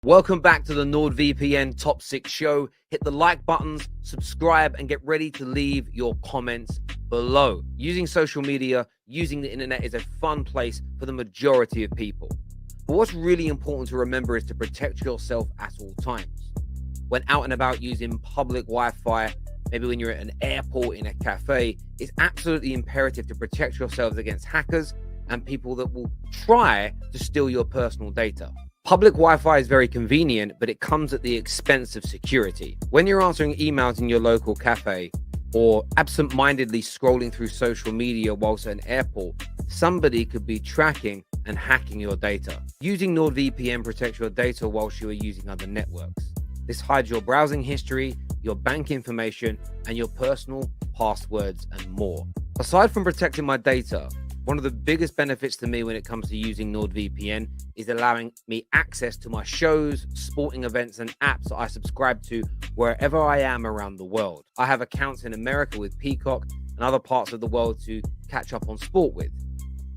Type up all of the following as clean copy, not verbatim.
Welcome back to the NordVPN Top 6 show. Hit the like buttons, subscribe, and get ready to leave your comments below. Using social media, using the internet is a fun place for the majority of people. But what's really important to remember is to protect yourself at all times. When out and about using public Wi-Fi, maybe when you're at an airport, in a cafe, it's absolutely imperative to protect yourselves against hackers and people that will try to steal your personal data. Public Wi-Fi is very convenient, but it comes at the expense of security. When you're answering emails in your local cafe or absent-mindedly scrolling through social media whilst at an airport, somebody could be tracking and hacking your data. Using NordVPN protects your data whilst you are using other networks. This hides your browsing history, your bank information, and your personal passwords and more. Aside from protecting my data, one of the biggest benefits to me when it comes to using NordVPN is allowing me access to my shows, sporting events, and apps that I subscribe to wherever I am around the world. I have accounts in America with Peacock and other parts of the world to catch up on sport with.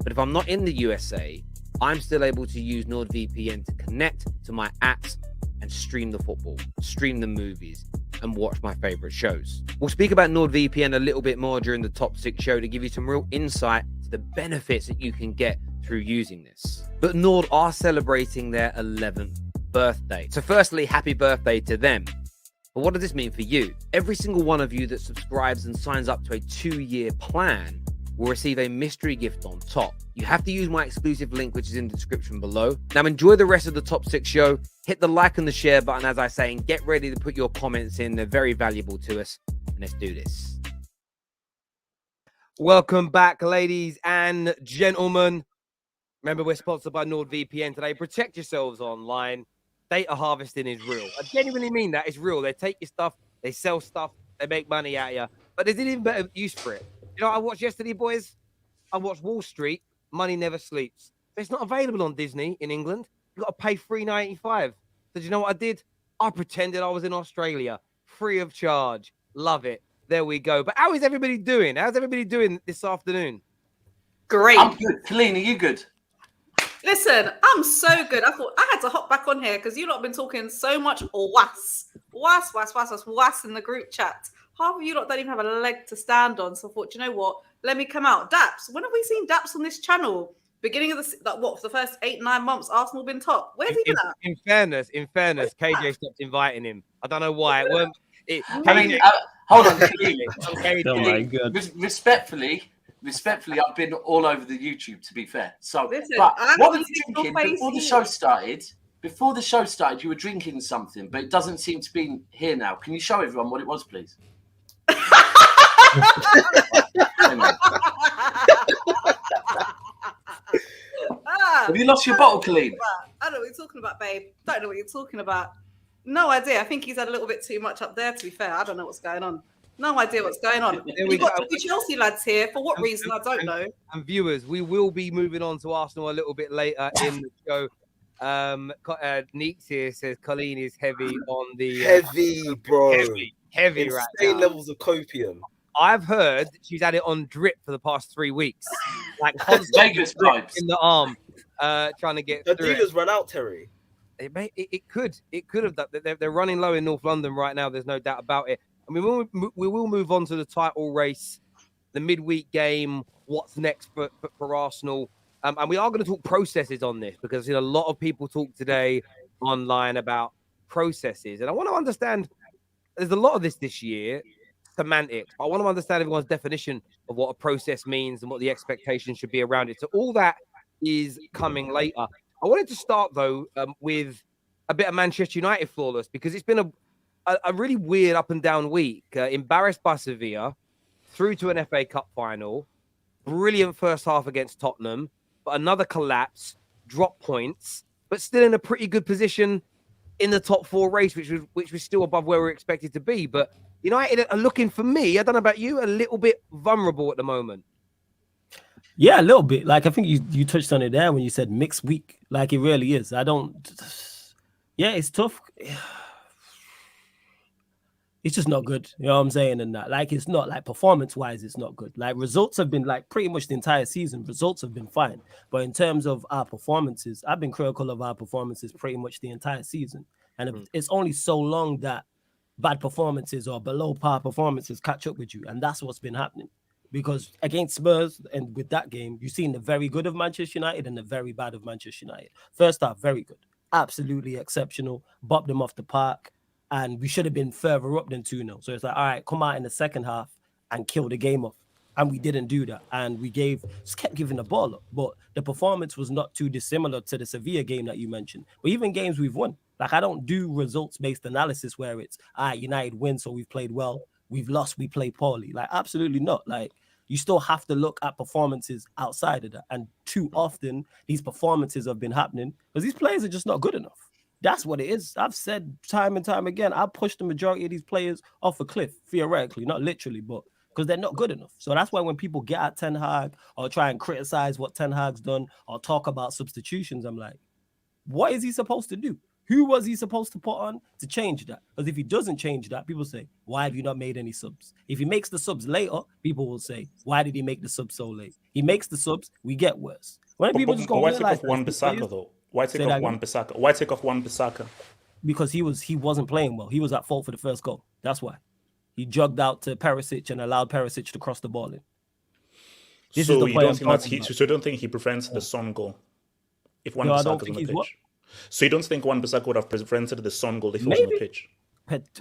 But if I'm not in the USA, I'm still able to use NordVPN to connect to my apps and stream the football, stream the movies, and watch my favorite shows. We'll speak about NordVPN a little bit more during the Top 6 show to give you some real insight to the benefits that you can get through using this. But Nord are celebrating their 11th birthday. So firstly, happy birthday to them. But what does this mean for you? Every single one of you that subscribes and signs up to a 2-year plan will receive a mystery gift on top. You have to use my exclusive link, which is in the description below. Now enjoy the rest of the Top 6 show. Hit the like and the share button, as I say, and get ready to put your comments in. They're very valuable to us. And let's do this. Welcome back, ladies and gentlemen. Remember, we're sponsored by NordVPN today. Protect yourselves online. Data harvesting is real. I genuinely mean that. It's real. They take your stuff, they sell stuff, they make money out of you. But there's an even better use for it. You know what I watched yesterday, boys? I watched Wall Street, Money Never Sleeps. But it's not available on Disney in England. You've got to pay $3.95. So do you know what I did? I pretended I was in Australia. Free of charge. Love it. There we go. But how is everybody doing? How's everybody doing this afternoon? Great. I'm good. Colleen, are you good? Listen, I'm so good. I thought I had to hop back on here because you've not been talking so much was in the group chat. Half of you lot don't even have a leg to stand on. So I thought, you know what? Let me come out. Daps. When have we seen Daps on this channel? Beginning of for the first 8-9 months, Arsenal been top. Where's he been at? In fairness, KJ stopped inviting him. I don't know why. It weren't. Hold on. Oh my God. Respectfully, I've been all over the YouTube, to be fair. So, Listen, but what were you your drinking face before the here. show started? Before the show started, you were drinking something, but it doesn't seem to be here now. Can you show everyone what it was, please? Have you lost your bottle, Colleen? I don't know what you're talking about, babe. Don't know what you're talking about. No idea. I think he's had a little bit too much up there, to be fair. I don't know what's going on. No idea what's going on. We've got 2 Chelsea lads here. For what reason, I don't know. And viewers, we will be moving on to Arsenal a little bit later in the show. Neeks here says Colleen is heavy on the... Heavy, bro. Heavy right now. Insane levels of copium. I've heard she's had it on drip for the past 3 weeks. Like Vegas vibes in the arm, trying to get The through dealers run out, Terry. It could have done. They're running low in North London right now. There's no doubt about it. I mean, we will move on to the title race, the midweek game. What's next for Arsenal? And we are going to talk processes on this because a lot of people talk today online about processes, and I want to understand. There's a lot of this year, semantics. I want to understand everyone's definition of what a process means and what the expectation should be around it. So all that is coming later. I wanted to start, though, with a bit of Manchester United flawless because it's been a really weird up and down week. Embarrassed by Sevilla, through to an FA Cup final, brilliant first half against Tottenham, but another collapse, drop points, but still in a pretty good position in the top 4 race, which was still above where we're expected to be. But United are looking, for me, I don't know about you, a little bit vulnerable at the moment. Yeah, a little bit. Like, I think you touched on it there when you said mixed week. Like, it really is. Yeah, it's tough. it's just not good. You know what I'm saying? And that, like, it's not like performance-wise, it's not good. Like, results have been like pretty much the entire season. Results have been fine, but in terms of our performances, I've been critical of our performances pretty much the entire season. And it's only so long that bad performances or below par performances catch up with you, and that's what's been happening. Because against Spurs and with that game, you've seen the very good of Manchester United and the very bad of Manchester United. First half, very good, absolutely exceptional, bopped them off the park. And we should have been further up than 2-0. So it's like, all right, come out in the second half and kill the game off. And we didn't do that. And we just kept giving the ball up. But the performance was not too dissimilar to the Sevilla game that you mentioned. But even games we've won. Like, I don't do results-based analysis where it's, all right, United win, so we've played well. We've lost, we play poorly. Like, absolutely not. Like, you still have to look at performances outside of that. And too often, these performances have been happening because these players are just not good enough. That's what it is. I've said time and time again, I push the majority of these players off a cliff, theoretically, not literally, but because they're not good enough. So that's why when people get at Ten Hag or try and criticize what Ten Hag's done or talk about substitutions, I'm like, what is he supposed to do? Who was he supposed to put on to change that? Because if he doesn't change that, people say, why have you not made any subs? If he makes the subs later, people will say, why did he make the subs so late? He makes the subs, we get worse. When people just go, why take off one Bissaka though? Why take off one Bissaka? Why take off one Bissaka? Because he wasn't playing well. He was at fault for the first goal. That's why. He jogged out to Perisic and allowed Perisic to cross the ball in. So you don't think he prevents the Son goal if one Bissaka on the pitch? What? So you don't think one Bissaka would have prevented the Son goal if he was on the pitch?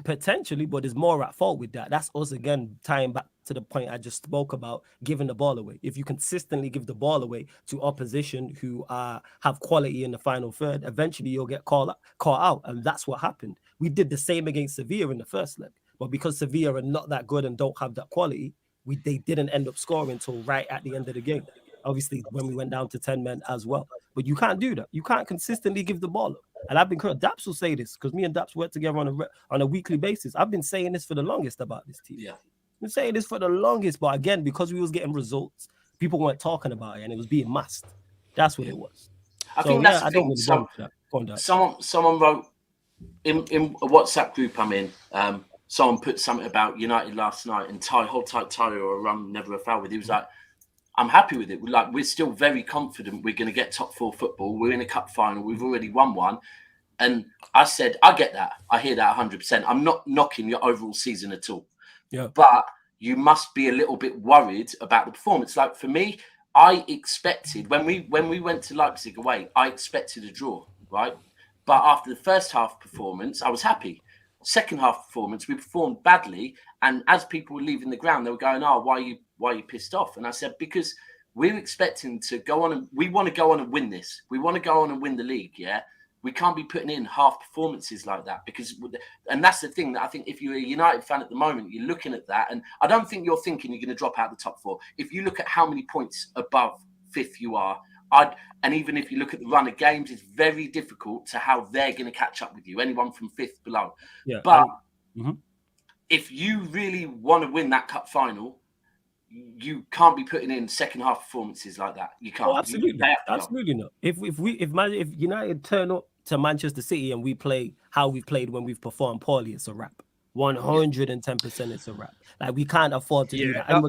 Potentially, but there's more at fault with that. That's us again tying back to the point I just spoke about, giving the ball away. If you consistently give the ball away to opposition who have quality in the final third, eventually you'll get caught out, and that's what happened. We did the same against Sevilla in the first leg, but because Sevilla are not that good and don't have that quality, they didn't end up scoring until right at the end of the game. Obviously, when we went down to 10 men as well. But you can't do that. You can't consistently give the ball up. And I've been Daps will say this because me and Daps work together on a weekly basis. I've been saying this for the longest about this team. Yeah. I've been saying this for the longest, but again, because we was getting results, people weren't talking about it and it was being masked. That's what it was. I think that's the thing. Someone wrote in a WhatsApp group I'm in, someone put something about United last night and hold tight Tyler or a run, never a foul with. He was like, I'm happy with it. We're still very confident we're going to get top four football. We're in a cup final. We've already won one. And I said, I get that. I hear that 100%. I'm not knocking your overall season at all. Yeah. But you must be a little bit worried about the performance. Like for me, I expected when we went to Leipzig away, I expected a draw, right? But after the first half performance, I was happy. Second half performance, we performed badly. And as people were leaving the ground, they were going, "Oh, why are you pissed off?" And I said, because we're expecting to go on and we want to go on and win this. We want to go on and win the league. Yeah. We can't be putting in half performances like that and that's the thing that I think if you're a United fan at the moment, you're looking at that. And I don't think you're thinking you're going to drop out the top four. If you look at how many points above fifth you are, and even if you look at the run of games, it's very difficult to how they're going to catch up with you. Anyone from fifth below. Yeah. But if you really want to win that cup final, you can't be putting in second half performances like that. You can't. Oh, absolutely, absolutely not. If United turn up to Manchester City and we play how we've played when we've performed poorly, it's a wrap. 110%, it's a wrap. Like we can't afford to do that. In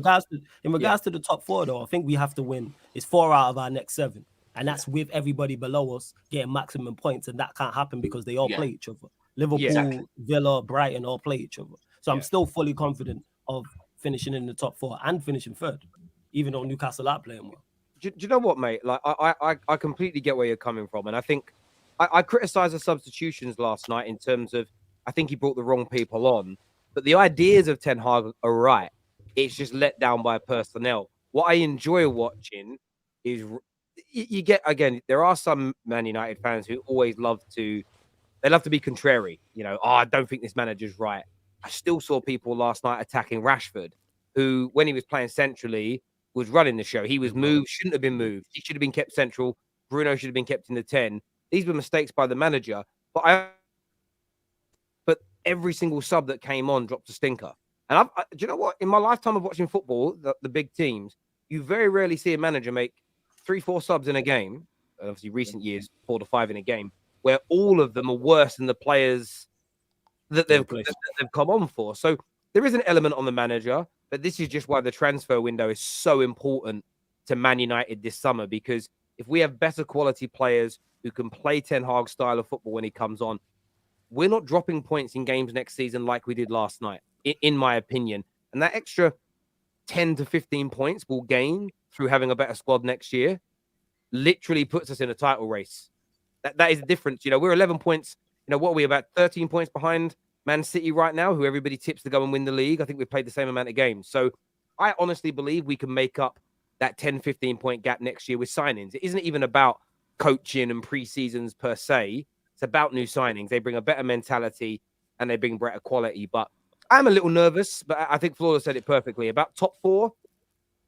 regards to the top four, though, I think we have to win. It's 4 out of our next 7, and that's with everybody below us getting maximum points, and that can't happen because they all play each other. Liverpool, Villa, Brighton all play each other. So I'm still fully confident of finishing in the top 4 and finishing third, even though Newcastle are playing well. Do you know what, mate? Like I completely get where you're coming from, and I think I criticised the substitutions last night in terms of I think he brought the wrong people on, but the ideas of Ten Hag are right. It's just let down by personnel. What I enjoy watching is you get again. There are some Man United fans who always love to be contrary. You know, I don't think this manager's right. I still saw people last night attacking Rashford, who, when he was playing centrally, was running the show. He was moved, shouldn't have been moved. He should have been kept central. Bruno should have been kept in the 10. These were mistakes by the manager. But every single sub that came on dropped a stinker. And do you know what? In my lifetime of watching football, the big teams, you very rarely see a manager make 3-4 subs in a game. Obviously, recent years, 4 to 5 in a game, where all of them are worse than the players that they've come on for. So there is an element on the manager, but this is just why the transfer window is so important to Man United this summer, because if we have better quality players who can play Ten Hag style of football when he comes on, we're not dropping points in games next season like we did last night, in my opinion. And that extra 10 to 15 points we'll gain through having a better squad next year literally puts us in a title race. That is the difference. You know, we're 11 points. You know, what are we, about 13 points behind Man City right now, who everybody tips to go and win the league? I think we've played the same amount of games. So I honestly believe we can make up that 10, 15 point gap next year with signings. It isn't even about coaching and pre-seasons per se. It's about new signings. They bring a better mentality and they bring better quality. But I'm a little nervous, but I think Flora said it perfectly. About top four,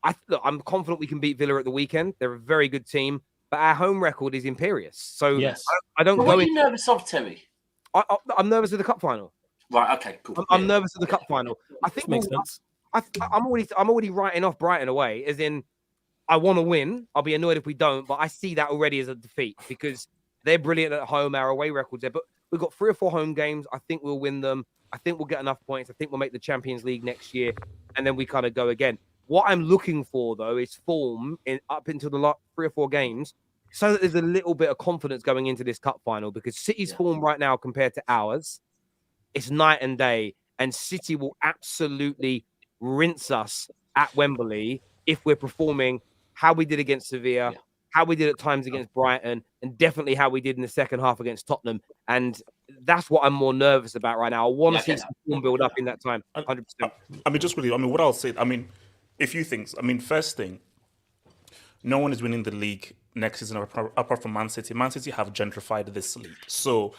I'm confident we can beat Villa at the weekend. They're a very good team, but our home record is imperious. So yes. I don't go. What are you nervous of, Terry? I'm nervous of the cup final. Right. Okay. Cool. I'm nervous of the cup final. I think makes sense. I'm already writing off Brighton away, as in I want to win. I'll be annoyed if we don't, but I see that already as a defeat because they're brilliant at home. Our away records there, but we've got 3 or 4 home games. I think we'll win them. I think we'll get enough points. I think we'll make the Champions League next year, and then we kind of go again. What I'm looking for, though, is form up until the last 3 or 4 games, so that there's a little bit of confidence going into this cup final, because City's form right now compared to ours, it's night and day, and City will absolutely rinse us at Wembley if we're performing how we did against Sevilla, how we did at times against Brighton, and definitely how we did in the second half against Tottenham. And that's what I'm more nervous about right now. I want to see some form build up in that time, 100%. I mean, just really, what I'll say, a few things. First thing, no one is winning the league next season apart from Man City. Man City have gentrified this league, so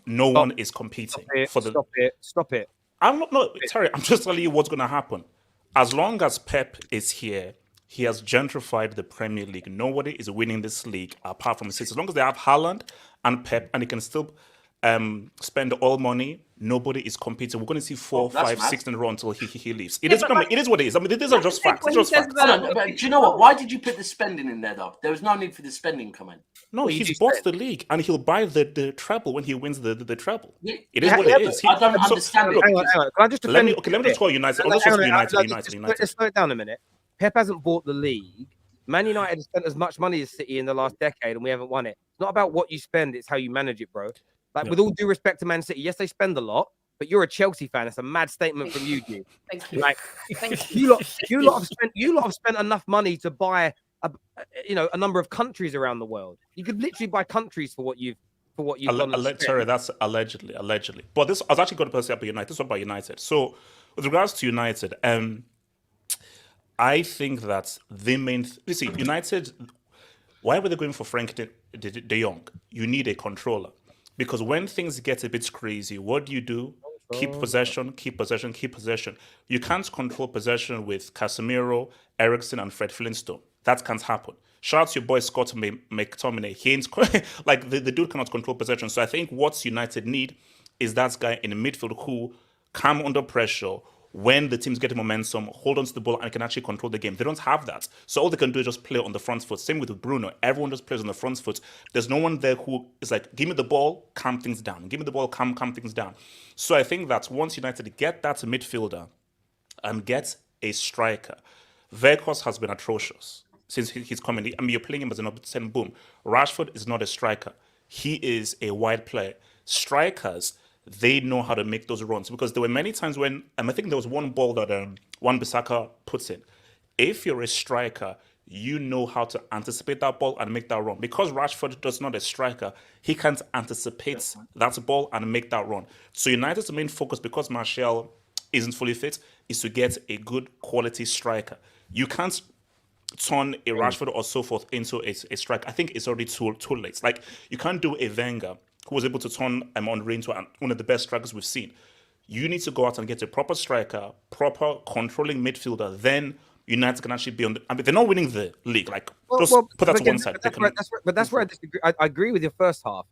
no one is competing for the. Stop it. I'm not Terry. I'm just telling you what's going to happen. As long as Pep is here, he has gentrified the Premier League. Nobody is winning this league apart from City. As long as they have Haaland and Pep, and he can still spend all money, nobody is competing. We're going to see 4, 5, 6 in a row until he leaves. It is what it is. These are just facts. It's just facts. But do you know what? Why did you put the spending in there, though? There was no need for the spending comment. No, he's bought the league, and he'll buy the treble when he wins the treble. Yeah, it is what it is. I don't understand it. Hang on. Can I just let me just call United. United. Let's slow it down a minute. Pep hasn't bought the league. Man United has spent as much money as City in the last decade, and we haven't won it. It's not about what you spend; it's how you manage it, bro. Like, with all due respect to Man City, yes, they spend a lot, but you're a Chelsea fan. It's a mad statement from you, G. Thank you. Like, you lot have spent enough money to buy a number of countries around the world. You could literally buy countries for what you've done. Terry, that's allegedly. But this, I was actually going to say about United. This is about United. So, with regards to United, I think that the main. United. Why were they going for Frank de Jong? You need a controller. Because when things get a bit crazy, what do? Keep possession. You can't control possession with Casemiro, Eriksen, and Fred Flintstone. That can't happen. Shout out to your boy Scott McTominay. He ain't like the dude cannot control possession. So I think what United need is that guy in the midfield who calm under pressure. When the team's getting momentum, hold on to the ball and can actually control the game. They don't have that. So all they can do is just play on the front foot. Same with Bruno. Everyone just plays on the front foot. There's no one there who is like, give me the ball, calm things down. Give me the ball, calm things down. So I think that once United get that midfielder and get a striker, Weghorst has been atrocious since he's coming. You're playing him as an number 10, boom. Rashford is not a striker. He is a wide player. Strikers, they know how to make those runs, because there were many times when I think there was one ball that Wan-Bissaka puts in. If you're a striker, you know how to anticipate that ball and make that run. Because Rashford does not a striker, he can't anticipate that ball and make that run. So United's main focus, because Martial isn't fully fit, is to get a good quality striker. You can't turn a Rashford or so forth into a striker. I think it's already too late. Like, you can't do a Wenger who was able to turn Henry into one of the best strikers we've seen. You need to go out and get a proper striker, proper controlling midfielder. Then United can actually be on the. They're not winning the league. Like, put that to one side. That's where I disagree. I agree with your first half.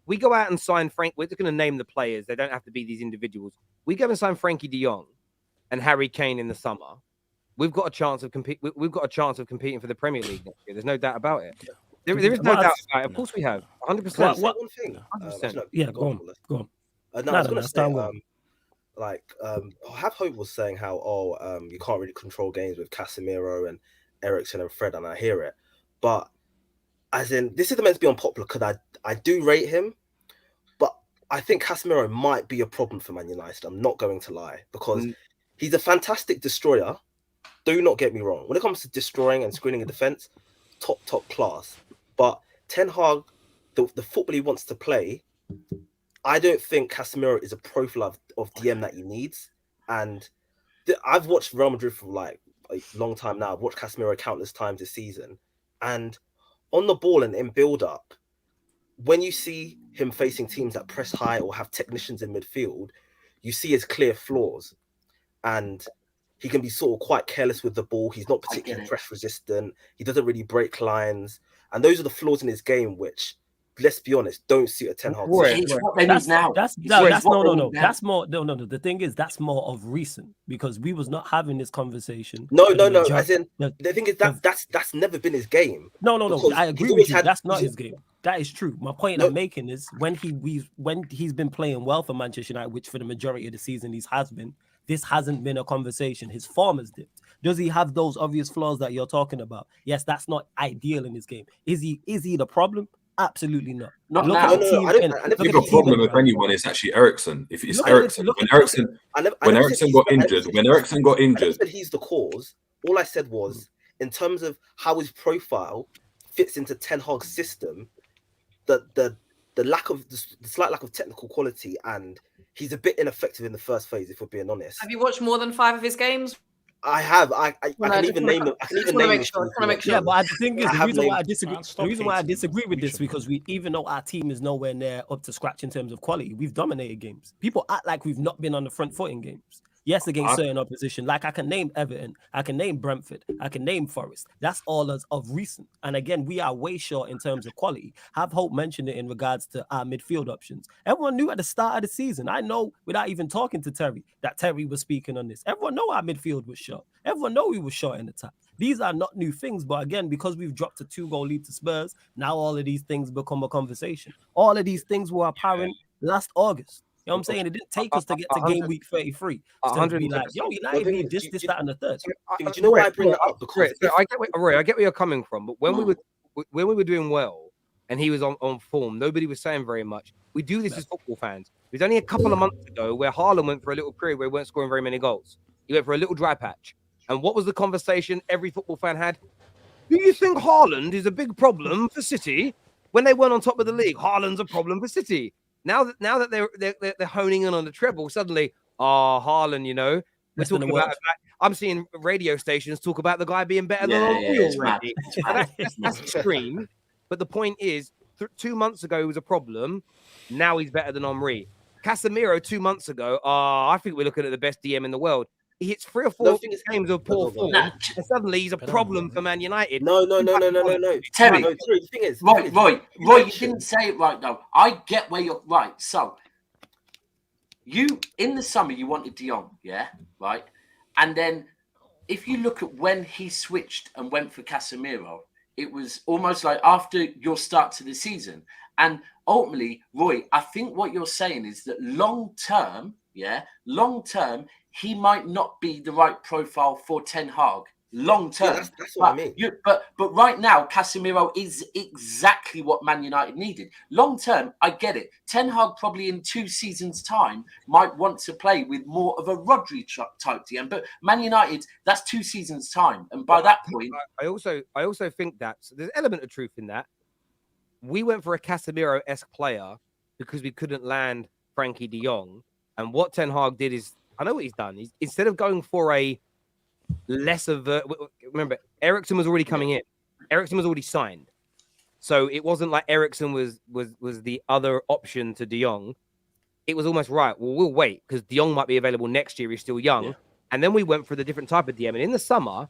We go out and sign Frank. We're just going to name the players. They don't have to be these individuals. We go and sign Frankie de Jong and Harry Kane in the summer. We've got a chance of We've got a chance of competing for the Premier League next year. There's no doubt about it. There is no doubt about it. Of course we have. 100%. One thing. 100%. Yeah, go on. I was going to say, Have Hope was saying how, you can't really control games with Casemiro and Eriksen and Fred, and I hear it. But as in, this is meant to be unpopular because I do rate him, but I think Casemiro might be a problem for Man United. I'm not going to lie, because he's a fantastic destroyer. Do not get me wrong. When it comes to destroying and screening a defense, top class. But Ten Hag, the football he wants to play, I don't think Casemiro is a profile of DM that he needs. And I've watched Real Madrid for like a long time now. I've watched Casemiro countless times this season. And on the ball and in build-up, when you see him facing teams that press high or have technicians in midfield, you see his clear flaws. And he can be sort of quite careless with the ball. He's not particularly press resistant. He doesn't really break lines. And those are the flaws in his game, which, let's be honest, don't suit a Ten Hag. It's what they need now. No. That's more. No. The thing is, that's more of recent, because we was not having this conversation. No. As in, the thing is that's never been his game. No. I agree with you. That's not his game. That is true. My point I'm making is when he's been playing well for Manchester United, which for the majority of the season this hasn't been a conversation. His form has dipped. Does he have those obvious flaws that you're talking about? Yes, that's not ideal in his game. Is he the problem? Absolutely not. Not now. I think the problem with anyone is actually Eriksen. If it's Eriksen, when Eriksen got injured, I said he's the cause. All I said was, in terms of how his profile fits into Ten Hag's system, the slight lack of technical quality, and he's a bit ineffective in the first phase, if we're being honest. Have you watched more than 5 of his games? I have. I can even name them. I can even name them. Yeah, but the thing is, the reason why I disagree with this, because even though our team is nowhere near up to scratch in terms of quality, we've dominated games. People act like we've not been on the front foot in games. Yes, against certain opposition. Like I can name Everton, I can name Brentford, I can name Forest. That's all of recent. And again, we are way short in terms of quality. Have Hope mentioned it in regards to our midfield options. Everyone knew at the start of the season, I know without even talking to Terry, that Terry was speaking on this. Everyone know our midfield was short. Everyone know we were short in attack. These are not new things, but again, because we've dropped a 2-goal lead to Spurs, now all of these things become a conversation. All of these things were apparent last August. You know what I'm saying? It didn't take us to get to game week 33. To be like, yo, United need this, that, and the third. Do you know why I bring that up? Because I get where you're coming from, but when we were doing well and he was on form, nobody was saying very much. We do this as football fans. It was only a couple of months ago where Haaland went for a little period where he weren't scoring very many goals. He went for a little dry patch. And what was the conversation every football fan had? Do you think Haaland is a big problem for City? When they weren't on top of the league, Haaland's a problem for City. Now that they're honing in on the treble, suddenly, Haaland, we're talking about. I'm seeing radio stations talk about the guy being better than Henry already. That's extreme. But the point is, 2 months ago he was a problem. Now he's better than Henry. Casemiro 2 months ago, I think we're looking at the best DM in the world. He hits 3 or 4 games of poor form, and suddenly he's a problem for Man United. No. Terry, the thing is, Roy, you didn't say it right though. I get where you're right. So, you in the summer you wanted De Jong, yeah, right, and then if you look at when he switched and went for Casemiro, it was almost like after your start to the season. And ultimately, Roy, I think what you're saying is that long term, he might not be the right profile for Ten Hag. Long term. Yeah, that's what I mean. But right now, Casemiro is exactly what Man United needed. Long term, I get it. Ten Hag probably in 2 seasons' time might want to play with more of a Rodri type DM. But Man United, that's 2 seasons' time. And by that point... I also think that there's an element of truth in that. We went for a Casemiro-esque player because we couldn't land Frankie de Jong. And what Ten Hag did is, I know what he's done. He's, instead of going for a less of a... Remember, Eriksen was already coming in. Eriksen was already signed. So it wasn't like Eriksen was the other option to de Jong. It was almost right. Well, we'll wait because de Jong might be available next year. He's still young. Yeah. And then we went for the different type of DM. And in the summer,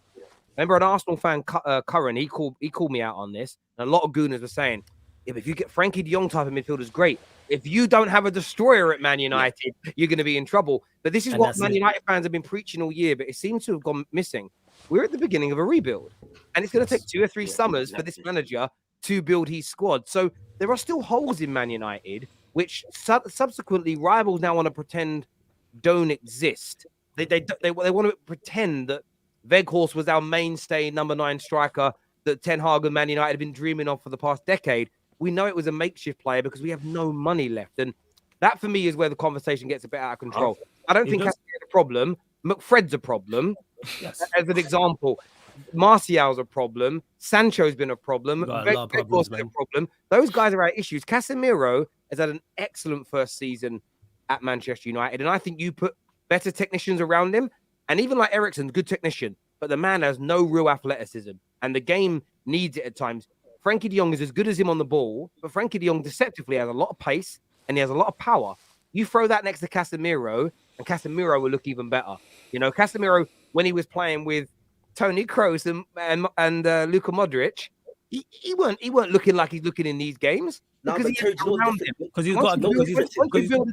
remember an Arsenal fan, Curran, he called me out on this. And a lot of gooners were saying, yeah, if you get Frankie de Jong type of midfielders, great. If you don't have a destroyer at Man United, you're going to be in trouble. But this is what Man United fans have been preaching all year, but it seems to have gone missing. We're at the beginning of a rebuild, and it's going to take 2 or 3 summers for this manager to build his squad. So there are still holes in Man United which subsequently rivals now want to pretend don't exist. They want to pretend that Weghorst was our mainstay number 9 striker that Ten Hag and Man United have been dreaming of for the past decade. We know it was a makeshift player because we have no money left. And that, for me, is where the conversation gets a bit out of control. I don't think Casemiro's a problem. McFred's a problem. Yes. As an example, Martial's a problem. Sancho's been a problem. Weghorst's been a problem. Those guys are our issues. Casemiro has had an excellent first season at Manchester United. And I think you put better technicians around him. And even like Eriksen, good technician. But the man has no real athleticism. And the game needs it at times. Frankie de Jong is as good as him on the ball. But Frankie de Jong deceptively has a lot of pace. And he has a lot of power. You throw that next to Casemiro, and Casemiro will look even better. You know, Casemiro, when he was playing with Toni Kroos and Luka Modric, he weren't looking like he's looking in these games. Because he's got a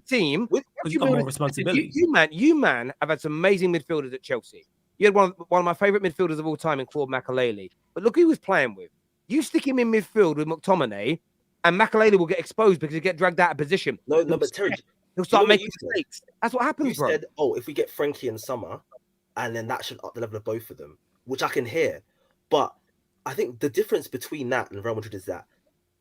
team. Because he's got more responsibility. You man have had some amazing midfielders at Chelsea. You had one of my favorite midfielders of all time in Claude Makelele. But look who he was playing with. You stick him in midfield with McTominay, and Makelele will get exposed because he'll get dragged out of position. No, but Terry, he'll start making mistakes. That's what happens, bro. You said, if we get Frankie and Summer, and then that should up the level of both of them, which I can hear. But I think the difference between that and Real Madrid is that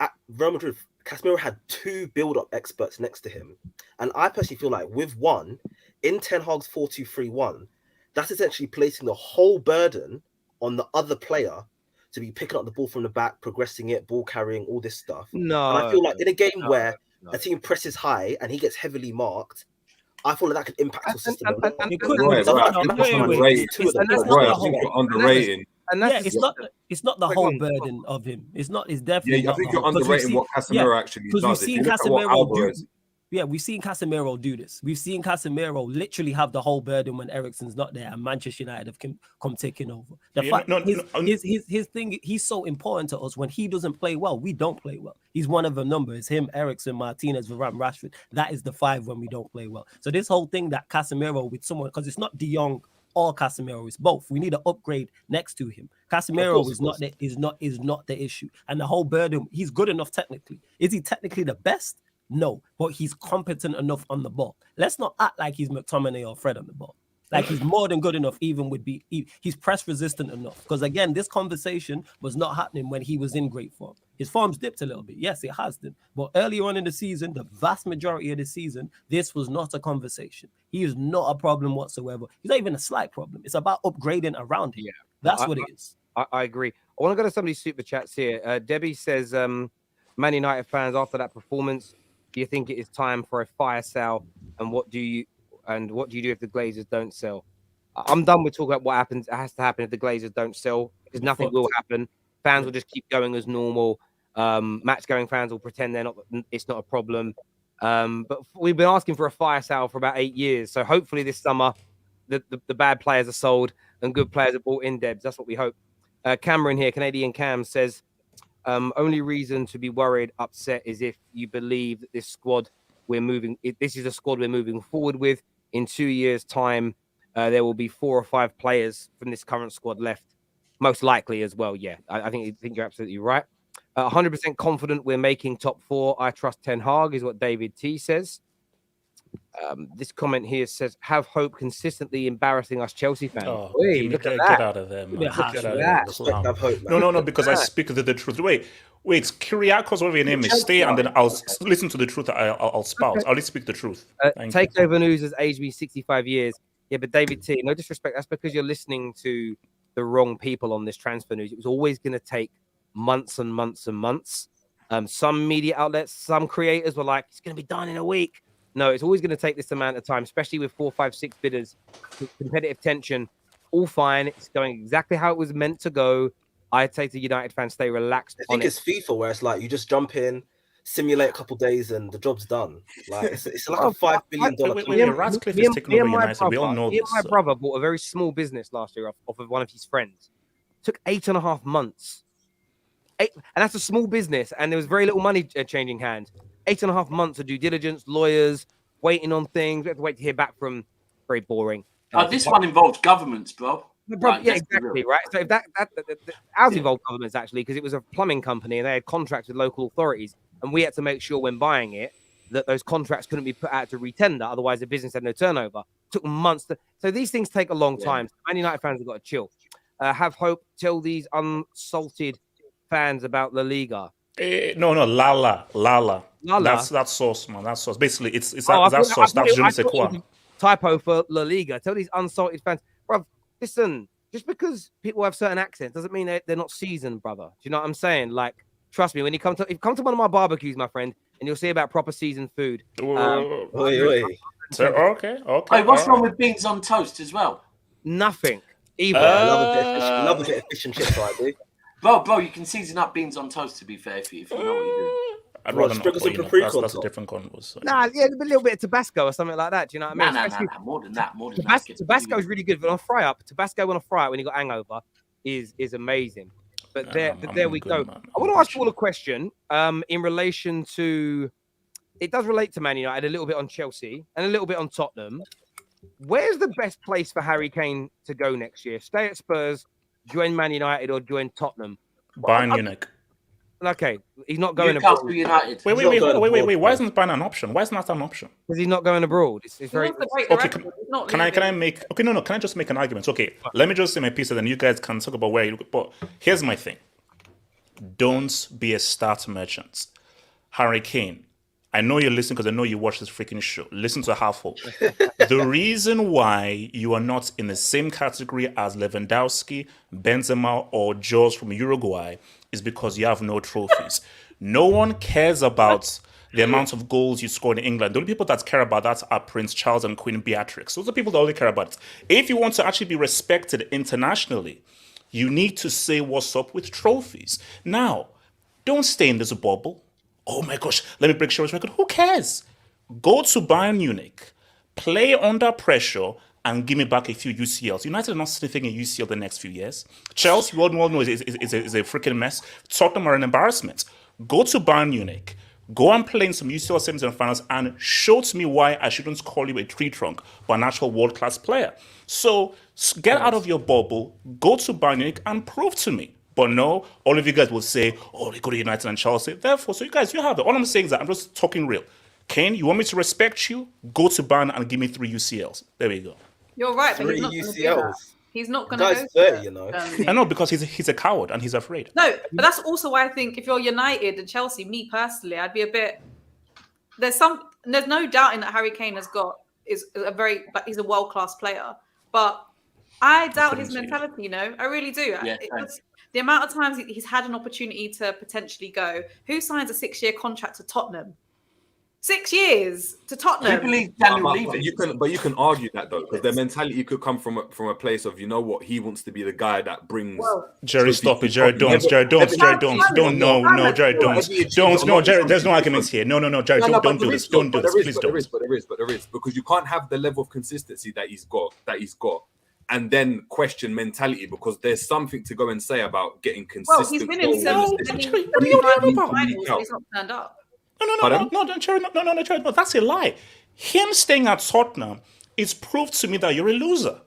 at Real Madrid, Casemiro had 2 build-up experts next to him. And I personally feel like with one, in Ten Hag's 4-2-3-1, that's essentially placing the whole burden on the other player to be picking up the ball from the back, progressing it, ball carrying, all this stuff. No. And I feel like in a game where a team presses high and he gets heavily marked, I feel like that could impact your system. Underrating. And it's not the whole burden of him. It's definitely. Yeah, I think you're underrating what Casemiro actually does. Because we've seen Casemiro do. Yeah, we've seen Casemiro do this. We've seen Casemiro literally have the whole burden when Eriksen's not there, and Manchester United have come taking over. His thing, he's so important to us. When he doesn't play well, we don't play well. He's one of a number. It's him, Eriksen, Martinez, Varane, Rashford. That is the 5 when we don't play well. So this whole thing that Casemiro with someone, because it's not De Jong or Casemiro, it's both. We need an upgrade next to him. Casemiro is not the issue, and the whole burden. He's good enough technically. Is he technically the best? No, but he's competent enough on the ball. Let's not act like he's McTominay or Fred on the ball. Like he's more than good enough, even with he's press resistant enough. Because again, this conversation was not happening when he was in great form. His form's dipped a little bit. Yes, it has done. But earlier on in the season, the vast majority of the season, this was not a conversation. He is not a problem whatsoever. He's not even a slight problem. It's about upgrading around him. Yeah, that's what it is. I agree. I want to go to somebody's super chats here. Debbie says, Man United fans, after that performance, do you think it is time for a fire sale? And what do you do if the Glazers don't sell? I'm done with talking about what happens. It has to happen if the Glazers don't sell, because nothing will happen. Fans will just keep going as normal. Match-going fans will pretend it's not a problem. But we've been asking for a fire sale for about 8 years. So hopefully this summer, the bad players are sold and good players are bought in, Debs. That's what we hope. Cameron here, Canadian Cam, says, only reason to be worried, upset is if you believe that this is a squad we're moving forward with. In 2 years' time, there will be 4 or 5 players from this current squad left, most likely as well. Yeah, I think you're absolutely right. 100% confident we're making top 4. I trust Ten Hag, is what David T says. This comment here says, have hope consistently embarrassing us Chelsea fans. Look at that. Get out of there, man. Have hope, man. No, because I speak the truth. Wait, Kyriakos, whatever your name is, stay and then I'll listen to the truth. I'll spout. Okay. I'll speak the truth. Takeover News has aged me 65 years. Yeah, but David T, no disrespect, that's because you're listening to the wrong people on this transfer news. It was always going to take months and months and months. Some media outlets, some creators were like, it's going to be done in a week. No, it's always going to take this amount of time, especially with 4, 5, 6 bidders. Competitive tension, all fine. It's going exactly how it was meant to go. I'd say to United fans, stay relaxed. I think it's FIFA, where it's like you just jump in, simulate a couple of days, and the job's done. Like it's like a $5 billion. Radcliffe is taking over United. We all know this. My brother bought a very small business last year off of one of his friends. Took 8.5 months. And that's a small business, and there was very little money changing hands. 8.5 months of due diligence, lawyers, waiting on things. We have to wait to hear back from. Very boring. This one involved governments, bro. Right, yeah, exactly, right? So if ours involved governments, actually, because it was a plumbing company and they had contracts with local authorities, and we had to make sure when buying it that those contracts couldn't be put out to retender, otherwise the business had no turnover. Took months so these things take a long time. Man United fans have got to chill. Have hope. Tell these unsalted fans about La Liga. No, Lala. That's sauce, man. That's sauce. Basically, it's that sauce. That's je ne sais quoi. Typo for La Liga. Tell these unsalted fans, bruv, listen, just because people have certain accents doesn't mean they're not seasoned, brother. Do you know what I'm saying? Like, trust me, when you come to one of my barbecues, my friend, and you'll see about proper seasoned food. Okay. Hey, what's wrong with beans on toast as well? Nothing. Either. Love a bit of fish and chips, right, dude? Bro, you can season up beans on toast, to be fair, if you know what you're doing. I'd rather not. That's a different convo. So. Nah, yeah, a little bit of Tabasco or something like that. Do you know what I mean? Nah, more than that. Tabasco is really good, but on fry up, Tabasco on a fry when you got hangover is amazing. But there we go. Man. I want to ask you all a question in relation to. It does relate to Man United a little bit on Chelsea and a little bit on Tottenham. Where's the best place for Harry Kane to go next year? Stay at Spurs, join Man United, or join Tottenham? Bayern Munich. Okay, he's not going Newcastle abroad. United. Wait. Why isn't Bayern an option? Why isn't that an option? Because he's not going abroad. It's very okay. Can I just make an argument? Okay, let me just say my piece, and then you guys can talk about where you. But here's my thing: don't be a start merchant. Harry Kane. I know you're listening because I know you watch this freaking show. Listen to Halfwhole. The reason why you are not in the same category as Lewandowski, Benzema, or Jaws from Uruguay is because you have no trophies. No one cares about the amount of goals you scored in England. The only people that care about that are Prince Charles and Queen Beatrix. Those are people that only care about it. If you want to actually be respected internationally, you need to say what's up with trophies. Now, don't stay in this bubble. Oh my gosh, let me break Sherry's record. Who cares? Go to Bayern Munich, play under pressure, and give me back a few UCLs. United are not sniffing a UCL the next few years. Chelsea, we all know, is a freaking mess. Tottenham are an embarrassment. Go to Bayern Munich, go and play in some UCL semis and finals, and show to me why I shouldn't call you a tree trunk, but an actual world-class player. So get out of your bubble, go to Bayern Munich, and prove to me. But no, all of you guys will say, oh, they go to United and Chelsea. Therefore, so you guys, you have it. All I'm saying is that I'm just talking real. Kane, you want me to respect you? Go to Bayern and give me 3 UCLs. There we go. You're right, but 3 UCLs. He's not going to go. 30, you know. I know, because he's a coward and he's afraid. No, but that's also why I think if you're United and Chelsea, me personally, I'd be a bit. There's no doubting that Harry Kane he's a world-class player, but I doubt his mentality. You know, I really do. Yeah, the amount of times he's had an opportunity to potentially go. Who signs a 6-year contract to Tottenham? 6 years to Tottenham. But you can argue that though, because their mentality could come from a place of, you know what, he wants to be the guy that brings. Jerry, stop it. Jared, don't. Jerry, don't. No, Jared, don't. No, Jerry, there's no arguments here. No, Jerry, don't do this. Don't do this. Please don't. But there is, because you can't have the level of consistency that he's got. And then question mentality, because there's something to go and say about getting consistent. Well, he's been in finals, he's not turned up. No, Jerry, no, that's a lie. Him staying at Tottenham is proof to me that you're a loser.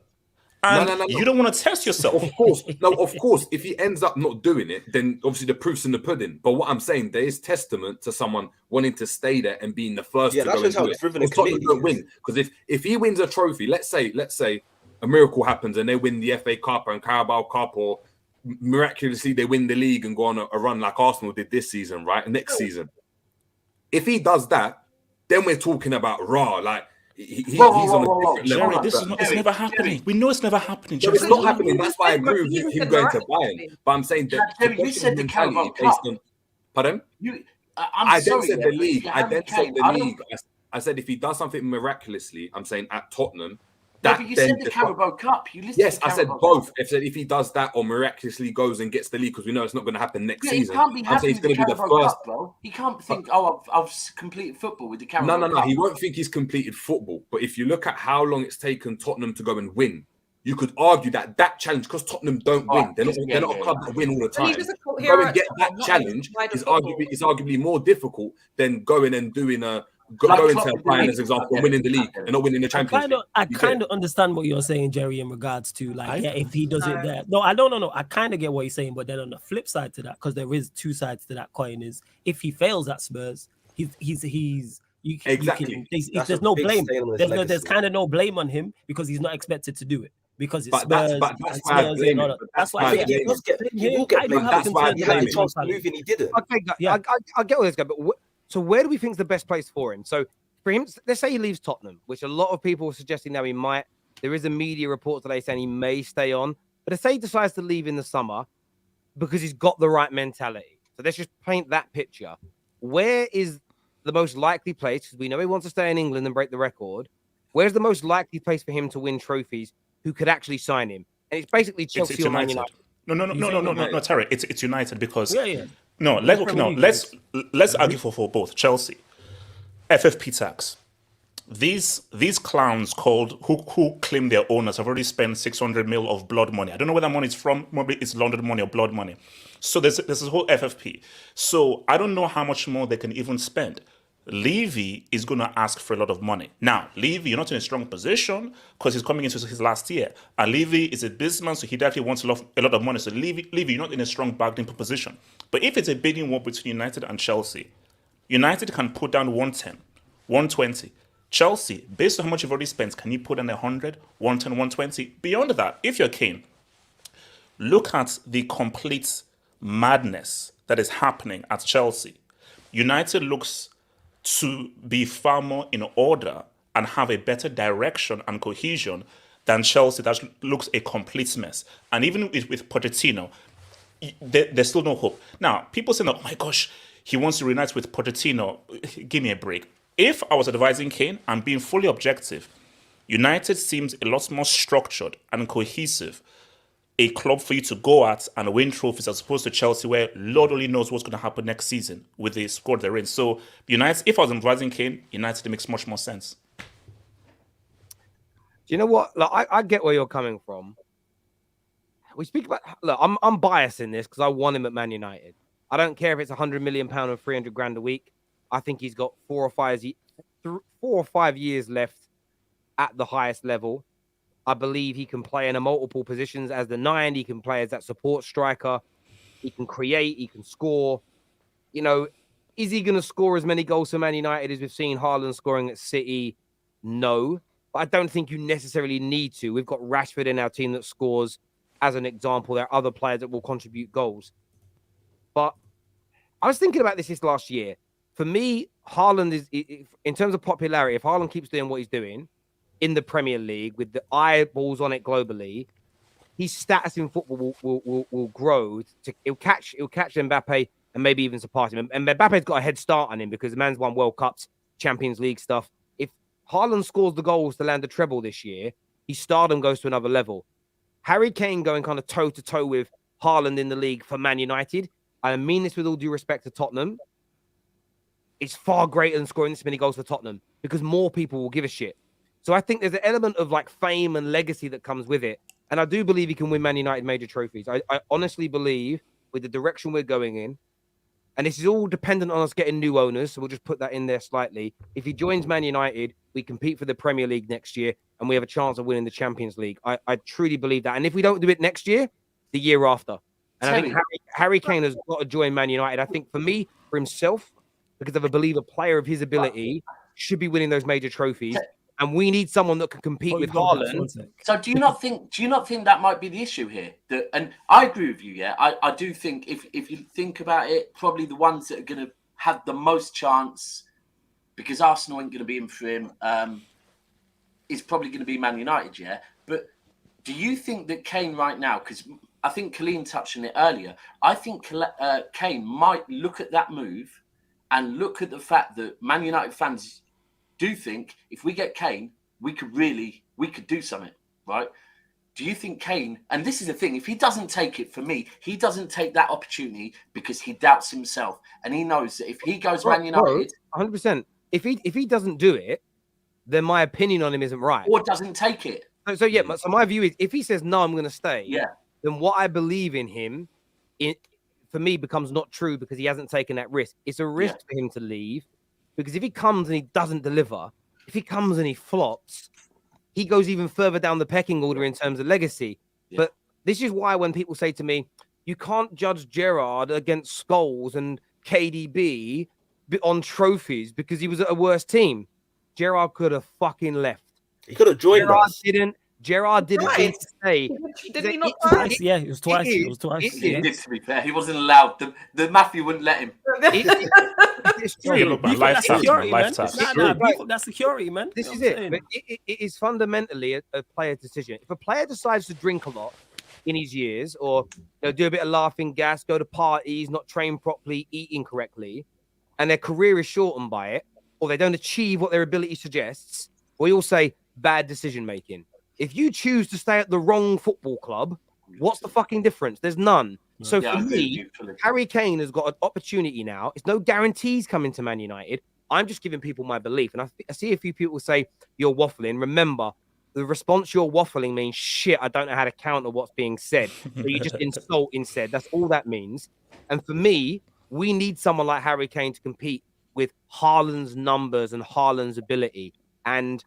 And you don't want to test yourself. Of course. If he ends up not doing it, then obviously the proof's in the pudding. But what I'm saying, there is testament to someone wanting to stay there and being the first to go and do it. Tottenham don't win. Because if he wins a trophy, let's say a miracle happens and they win the FA Cup and Carabao Cup, or miraculously they win the league and go on a run like Arsenal did this season, right? Next season. If he does that, then we're talking about like he's on a different level. Jerry, it's never happening. We know it's never happening. Jerry. It's not happening. That's why I agree with him going to Bayern. But I'm saying that Jerry, you said the Carabao Cup. Pardon? I then said the league. I said if he does something miraculously, I'm saying at Tottenham. But you said the Carabao Cup. Yes, I said both. If he does that or miraculously goes and gets the league, because we know it's not going to happen next season. He can't be happy with the Carabao Cup, bro. He can't think, I've completed football with the Carabao Cup. No. He won't think he's completed football. But if you look at how long it's taken Tottenham to go and win, you could argue that challenge, because Tottenham don't win. They're not a club that win all the time. Go and get that challenge is arguably more difficult than going and doing going to Bayern as example, winning the league and not winning the Champions League. I kind of understand what you're saying, Jerry, in regards to if he does it there. No, I don't know. I kind of get what you're saying, but then on the flip side to that, because there is two sides to that coin, is if he fails at Spurs, he's Exactly. There's no blame. There's kind of no blame on him because he's not expected to do it. Because it's that's why I blame him. That's why I he will get blamed. That's why he had the chance to move and he didn't. Okay, I get where this guy, but so where do we think is the best place for him? So for him, let's say he leaves Tottenham, which a lot of people are suggesting now he might. There is a media report today saying he may stay on, but let's say he decides to leave in the summer because he's got the right mentality. So let's just paint that picture. Where is the most likely place? Because we know he wants to stay in England and break the record. Where's the most likely place for him to win trophies? Who could actually sign him? And it's basically Chelsea or Man United. No, Terry. It's United because let's argue for both. Chelsea, FFP tax. These clowns who claim their owners have already spent 600 mil of blood money. I don't know where that money is from. Maybe it's London money or blood money. So there's this whole FFP. So I don't know how much more they can even spend. Levy is going to ask for a lot of money. Now, Levy, you're not in a strong position because he's coming into his last year. And Levy is a businessman, so he definitely wants a lot of money. So Levy, you're not in a strong bargaining position. But if it's a bidding war between United and Chelsea, United can put down 110, 120. Chelsea, based on how much you've already spent, can you put in 100, 110, 120? Beyond that, if you're Kane, look at the complete madness that is happening at Chelsea. United looks to be far more in order and have a better direction and cohesion than Chelsea that looks a complete mess. And even with Pochetiino, there's still no hope. Now, people say, oh my gosh, he wants to reunite with Pochetiino. Give me a break. If I was advising Kane, I'm being fully objective. United seems a lot more structured and cohesive, a club for you to go at and win trophies as opposed to Chelsea, where Lord only knows what's going to happen next season with the squad they're in. So United, if I was advising Kane, United makes much more sense. Do you know what? Like, I get where you're coming from. We speak about, look, I'm biased in this because I want him at Man United. I don't care if it's £100 million and 300 grand a week. I think he's got 4 or 5 years left at the highest level. I believe he can play in multiple positions as the 9. He can play as that support striker. He can create. He can score. You know, is he going to score as many goals for Man United as we've seen Haaland scoring at City? No. But I don't think you necessarily need to. We've got Rashford in our team that scores as an example. There are other players that will contribute goals. But I was thinking about this last year. For me, Haaland is, in terms of popularity, if Haaland keeps doing what he's doing in the Premier League with the eyeballs on it globally, his status in football will grow. He'll catch Mbappe and maybe even surpass him. And Mbappe's got a head start on him because the man's won World Cups, Champions League stuff. If Haaland scores the goals to land a treble this year, his stardom goes to another level. Harry Kane going kind of toe-to-toe with Haaland in the league for Man United, I mean this with all due respect to Tottenham, it's far greater than scoring this many goals for Tottenham because more people will give a shit. So I think there's an element of like fame and legacy that comes with it. And I do believe he can win Man United major trophies. I honestly believe with the direction we're going in, and this is all dependent on us getting new owners, so we'll just put that in there slightly. If he joins Man United, we compete for the Premier League next year and we have a chance of winning the Champions League. I truly believe that. And if we don't do it next year, the year after. And I think Harry Kane has got to join Man United. I think for me, for himself, because I believe a player of his ability should be winning those major trophies. And we need someone that can compete with Haaland. So do you not think that might be the issue here? And I agree with you, yeah. I do think if you think about it, probably the ones that are going to have the most chance, because Arsenal ain't going to be in for him, is probably going to be Man United, yeah. But do you think that Kane right now, because I think Colleen touched on it earlier, I think Kane might look at that move and look at the fact that Man United fans do think if we get Kane, we could do something, right? Do you think Kane, and this is the thing, if he doesn't take it, for me, he doesn't take that opportunity because he doubts himself. And he knows that if he goes Man United... 100%. If he doesn't do it, then my opinion on him isn't right. Or doesn't take it. So my view is, if he says, no, I'm going to stay, then what I believe in him, for me, becomes not true because he hasn't taken that risk. It's a risk for him to leave because if he comes and he doesn't deliver, if he comes and he flops, he goes even further down the pecking order in terms of legacy. Yeah. But this is why when people say to me, you can't judge Gerrard against Scholes and KDB on trophies because he was at a worse team. Gerrard could have fucking left. He could have joined us. Gerrard didn't need to stay. Did he not? Yeah, it was twice. It was twice. He did, to be fair. He wasn't allowed. The Matthew wouldn't let him. It's true. Look, man, That's security, man. Lifetime. That's security, man. This is it. But it is fundamentally a player decision. If a player decides to drink a lot in his years, or do a bit of laughing gas, go to parties, not train properly, eat incorrectly, and their career is shortened by it, or they don't achieve what their ability suggests, we all say bad decision making. If you choose to stay at the wrong football club, what's the fucking difference? There's none. So for me, Harry Kane has got an opportunity now. It's no guarantees coming to Man United. I'm just giving people my belief. And I see a few people say you're waffling. Remember, the response you're waffling means shit. I don't know how to counter what's being said. So you just insult instead. That's all that means. And for me, we need someone like Harry Kane to compete with Haaland's numbers and Haaland's ability. And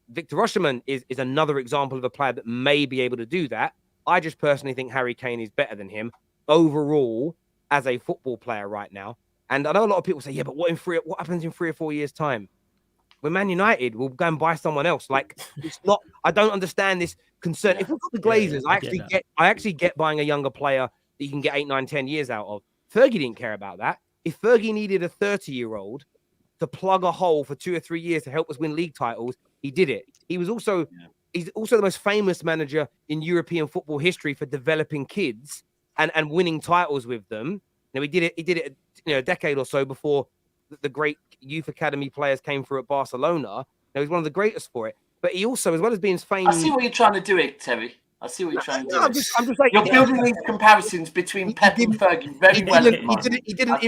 Victor Osimhen is another example of a player that may be able to do that. I just personally think Harry Kane is better than him overall as a football player right now. And I know a lot of people say, yeah, but what happens in 3 or 4 years' time? When Man United will go and buy someone else. Like, it's not. I don't understand this concern. If we've got the Glazers, I actually get buying a younger player that you can get 8, 9, 10 years out of. Fergie didn't care about that. If Fergie needed a 30-year-old to plug a hole for 2 or 3 years to help us win league titles, he did it. He's also the most famous manager in European football history for developing kids and winning titles with them. He did it a decade or so before the great youth academy players came through at Barcelona. He's one of the greatest for it. But he also, as well as being famous, I see what you're trying to do here, Terry. I see what you're trying to do. I'm just like, you're building these comparisons between Pep and Fergie very well. He didn't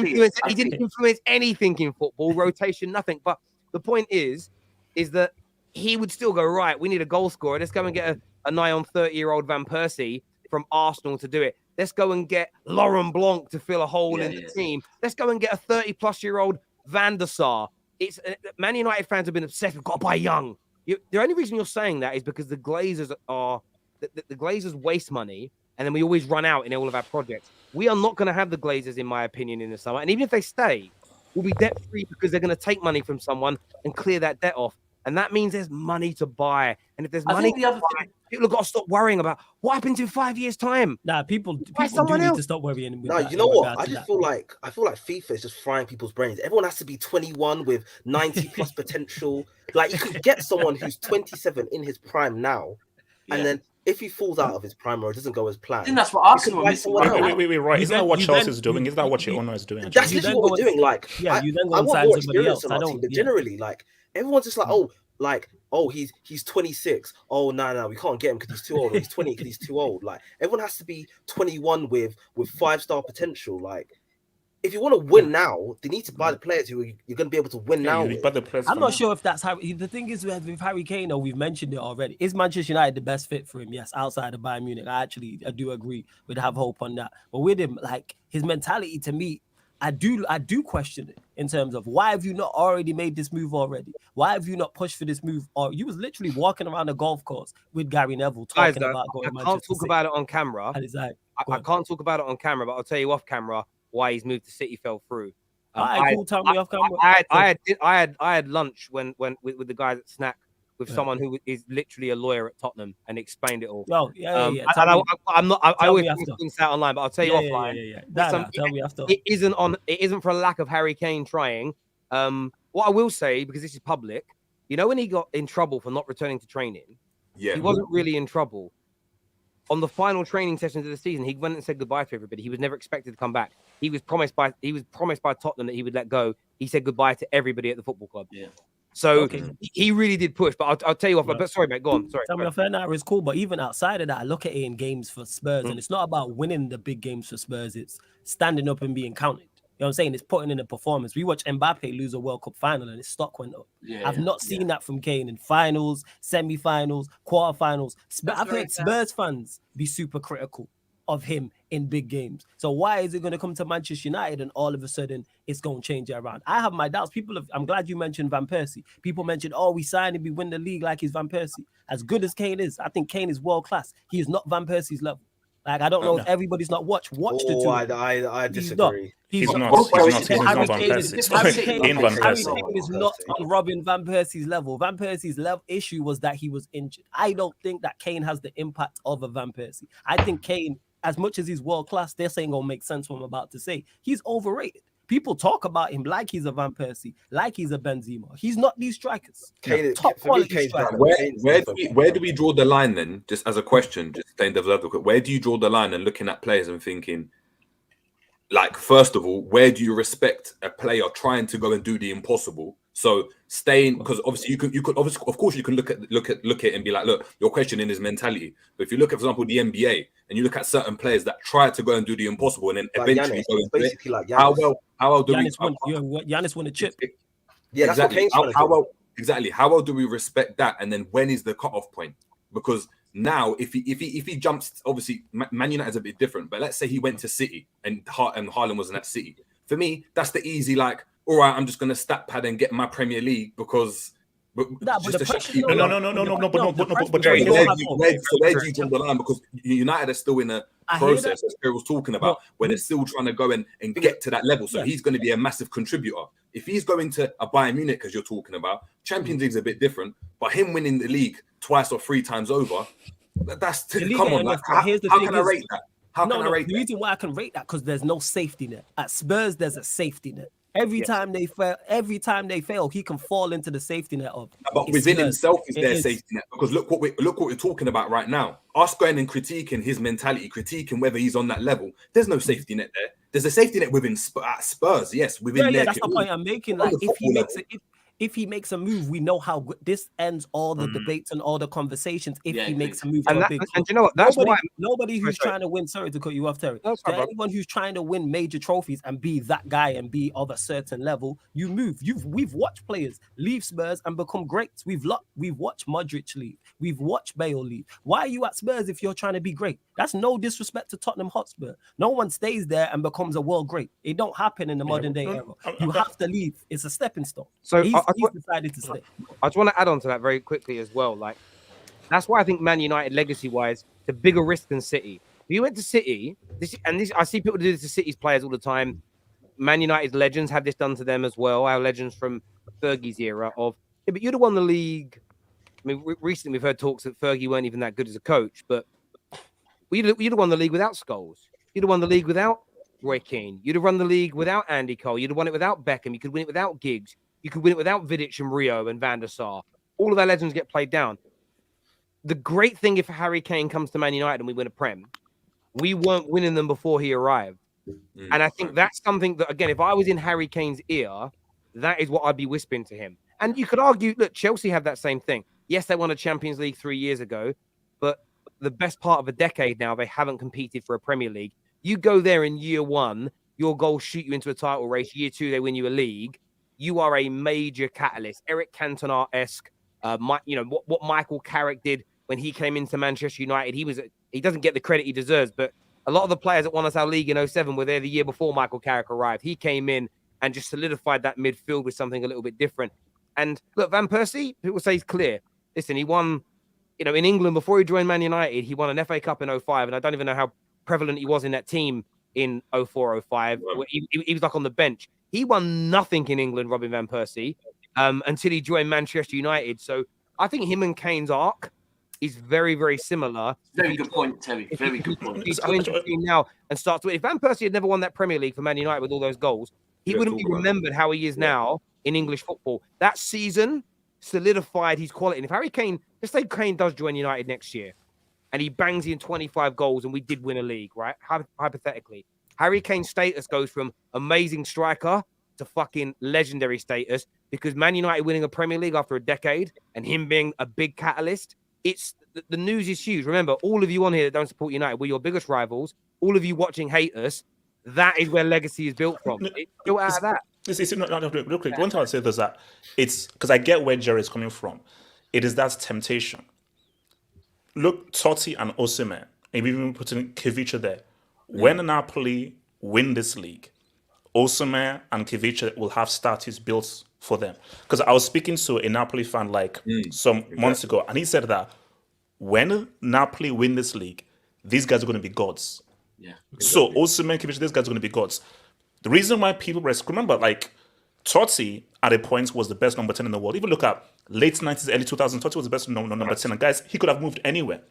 influence anything in football, rotation, nothing. But the point is that he would still go, right, we need a goal scorer. Let's go and get a nigh on 30-year-old Van Persie from Arsenal to do it. Let's go and get Laurent Blanc to fill a hole in the team. Let's go and get a 30-plus-year-old Van der Sar. Man United fans have been obsessed with got to buy young. The only reason you're saying that is because the Glazers are the Glazers waste money, and then we always run out in all of our projects. We are not going to have the Glazers, in my opinion, in the summer. And even if they stay, we'll be debt-free because they're going to take money from someone and clear that debt off. And that means there's money to buy. And if there's money to buy, people have got to stop worrying about what happens in 5 years' time. Nah, people do need to stop worrying. No, you know what? I feel like FIFA is just frying people's brains. Everyone has to be 21 with 90 plus potential. Like, you could get someone who's 27 in his prime now, and then if he falls out of his prime or it doesn't go as planned, I think that's what Arsenal are missing. Wait, right. Isn't that what Chelsea's doing? Isn't that what your owner is doing? That's literally what we're doing. Like, I want more experience on our team, but generally, like, everyone's just like, he's 26. Oh, no, we can't get him because he's too old. Or he's 20 because he's too old. Like, everyone has to be 21 with 5-star potential. Like, if you want to win now, they need to buy the players who you're going to be able to win now. I'm not sure if that's how. The thing is with Harry Kane, we've mentioned it already. Is Manchester United the best fit for him? Yes, outside of Bayern Munich. I do agree. We'd have hope on that. But with him, like, his mentality, to me, I do question it in terms of why have you not already made this move already? Why have you not pushed for this move? Or you was literally walking around a golf course with Gary Neville talking about going to Manchester. I can't talk about it on camera. I can't talk about it on camera, but I'll tell you off camera why his move to City fell through. Tell me off camera. I had lunch with the guys at Snack with someone who is literally a lawyer at Tottenham and explained it all. Oh, yeah. I always think things out online, but I'll tell you offline. Tell me after. It isn't for a lack of Harry Kane trying. What I will say, because this is public, when he got in trouble for not returning to training, he wasn't really in trouble. On the final training sessions of the season, he went and said goodbye to everybody. He was never expected to come back. He was promised by Tottenham that he would let go. He said goodbye to everybody at the football club. Yeah. So he really did push. But I'll tell you off. But sorry, mate, go on. Sorry. Tell me off air now is cool. But even outside of that, I look at it in games for Spurs, and it's not about winning the big games for Spurs. It's standing up and being counted. You know what I'm saying? It's putting in a performance. We watch Mbappe lose a World Cup final and his stock went up. I've not seen that from Kane in finals, semi-finals, quarterfinals. I've heard Spurs fans be super critical of him in big games. So why is it going to come to Manchester United and all of a sudden it's going to change it around? I have my doubts. I'm glad you mentioned Van Persie. People mentioned, we signed him, we win the league like he's Van Persie. As good as Kane is, I think Kane is world class. He is not Van Persie's level. Like, I don't know if everybody's not watched the two. I disagree. He's not Harry Kane is not on Robin Van Persie's level. Van Persie's issue was that he was injured. I don't think that Kane has the impact of a Van Persie. I think Kane, as much as he's world class, this ain't gonna make sense what I'm about to say. He's overrated. People talk about him like he's a Van Persie, like he's a Benzema. He's not these strikers. Top quality strikers. Where do we draw the line then? Just as a question, just playing devil's advocate, where do you draw the line and looking at players and thinking, like, first of all, where do you respect a player trying to go and do the impossible? So staying, because obviously you could obviously, of course, you can look at it and be like, look, you're questioning his mentality. But if you look at, for example, the NBA, and you look at certain players that try to go and do the impossible, and then eventually go and do it, like how well do Giannis won a chip? Yeah, exactly. How well do we respect that? And then when is the cutoff point? Because now, if he jumps, obviously Man United's a bit different. But let's say he went to City and Haaland wasn't at City. For me, that's the easy, like, all right, I'm just going to stat pad and get my Premier League because. But where do you draw the line? Because United are still in a process, as Terry was talking about, where they're still trying to go and get to that level. So he's going to be a massive contributor. If he's going to a Bayern Munich, as you're talking about, Champions League's a bit different. But him winning the league twice or three times over, that's come on. Like, how can I rate that? The reason why I can rate that, because there's no safety net. At Spurs, there's a safety net. Every time they fail, he can fall into the safety net of. But within himself is their safety net, because look what we're talking about right now. Us going and critiquing his mentality, critiquing whether he's on that level. There's no safety net there. There's a safety net within Spurs, yes, within their. That's the point I'm making. Like, if he makes a move, we know how this ends all the debates and all the conversations. If he makes a move, and you know what? That's nobody who's trying to win. Sorry to cut you off, Terry. Anyone who's trying to win major trophies and be that guy and be of a certain level, you move. We've watched players leave Spurs and become great. We've watched Modric leave. We've watched Bale leave. Why are you at Spurs if you're trying to be great? That's no disrespect to Tottenham Hotspur. No one stays there and becomes a world great. It don't happen in the modern day era. You have to leave. It's a stepping stone. So he's decided to stay. I just want to add on to that very quickly as well. Like, that's why I think Man United, legacy-wise, the bigger risk than City. If you went to City, I see people do this to City's players all the time. Man United's legends have this done to them as well. Our legends from Fergie's era of, but you'd have won the league. I mean, recently we've heard talks that Fergie weren't even that good as a coach, but you'd have won the league without Scholes. You'd have won the league without Roy Keane. You'd have won the league without Andy Cole. You'd have won it without Beckham. You could win it without Giggs. You could win it without Vidic and Rio and Van der Sar. All of our legends get played down. The great thing, if Harry Kane comes to Man United and we win a Prem, we weren't winning them before he arrived. And I think that's something that, again, if I was in Harry Kane's ear, that is what I'd be whispering to him. And you could argue, look, Chelsea have that same thing. Yes, they won a Champions League 3 years ago, but the best part of a decade now, they haven't competed for a Premier League. You go there in year one, your goals shoot you into a title race. Year two, they win you a league. You are a major catalyst. Eric Cantona-esque, what Michael Carrick did when he came into Manchester United. He doesn't get the credit he deserves, but a lot of the players that won us our league in 07 were there the year before Michael Carrick arrived. He came in and just solidified that midfield with something a little bit different. And look, Van Persie, people say he's clear. Listen, he won, in England before he joined Man United, he won an FA Cup in 05, and I don't even know how prevalent he was in that team in 04, 05. He was like on the bench. He won nothing in England, Robin Van Persie, until he joined Manchester United. So I think him and Kane's arc is very, very similar. Very good point, Terry. Very good point. He's now and starts to. If Van Persie had never won that Premier League for Man United with all those goals, he wouldn't be remembered how he is now in English football. That season solidified his quality. And if Harry Kane, let's say Kane does join United next year, and he bangs in 25 goals, and we did win a league, right? Hypothetically. Harry Kane's status goes from amazing striker to fucking legendary status because Man United winning a Premier League after a decade and him being a big catalyst. It's the news is huge. Remember, all of you on here that don't support United, we're your biggest rivals. All of you watching hate us. That is where legacy is built from. It's built out of that. Real quick. One thing I'd say is that it's because I get where Jerry is coming from. It is that temptation. Look, Totti and Osimhen, and even putting Kivicha there. When Napoli win this league, Osimhen and Kivicha will have status built for them. Because I was speaking to a Napoli fan some months ago, and he said that when Napoli win this league, these guys are going to be gods. Yeah. So Osimhen, Kimmich, these guys are going to be gods. The reason why people remember, like, Totti at a point was the best number 10 in the world. Even look at late 90s, early 2000s, Totti was the best number 10. And guys, he could have moved anywhere.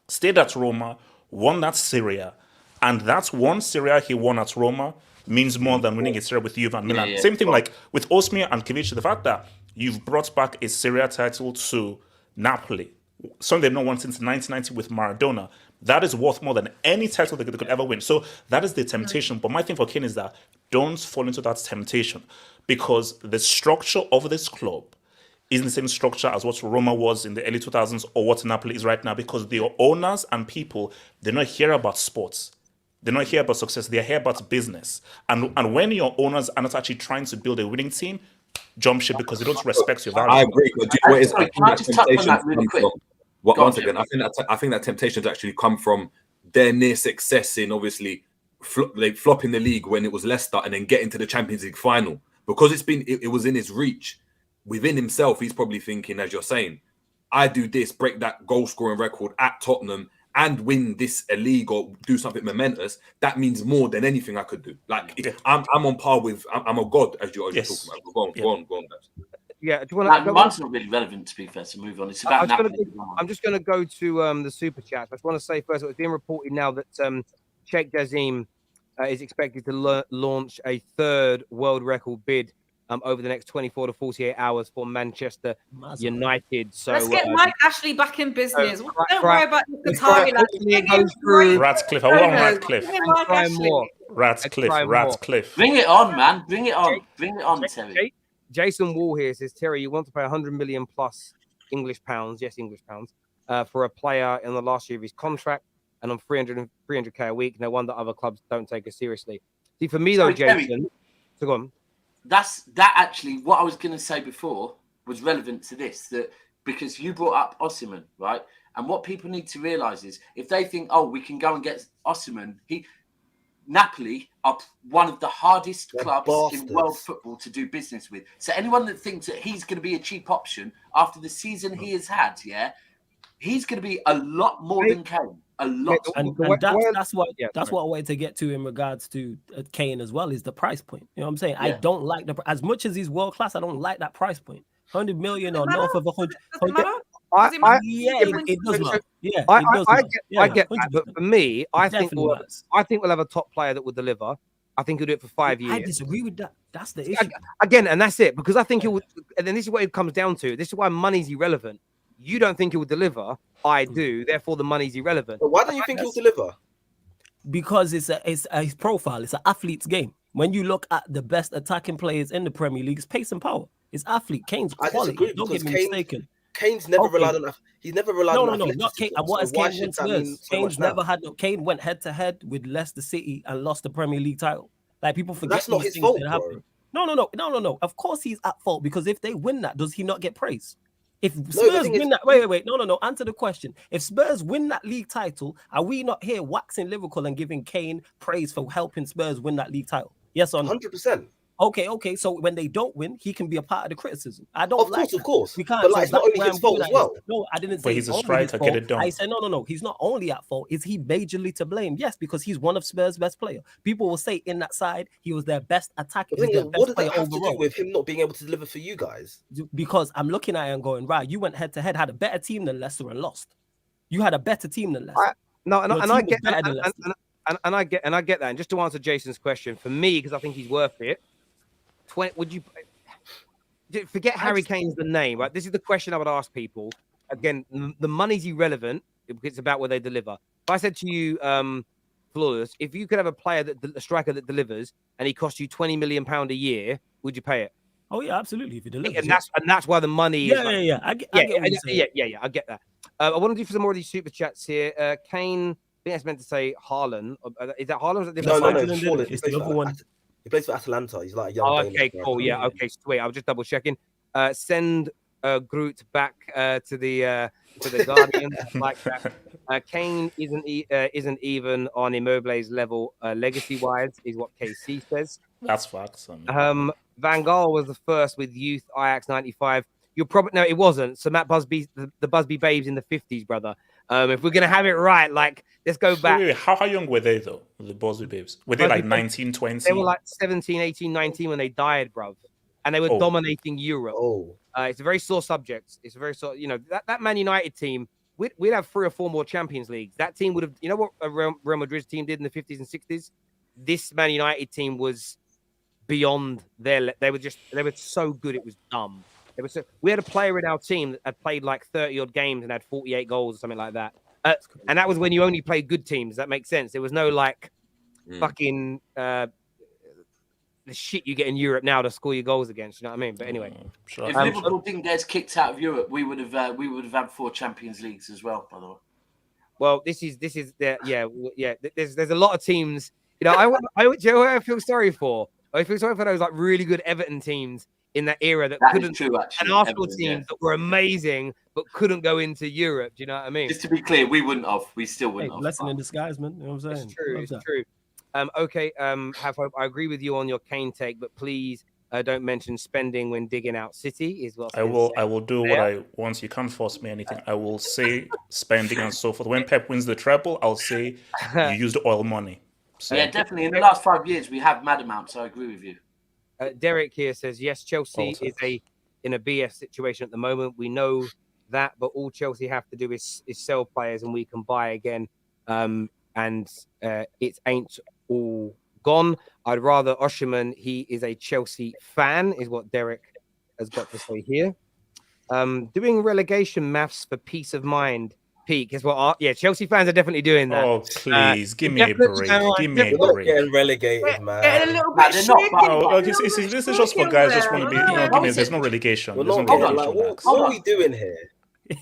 Stayed at Roma, won that Serie A, and that's one Serie A he won at Roma means more than winning a Serie A with Juve and Milan. Same thing like with Osimhen and Kimmich, the fact that you've brought back a Serie A title to Napoli, something they've not won since 1990 with Maradona, that is worth more than any title they could ever win. So that is the temptation. But my thing for Kane is that don't fall into that temptation, because the structure of this club isn't the same structure as what Roma was in the early 2000s or what Napoli is right now, because the owners and people, they're not here about sports. They're not here about success. They're here about business. And when your owners are not actually trying to build a winning team, jump ship because they don't respect your value. I agree. Can I just touch on that really quick? Once again, I think that temptations actually come from their near success in obviously flopping the league when it was Leicester and then getting to the Champions League final, because it was in his reach. Within himself, he's probably thinking, as you're saying, I do this, break that goal scoring record at Tottenham and win this a league or do something momentous. That means more than anything I could do. Like I'm on par with, I'm a god, as you're talking about. Go on, guys. Yeah, do you want to? Mine's not really relevant, to be fair. So move on. It's about Napoli. I'm just going to go to the super chat. I just want to say first, it's being reported now that Sheikh Dazim is expected to launch a third world record bid over the next 24 to 48 hours for Manchester United. So let's get Mike Ashley back in business. Don't worry about the Qatari. Ratcliffe. I want Ratcliffe. Ratcliffe. Bring it on, man. Bring it on, Terry. Jason Wall here says, Terry, you want to pay 100 million plus English pounds, for a player in the last year of his contract and on 300k a week. No wonder other clubs don't take us seriously. See, for me though, Jason, Terry, so go on. That actually, what I was going to say before was relevant to this, that because you brought up Osimhen, right? And what people need to realise is if they think, oh, we can go and get Osimhen, Napoli are one of the hardest clubs in world football to do business with. So anyone that thinks that he's going to be a cheap option after the season he has had, he's going to be a lot more than Kane. A lot. And that's what I wanted to get to in regards to Kane as well, is the price point. You know what I'm saying? Yeah. I don't like as much as he's world class, I don't like that price point. 100 million or north of 100. It does matter. Yeah, I get that. But for me, I think we'll have a top player that will deliver. I think he'll do it for 5 years. I disagree with that. That's the issue. Again, and that's it. Because I think it would, and then this is what it comes down to. This is why money's irrelevant. You don't think he will deliver. I do. Therefore, the money's irrelevant. But why don't you think he'll deliver? Because it's a profile. It's an athlete's game. When you look at the best attacking players in the Premier League, it's pace and power. It's athlete. Kane's quality. Don't get me mistaken. Kane's never relied on. He's never relied on. No, not Kane. And what has Kane won Spurs? Kane's never had. Kane went head to head with Leicester City and lost the Premier League title. Like people forget. That's not his fault, bro. No. Of course he's at fault, because if they win that, does he not get praise? If Spurs win that, wait. No. Answer the question. If Spurs win that league title, are we not here waxing Liverpool and giving Kane praise for helping Spurs win that league title? Yes or no? 100%. Okay. So when they don't win, he can be a part of the criticism. I don't like. Of course. We can't. But like, it's not only his fault as well. No, I didn't say. But he's a striker. Get it done. I said no. He's not only at fault. Is he majorly to blame? Yes, because he's one of Spurs' best players. People will say in that side he was their best attacker. What does that have to do with him not being able to deliver for you guys? Because I'm looking at it and going, right, you went head to head, had a better team than Leicester and lost. You had a better team than Leicester. I get that. And just to answer Jason's question, for me, because I think he's worth it. Would you forget Harry Kane's the name, right? This is the question I would ask people. Again, the money's irrelevant. It's about where they deliver. If I said to you, Flawless, if you could have a striker that delivers and he costs you £20 million a year, would you pay it? Oh yeah, absolutely. If he delivers, and that's why the money. Yeah. I get I get that. I want to do some more of these super chats here. Kane, I think that's meant to say Haaland. Is that Haaland? No. It's the other one. He plays for Atalanta. He's like a young. Oh, okay, cool. Yeah, okay, sweet. I was just double checking. Send Groot back to the Guardians like that. Kane isn't even on Immobile's level legacy wise, is what KC says. That's facts. Van Gaal was the first with youth Ajax '95. You're probably it wasn't. So Matt Busby, the Busby babes in the 50s, brother. If we're gonna have it right, like let's go back. Wait, how young were they though? The Bosley babes, were they like 19, 20? They were like 17, 18, 19 when they died, bruv, and they were dominating Europe. It's a very sore subject. It's a very sore. That Man United team. We'd have 3 or 4 more Champions Leagues. That team would have. You know what a Real Madrid team did in the 50s and 60s? This Man United team was beyond their. They were so good. It was dumb. We had a player in our team that had played like 30 odd games and had 48 goals or something like that. And that was when you only played good teams. That makes sense. There was no like fucking the shit you get in Europe now to score your goals against. You know what I mean? But anyway, if Liverpool didn't get kicked out of Europe, we would have had 4 Champions Leagues as well. By the way. Well, this is the There's a lot of teams. I feel sorry for. I feel sorry for those like really good Everton teams in that era that couldn't, true, actually, and Arsenal teams that were amazing but couldn't go into Europe. Do you know what I mean? Just to be clear, we wouldn't have. We still wouldn't have. Blessing in disguise, man. You know what I'm saying? It's true. Okay. Have hope. I agree with you on your Kane take, but please don't mention spending when digging out City. Is what I will do what I want. You can't force me anything. I will say spending and so forth. When Pep wins the treble, I'll say you used oil money. So. Yeah, definitely. In the last 5 years, we have mad amounts. I agree with you. Derek here says, yes, Chelsea is in a BS situation at the moment. We know that, but all Chelsea have to do is sell players and we can buy again. And it ain't all gone. I'd rather Osimhen, he is a Chelsea fan, is what Derek has got to say here. Doing relegation maths for peace of mind. Peak is what Chelsea fans are definitely doing that. Oh, please, give me a break. Give me a break. Getting relegated, man. Getting a little bit This is just for guys just want to be, there's no relegation. What are we doing here?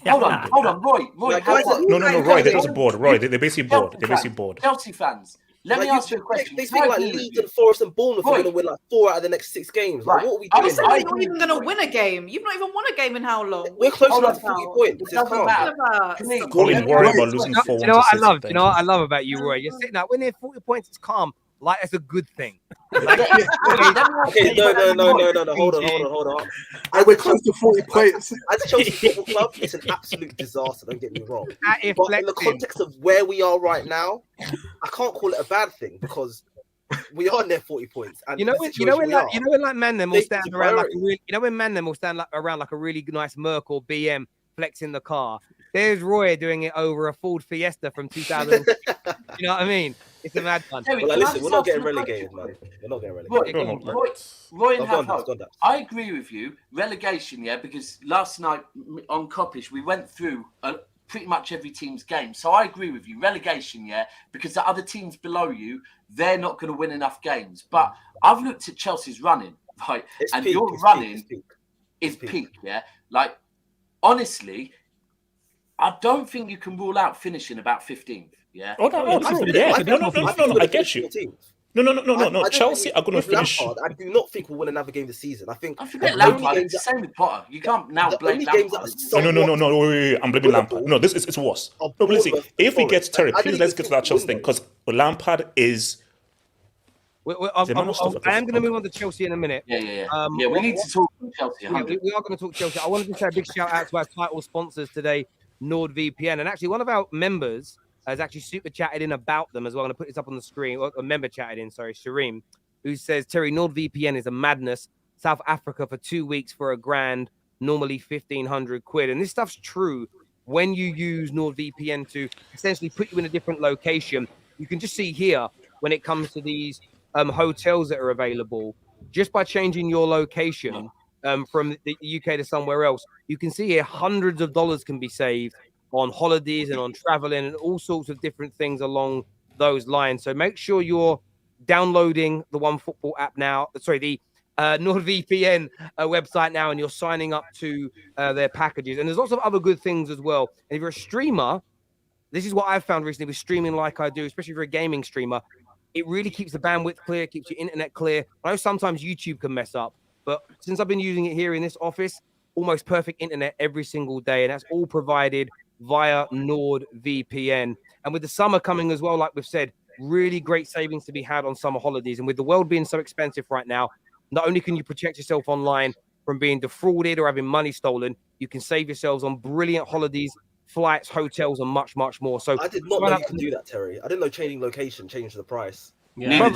Hold on, Roy. No, Roy, they're just bored. Roy, they're basically bored. Chelsea fans, let me ask you a question. They think like Leeds and Forest and Bournemouth are going to win like 4 out of the next 6 games. Like, what are we doing? You're not even going to win a game. You've not even won a game in how long? We're close enough to 40 points. Colin worried about losing 4-1. You know what I love about you, Roy? You're sitting there when they're 40 points, it's calm. Like it's a good thing. Okay, no. Hold on. And we're close to 40 points. As a Chelsea Football Club, it's an absolute disaster. Don't get me wrong. But in the context of where we are right now, I can't call it a bad thing because we are near 40 points. And when Man them will stand around like a really nice Merc or BM flexing the car. There's Roy doing it over a Ford Fiesta from 2000. You know what I mean? It's a mad one. Well, listen, we're not getting relegated, man. We're not getting relegated. Roy and Half, I agree with you. Relegation, because last night on Coppish, we went through pretty much every team's game. So I agree with you. Relegation, because the other teams below you, they're not going to win enough games. But I've looked at Chelsea's running, right? And your running is peak, Like, honestly, I don't think you can rule out finishing about 15th. Yeah. Oh no! I get you. No. Chelsea are going to finish. Lampard, I do not think we'll win another game this season. I forget Lampard. It's the same with Potter. You can't now blame Lampard. No. Wait, I'm blaming Lampard. No, it's worse. No, but listen, if we get Terry, please let's get to that Chelsea thing because Lampard is. I am going to move on to Chelsea in a minute. Yeah. We need to talk Chelsea. We are going to talk Chelsea. I wanted to say a big shout out to our title sponsors today, NordVPN, and actually one of our members has actually super chatted in about them as well. I'm going to put this up on the screen. A member chatted in, Shareem, who says, Terry, NordVPN is a madness. South Africa for 2 weeks for $1,000, normally 1,500 quid. And this stuff's true. When you use NordVPN to essentially put you in a different location, you can just see here when it comes to these hotels that are available, just by changing your location from the UK to somewhere else, you can see here hundreds of dollars can be saved on holidays and on traveling and all sorts of different things along those lines. So make sure you're downloading the OneFootball app now. The NordVPN website now, and you're signing up to their packages. And there's lots of other good things as well. And if you're a streamer, this is what I've found recently with streaming like I do, especially if you're a gaming streamer, it really keeps the bandwidth clear, keeps your internet clear. I know sometimes YouTube can mess up, but since I've been using it here in this office, almost perfect internet every single day. And that's all provided via NordVPN. And with the summer coming as well, like we've said, really great savings to be had on summer holidays. And with the world being so expensive right now, not only can you protect yourself online from being defrauded or having money stolen, you can save yourselves on brilliant holidays, flights, hotels, and much, much more. So I did not know you could do that, Terry. I didn't know changing location changed the price. Yeah,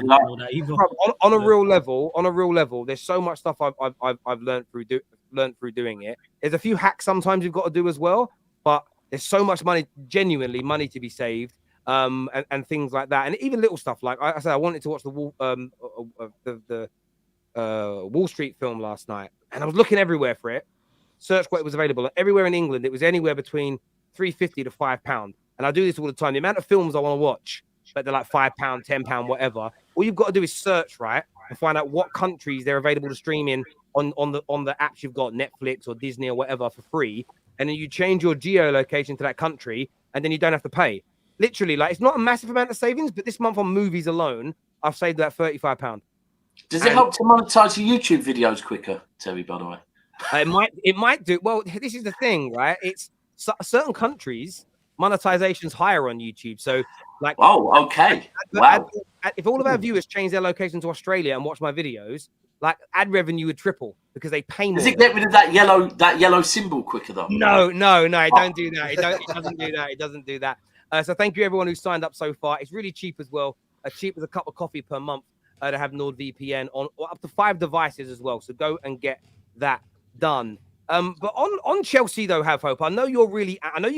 on a real level, there's so much stuff I've learned through doing it. There's a few hacks sometimes you've got to do as well, but there's so much money, genuinely money to be saved, and things like that, and even little stuff like I said, I wanted to watch the Wall Street film last night, and I was looking everywhere for it. Searched what it was available everywhere in England. It was anywhere between £3.50 to £5, and I do this all the time. The amount of films I want to watch, but they're like £5, £10, whatever. All you've got to do is search, right, and find out what countries they're available to stream in on the apps you've got, Netflix or Disney or whatever, for free, and then you change your geolocation to that country, and then you don't have to pay. Literally, like, it's not a massive amount of savings, but this month on movies alone, I've saved that £35. Does it help to monetize your YouTube videos quicker, Terry? By the way, it might do. Well, this is the thing, right? It's certain countries monetization's higher on YouTube. So, like, okay, wow. If all of our viewers change their location to Australia and watch my videos, like, ad revenue would triple because they pay more. Does it get rid of that yellow symbol quicker though? No, don't do that. It doesn't do that. It doesn't do that. So thank you everyone who signed up so far. It's really cheap as well. Cheap as a cup of coffee per month to have NordVPN on up to 5 devices as well. So go and get that done. But on Chelsea though, have hope. I know you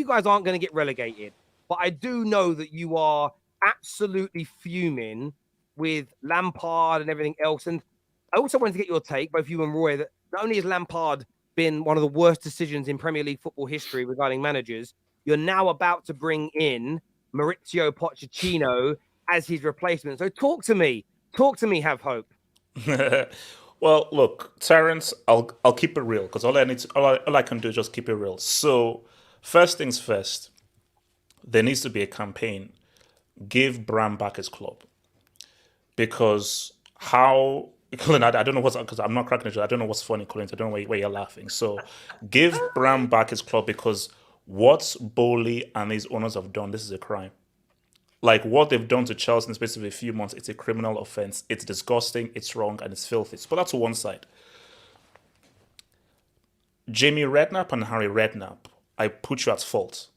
guys aren't going to get relegated, but I do know that you are absolutely fuming with Lampard and everything else. And I also wanted to get your take, both you and Roy, that not only has Lampard been one of the worst decisions in Premier League football history regarding managers, you're now about to bring in Mauricio Pochetiino as his replacement. So talk to me, have hope. Well, look, Terrace, I'll keep it real, because all I can do is just keep it real. So, first things first, there needs to be a campaign. Give Bram back his club, because how? Colin, I don't know what's, because I'm not cracking it. I don't know what's funny, Colin. I don't know where you're laughing. So, give Bram back his club, because what Bowley and his owners have done, this is a crime. Like, what they've done to Chelsea in the space of a few months, it's a criminal offense. It's disgusting, it's wrong, and it's filthy. So, but that's one side. Jamie Redknapp and Harry Redknapp, I put you at fault.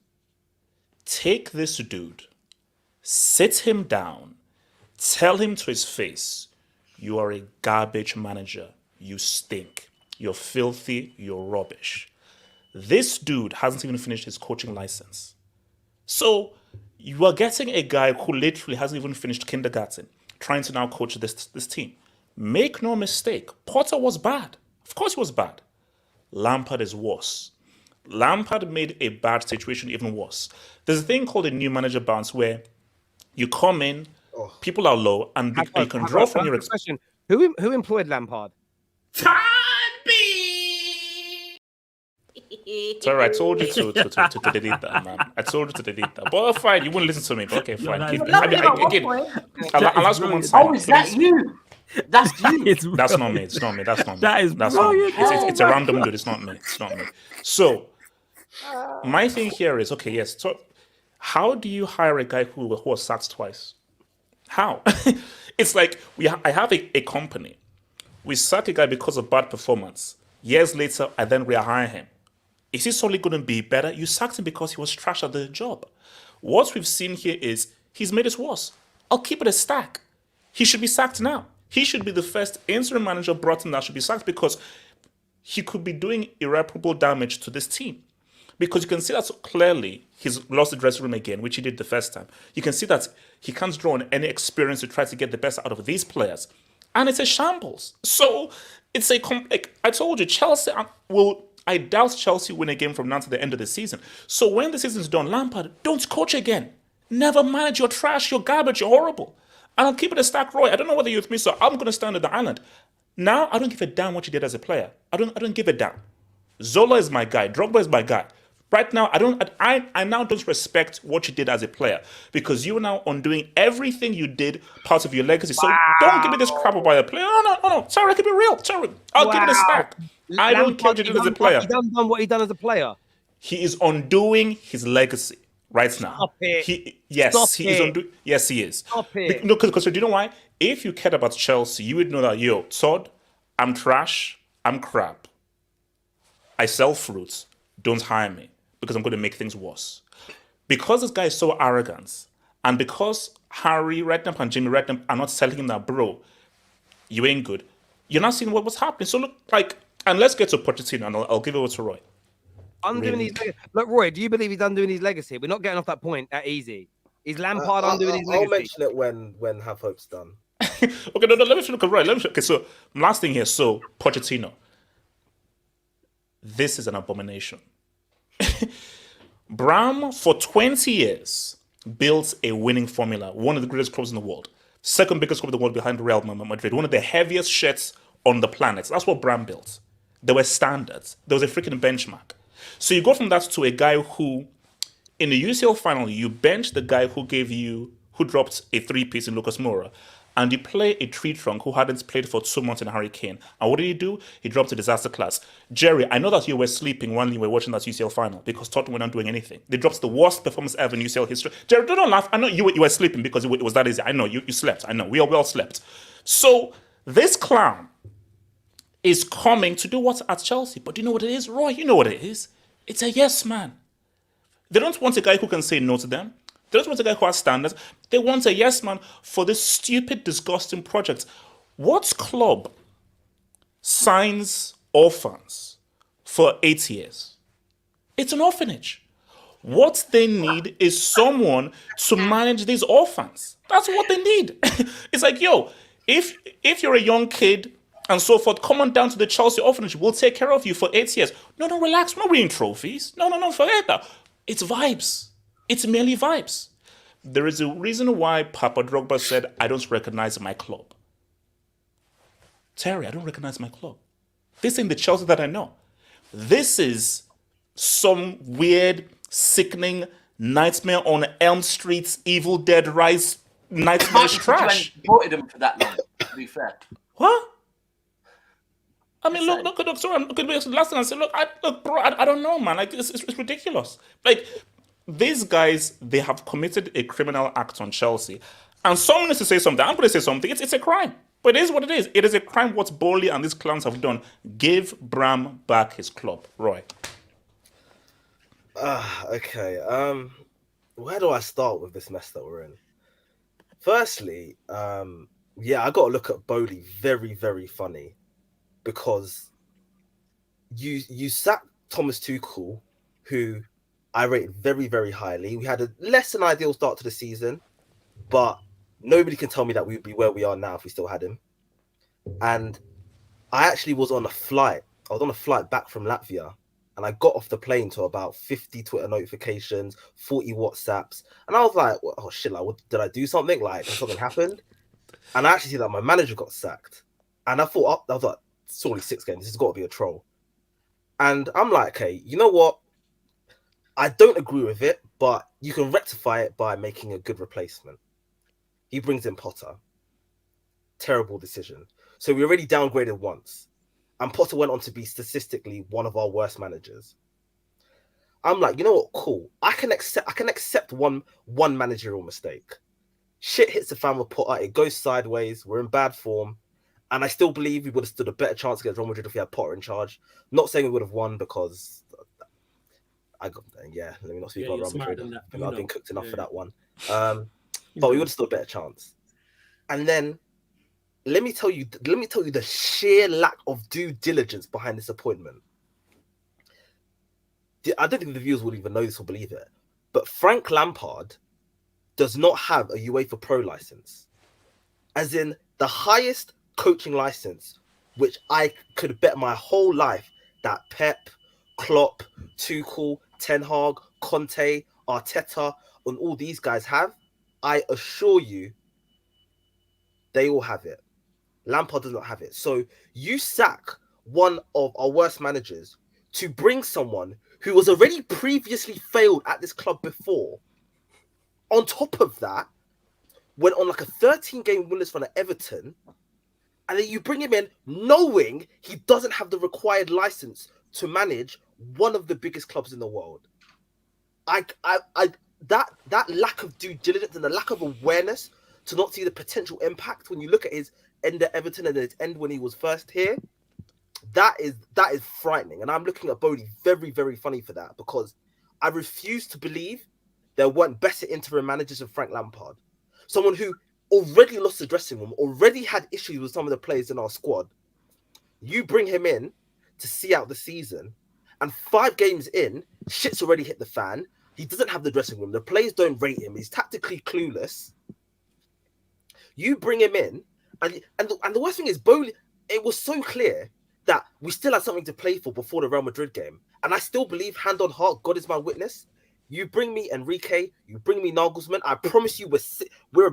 Take this dude, sit him down, tell him to his face, you are a garbage manager. You stink. You're filthy. You're rubbish. This dude hasn't even finished his coaching license. So you are getting a guy who literally hasn't even finished kindergarten trying to now coach this team. Make no mistake, Potter was bad. Of course he was bad. Lampard is worse. Lampard made a bad situation even worse. There's a thing called a new manager bounce where you come in, people are low, and you can draw from your experience. Who employed Lampard? Sorry, I told you to delete that, man. I told you to delete that. But fine, you wouldn't listen to me. But okay, fine. Is that you? That's you. That's not me. It's not me. That's not me. That is brilliant. It's a random dude. It's not me. It's not me. So my thing here is, okay, yes. So how do you hire a guy who was sacked twice? How? It's like I have a company. We sack a guy because of bad performance. Years later, I then rehire him. Is he solely going to be better? You sacked him because he was trash at the job. What we've seen here is he's made it worse. I'll keep it a stack. He should be sacked now. He should be the first interim manager brought in that should be sacked, because he could be doing irreparable damage to this team. Because you can see that so clearly he's lost the dressing room again, which he did the first time. You can see that he can't draw on any experience to try to get the best out of these players. And it's a shambles. So it's I told you, Chelsea I doubt Chelsea win a game from now to the end of the season. So when the season's done, Lampard, don't coach again. Never manage. You're trash. You're garbage. You're horrible. And I'll keep it a stack, Roy. I don't know whether you're with me, so I'm going to stand on the island. Now, I don't give a damn what you did as a player. I don't give a damn. Zola is my guy. Drogba is my guy. Right now, I now don't respect what you did as a player, because you are now undoing everything you did, part of your legacy. So don't give me this crap about a player. No. Sorry, I can be real. Sorry. I'll give it a stack. I don't care what you did as a player. He done what he done as a player. He is undoing his legacy right now. Stop it. Yes, he is. Stop it. No, because do you know why? If you cared about Chelsea, you would know that, yo, Todd, I'm trash. I'm crap. I sell fruits. Don't hire me. because I'm going to make things worse. Because this guy is so arrogant, and because Harry Redknapp and Jimmy Redknapp are not telling him that, bro, you ain't good, you're not seeing what's happening. So look, and let's get to Pochetiino, and I'll give it over to Roy. Undoing his legacy. Look, Roy, do you believe he's undoing his legacy? We're not getting off that point that easy. Is Lampard undoing his legacy? I'll mention it when Have Hope's done. Okay, no, let me look at Roy. Okay, so last thing here. So Pochetiino, this is an abomination. Bram, for 20 years, built a winning formula, one of the greatest clubs in the world, second biggest club in the world behind Real Madrid, one of the heaviest shirts on the planet. That's what Bram built. There were standards. There was a freaking benchmark. So you go from that to a guy who, in the UCL final, you bench the guy who dropped a 3-piece in Lucas Moura, and you play a tree trunk who hadn't played for 2 months in Harry Kane. And what did he do? He dropped a disaster class. Jerry, I know that you were sleeping when you were watching that UCL final because Tottenham were not doing anything. They dropped the worst performance ever in UCL history. Jerry, don't laugh. I know you were sleeping because it was that easy. I know you slept. I know we all slept. So this clown is coming to do what at Chelsea? But do you know what it is, Roy? You know what it is. It's a yes man. They don't want a guy who can say no to them. They don't want a guy who has standards. They want a yes man for this stupid, disgusting project. What club signs orphans for 8 years? It's an orphanage. What they need is someone to manage these orphans. That's what they need. It's like, yo, if you're a young kid and so forth, come on down to the Chelsea orphanage. We'll take care of you for 8 years. No, relax. We're not winning trophies. No, forget that. It's vibes. It's merely vibes. There is a reason why Papa Drogba said, I don't recognize my club. Terry, I don't recognize my club. This ain't the Chelsea that I know. This is some weird, sickening nightmare on Elm Street's Evil Dead Rise nightmarish trash. You supported him for that long, to be fair. What? I mean, look, sorry, I'm going to be last thing I said, bro, I don't know, man. Like, it's ridiculous. Like, these guys, they have committed a criminal act on Chelsea. And someone needs to say something. I'm going to say something. It's a crime. But it is what it is. It is a crime what Bowley and these clowns have done. Give Bram back his club. Roy. Okay. Where do I start with this mess that we're in? Firstly, I got to look at Bowley very, very funny. Because you sacked Thomas Tuchel, who I rate very, very highly. We had a less than ideal start to the season, but nobody can tell me that we'd be where we are now if we still had him. And I actually was on a flight. I was on a flight back from Latvia, and I got off the plane to about 50 Twitter notifications, 40 WhatsApps, and I was like, "Oh shit! Like, did I do something? Like, something happened?" And I actually see that my manager got sacked, and I thought, I was like, it's only 6 games. This has got to be a troll. And I'm like, okay, you know what? I don't agree with it, but you can rectify it by making a good replacement. He brings in Potter. Terrible decision. So we already downgraded once. And Potter went on to be statistically one of our worst managers. I'm like, you know what? Cool. I can accept one managerial mistake. Shit hits the fan with Potter. It goes sideways. We're in bad form. And I still believe we would have stood a better chance against Real Madrid if we had Potter in charge. Not saying we would have won because let me not speak about Real Madrid. I've been cooked enough for that one. But we would have stood a better chance. And then let me tell you the sheer lack of due diligence behind this appointment. I don't think the viewers will even know this or believe it, but Frank Lampard does not have a UEFA Pro license, as in the highest coaching license, which I could bet my whole life that Pep, Klopp, Tuchel, Ten Hag, Conte, Arteta, and all these guys have. I assure you, they all have it. Lampard does not have it. So you sack one of our worst managers to bring someone who was already previously failed at this club before. On top of that, went on like a 13-game winless run at Everton, and then you bring him in knowing he doesn't have the required license to manage one of the biggest clubs in the world. That lack of due diligence and the lack of awareness to not see the potential impact when you look at his end at Everton and his end when he was first here, that is frightening. And I'm looking at Bodie very, very funny for that, because I refuse to believe there weren't better interim managers than Frank Lampard. Someone who already lost the dressing room, already had issues with some of the players in our squad. You bring him in to see out the season, and 5 games in, shit's already hit the fan. He doesn't have the dressing room. The players don't rate him. He's tactically clueless. You bring him in, and the worst thing is, Bowley, it was so clear that we still had something to play for before the Real Madrid game. And I still believe, hand on heart, God is my witness. You bring me Enrique, you bring me Nagelsmann. I promise you, we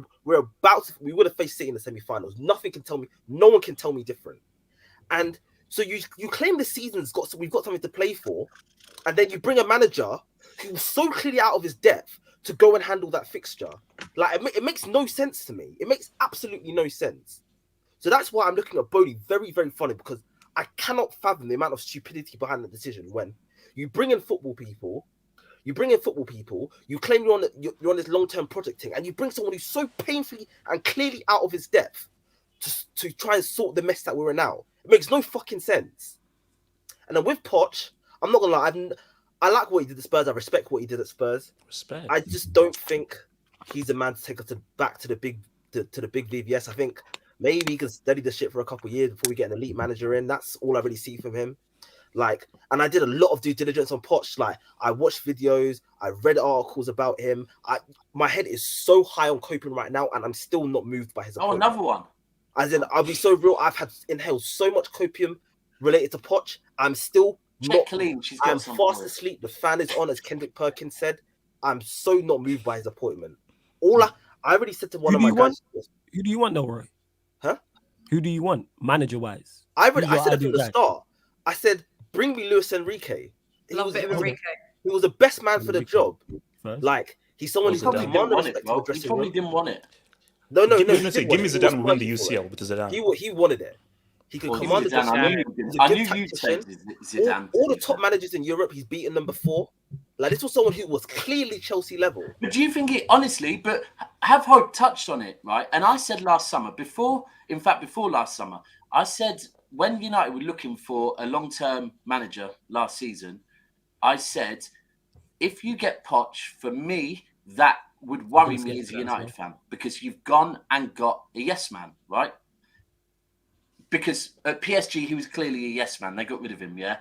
would have faced City in the semi-finals. Nothing can tell me, no one can tell me different. And so you claim the season's we've got something to play for, and then you bring a manager who's so clearly out of his depth to go and handle that fixture. Like, it makes no sense to me. It makes absolutely no sense. So that's why I'm looking at Bowley very, very funny, because I cannot fathom the amount of stupidity behind the decision when you bring in football people, you claim you're on this long-term project thing, and you bring someone who's so painfully and clearly out of his depth to try and sort the mess that we're in now. It makes no fucking sense. And then with Poch, I'm not gonna lie, I like what he did at Spurs. I respect what he did at Spurs. Respect. I just don't think he's the man to take us back to the big VVS. I think maybe he can steady the shit for a couple of years before we get an elite manager in. That's all I really see from him. Like, and I did a lot of due diligence on Poch. Like, I watched videos, I read articles about him. My head is so high on coping right now, and I'm still not moved by his appointment. Another one. As in, I'll be so real. I've had inhaled so much copium related to Poch. I'm still clean. I'm fast asleep. The fan is on, as Kendrick Perkins said. I'm so not moved by his appointment. I already said to one of my guys. Who do you want, though, Roy? Huh? Who do you want, manager-wise? I said it from the start. I said, bring me Luis Enrique. He was the best man for the job. Like, he's someone who can command the respect of the dressing room. He probably didn't want it. No. Give me Zidane and win the UCL with Zidane. He wanted it. He could command the dressing room. I knew you'd say Zidane. All the top managers in Europe, he's beaten them before. Like, this was someone who was clearly Chelsea level. But do you think honestly, but Have Hope touched on it, right? And I said last summer, before last summer, I said when United were looking for a long-term manager last season, I said, if you get Poch, for me, that would worry me as a United fan, because you've gone and got a yes man, right? Because at PSG, he was clearly a yes man. They got rid of him, yeah?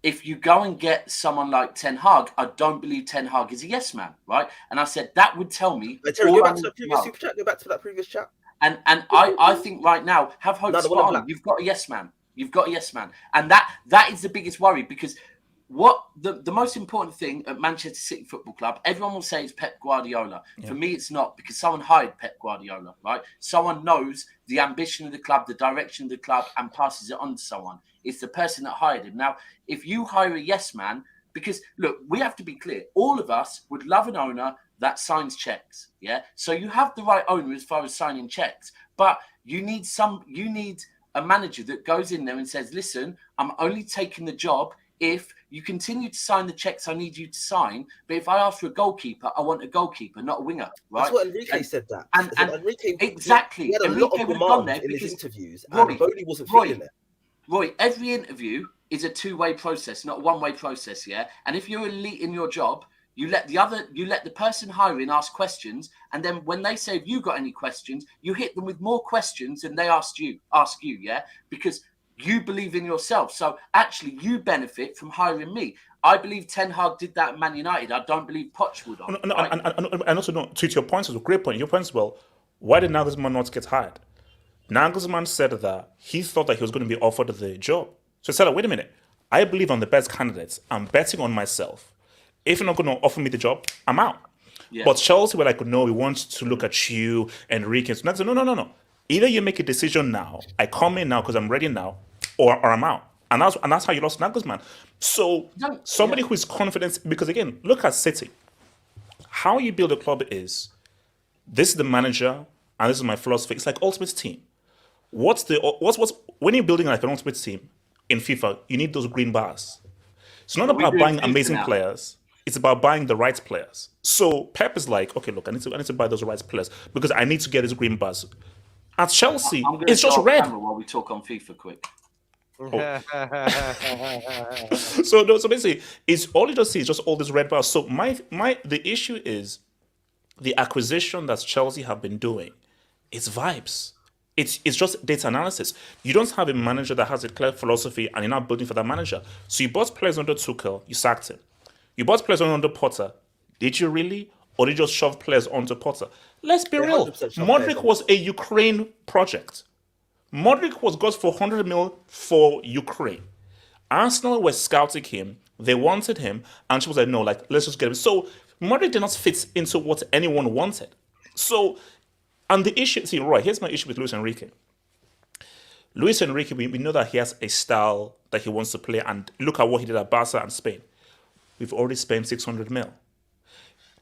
If you go and get someone like Ten Hag, I don't believe Ten Hag is a yes man, right? And I said, that would tell me... Terry, go back to that previous super chat. Go back to that previous chat. And I think right now, Have Hope spot on. You've got a yes man. You've got a yes man. And that is the biggest worry, because what the most important thing at Manchester City Football Club, everyone will say, is Pep Guardiola. Yeah. For me, it's not, because someone hired Pep Guardiola, right? Someone knows the ambition of the club, the direction of the club, and passes it on to someone. It's the person that hired him. Now, if you hire a yes man, because look, we have to be clear, all of us would love an owner that signs checks, yeah? So you have the right owner as far as signing checks, but you need a manager that goes in there and says, listen, I'm only taking the job if you continue to sign the checks I need you to sign, but if I ask for a goalkeeper, I want a goalkeeper, not a winger, right? That's what Enrique said that. And Enrique, exactly. He had a lot of demand in his interviews, and Bowley wasn't feeling it. Roy, every interview is a two-way process, not a one-way process, yeah? And if you're elite in your job, you let the person hiring ask questions, and then when they say, have you got any questions, you hit them with more questions than they ask you, yeah? Because you believe in yourself. So actually, you benefit from hiring me. I believe Ten Hag did that at Man United. I don't believe Poch would. And also, to your point, it's a great point. Your point is, well, why did Nagelsmann not get hired? Nagelsmann said that he thought that he was going to be offered the job. So he said, wait a minute, I believe I'm the best candidate. I'm betting on myself. If you're not going to offer me the job, I'm out. Yeah. But Chelsea were like, no, we want to look at you, Enrique. So Nagelsmann said, no. Either you make a decision now, I come in now because I'm ready now, or I'm out. And that's how you lost Nagelsmann. So somebody who is confident, because again, look at City. How you build a club is, this is the manager, and this is my philosophy. It's like Ultimate Team. What's when you're building like an Ultimate Team in FIFA, you need those green bars. It's not about buying amazing players. It's about buying the right players. So Pep is like, okay, look, I need to buy those right players because I need to get these green bars. At Chelsea, it's just red. While we talk on FIFA quick. So basically, it's all you just see is just all this red bars. So the issue is the acquisition that Chelsea have been doing. It's vibes. It's just data analysis. You don't have a manager that has a clear philosophy and you're not building for that manager. So you bought players under Tuchel, you sacked him. You bought players under Potter. Did you really? Or did you just shove players onto Potter? Let's be real. Modric was a Ukraine project. Modric was got for 100 mil for Ukraine. Arsenal were scouting him. They wanted him. And she was like, no, let's just get him. So Modric did not fit into what anyone wanted. So, and the issue, see, Roy, here's my issue with Luis Enrique. Luis Enrique, we know that he has a style that he wants to play, and look at what he did at Barca and Spain. We've already spent 600 mil.